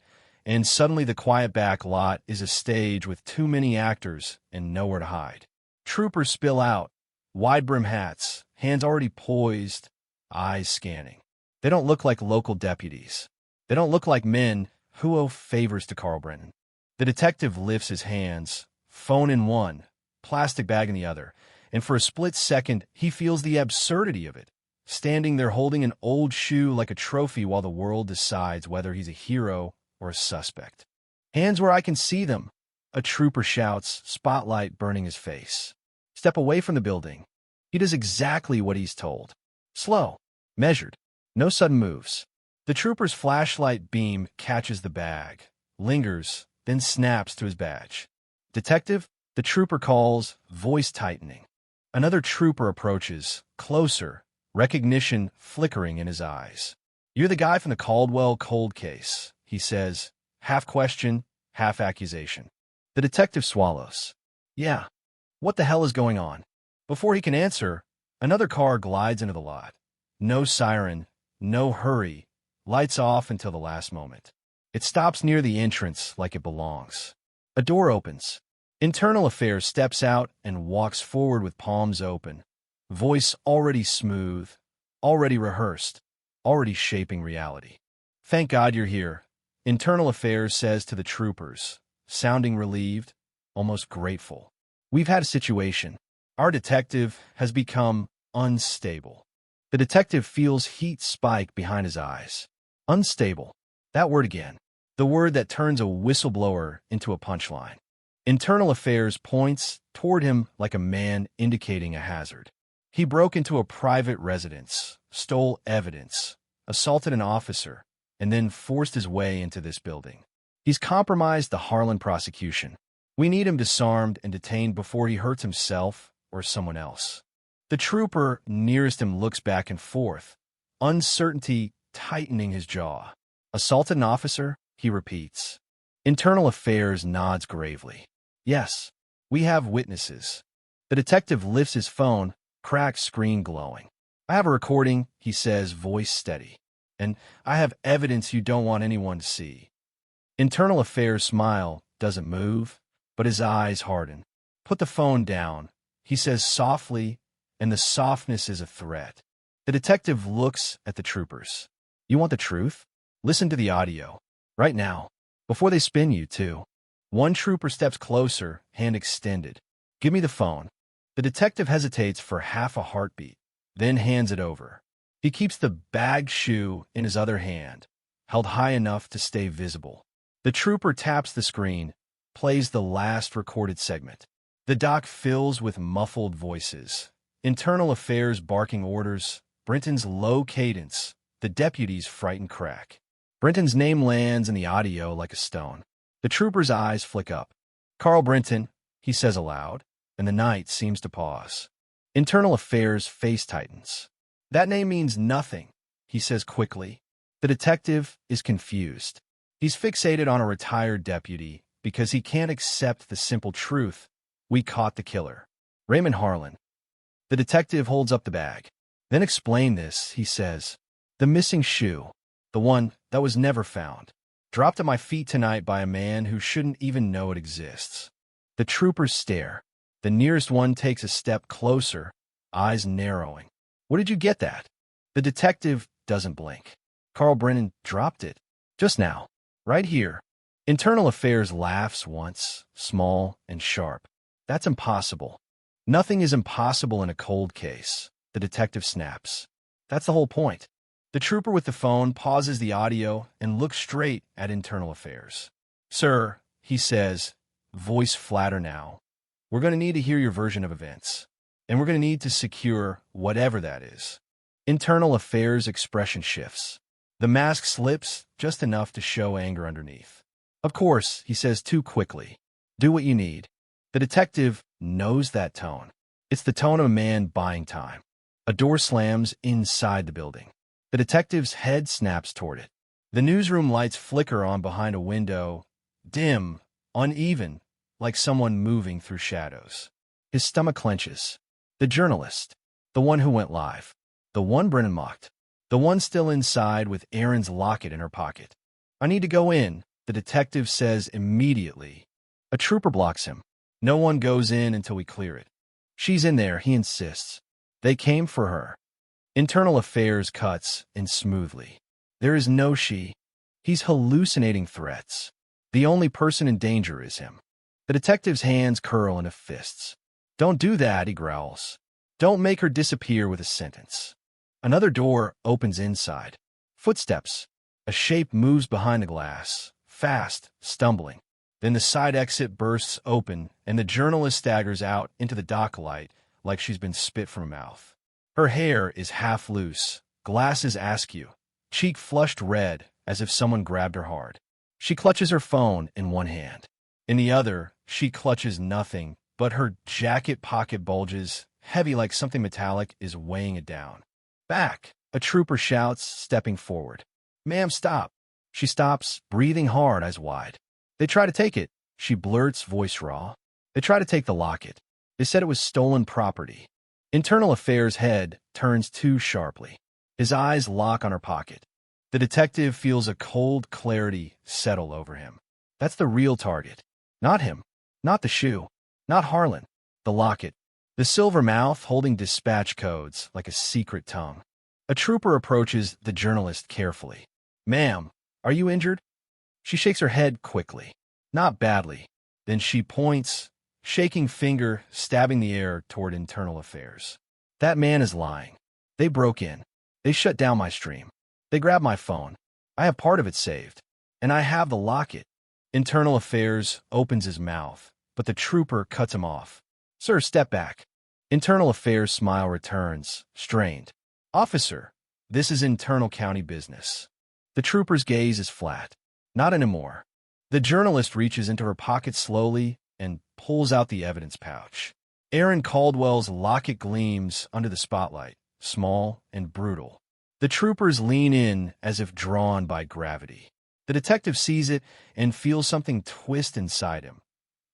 and suddenly the quiet back lot is a stage with too many actors and nowhere to hide. Troopers spill out, wide-brim hats, hands already poised, eyes scanning. They don't look like local deputies. They don't look like men who owe favors to Carl Brenton. The detective lifts his hands, phone in one, plastic bag in the other, and for a split second, he feels the absurdity of it, standing there holding an old shoe like a trophy while the world decides whether he's a hero or a suspect. Hands where I can see them, a trooper shouts, spotlight burning his face. Step away from the building. He does exactly what he's told. Slow, measured, no sudden moves. The trooper's flashlight beam catches the bag, lingers, then snaps to his badge. Detective, the trooper calls, voice tightening. Another trooper approaches, closer, recognition flickering in his eyes. You're the guy from the Caldwell cold case, he says, half question, half accusation. The detective swallows. Yeah. What the hell is going on? Before he can answer, another car glides into the lot. No siren, no hurry, lights off until the last moment. It stops near the entrance like it belongs. A door opens. Internal Affairs steps out and walks forward with palms open. Voice already smooth, already rehearsed, already shaping reality. Thank God you're here, Internal Affairs says to the troopers, sounding relieved, almost grateful. We've had a situation. Our detective has become unstable. The detective feels heat spike behind his eyes. Unstable. That word again. The word that turns a whistleblower into a punchline. Internal Affairs points toward him like a man indicating a hazard. He broke into a private residence, stole evidence, assaulted an officer, and then forced his way into this building. He's compromised the Harlan prosecution. We need him disarmed and detained before he hurts himself or someone else. The trooper nearest him looks back and forth, uncertainty tightening his jaw. Assaulted an officer? He repeats. Internal Affairs nods gravely. Yes, we have witnesses. The detective lifts his phone, cracked screen glowing. I have a recording, he says, voice steady. And I have evidence you don't want anyone to see. Internal Affairs smile, doesn't move, but his eyes harden. Put the phone down, he says softly, and the softness is a threat. The detective looks at the troopers. You want the truth? Listen to the audio. Right now. Before they spin you, too. One trooper steps closer, hand extended. Give me the phone. The detective hesitates for half a heartbeat, then hands it over. He keeps the bagged shoe in his other hand, held high enough to stay visible. The trooper taps the screen, plays the last recorded segment. The dock fills with muffled voices. Internal Affairs barking orders, Brenton's low cadence, the deputy's frightened crack. Brenton's name lands in the audio like a stone. The trooper's eyes flick up. Carl Brenton, he says aloud, and the night seems to pause. Internal Affairs face tightens. That name means nothing, he says quickly. The detective is confused. He's fixated on a retired deputy because he can't accept the simple truth. We caught the killer. Raymond Harlan. The detective holds up the bag. Then explain this, he says. The missing shoe, the one that was never found, dropped at my feet tonight by a man who shouldn't even know it exists. The troopers stare. The nearest one takes a step closer, eyes narrowing. Where did you get that? The detective doesn't blink. Carl Brennan dropped it. Just now. Right here. Internal Affairs laughs once, small and sharp. That's impossible. Nothing is impossible in a cold case. The detective snaps. That's the whole point. The trooper with the phone pauses the audio and looks straight at Internal Affairs. Sir, he says, voice flatter now, we're going to need to hear your version of events, and we're going to need to secure whatever that is. Internal Affairs expression shifts. The mask slips just enough to show anger underneath. Of course, he says too quickly. Do what you need. The detective knows that tone. It's the tone of a man buying time. A door slams inside the building. The detective's head snaps toward it. The newsroom lights flicker on behind a window, dim, uneven, like someone moving through shadows. His stomach clenches. The journalist, the one who went live, the one Brennan mocked, the one still inside with Erin's locket in her pocket. I need to go in, the detective says immediately. A trooper blocks him. No one goes in until we clear it. She's in there, he insists. They came for her. Internal Affairs cuts in smoothly. There is no she. He's hallucinating threats. The only person in danger is him. The detective's hands curl into fists. Don't do that, he growls. Don't make her disappear with a sentence. Another door opens inside. Footsteps. A shape moves behind the glass, fast, stumbling. Then the side exit bursts open, and the journalist staggers out into the dock light like she's been spit from her mouth. Her hair is half loose, glasses askew, cheek flushed red as if someone grabbed her hard. She clutches her phone in one hand. In the other, she clutches nothing, but her jacket pocket bulges, heavy like something metallic is weighing it down. Back, a trooper shouts, stepping forward. Ma'am, stop. She stops, breathing hard, eyes wide. They try to take it, she blurts, voice raw. They try to take the locket. They said it was stolen property. Internal Affairs' head turns too sharply. His eyes lock on her pocket. The detective feels a cold clarity settle over him. That's the real target. Not him. Not the shoe. Not Harlan. The locket. The silver mouth holding dispatch codes like a secret tongue. A trooper approaches the journalist carefully. Ma'am, are you injured? She shakes her head quickly. Not badly. Then she points, shaking finger, stabbing the air toward Internal Affairs. That man is lying. They broke in. They shut down my stream. They grabbed my phone. I have part of it saved. And I have the locket. Internal Affairs opens his mouth, but the trooper cuts him off. Sir, step back. Internal Affairs' smile returns, strained. Officer, this is internal county business. The trooper's gaze is flat. Not anymore. The journalist reaches into her pocket slowly and pulls out the evidence pouch. Erin Caldwell's locket gleams under the spotlight, small and brutal. The troopers lean in as if drawn by gravity. The detective sees it and feels something twist inside him.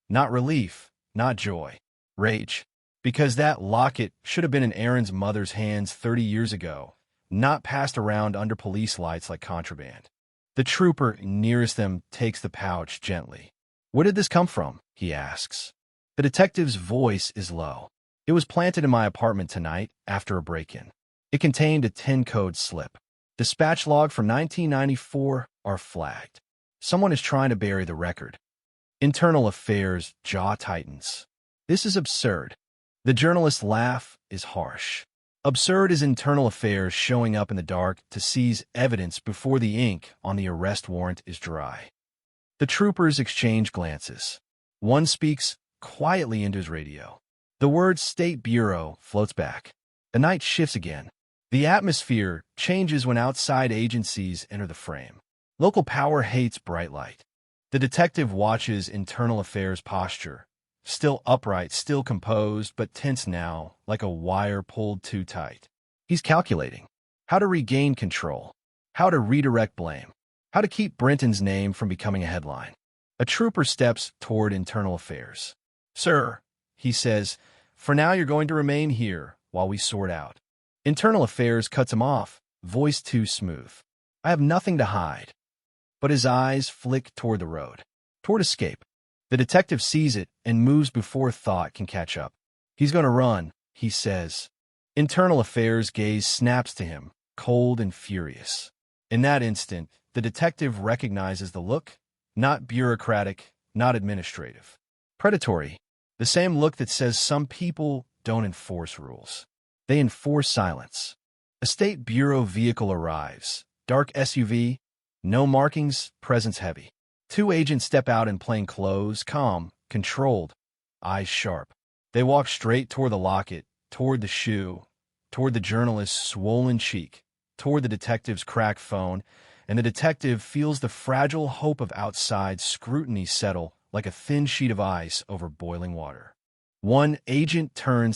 Not relief, not joy. Rage. Because that locket should have been in Erin's mother's hands 30 years ago, not passed around under police lights like contraband. The trooper nearest them takes the pouch gently. Where did this come from? He asks. The detective's voice is low. It was planted in my apartment tonight after a break-in. It contained a 10-code slip. Dispatch log for 1994 are flagged. Someone is trying to bury the record. Internal Affairs' jaw tightens. This is absurd. The journalist's laugh is harsh. Absurd is Internal Affairs showing up in the dark to seize evidence before the ink on the arrest warrant is dry. The troopers exchange glances. One speaks quietly into his radio. The word State Bureau floats back. The night shifts again. The atmosphere changes when outside agencies enter the frame. Local power hates bright light. The detective watches Internal Affairs' posture. Still upright, still composed, but tense now, like a wire pulled too tight. He's calculating how to regain control, how to redirect blame, how to keep Brenton's name from becoming a headline. A trooper steps toward Internal Affairs. Sir, he says, for now you're going to remain here while we sort out. Internal Affairs cuts him off, voice too smooth. I have nothing to hide. But his eyes flick toward the road, toward escape. The detective sees it and moves before thought can catch up. He's going to run, he says. Internal Affairs' gaze snaps to him, cold and furious. In that instant, the detective recognizes the look, not bureaucratic, not administrative. Predatory, the same look that says some people don't enforce rules. They enforce silence. A State Bureau vehicle arrives, dark SUV, no markings, presence heavy. Two agents step out in plain clothes, calm, controlled, eyes sharp. They walk straight toward the locket, toward the shoe, toward the journalist's swollen cheek. toward the detective's cracked phone, and the detective feels the fragile hope of outside scrutiny settle like a thin sheet of ice over boiling water. One agent turns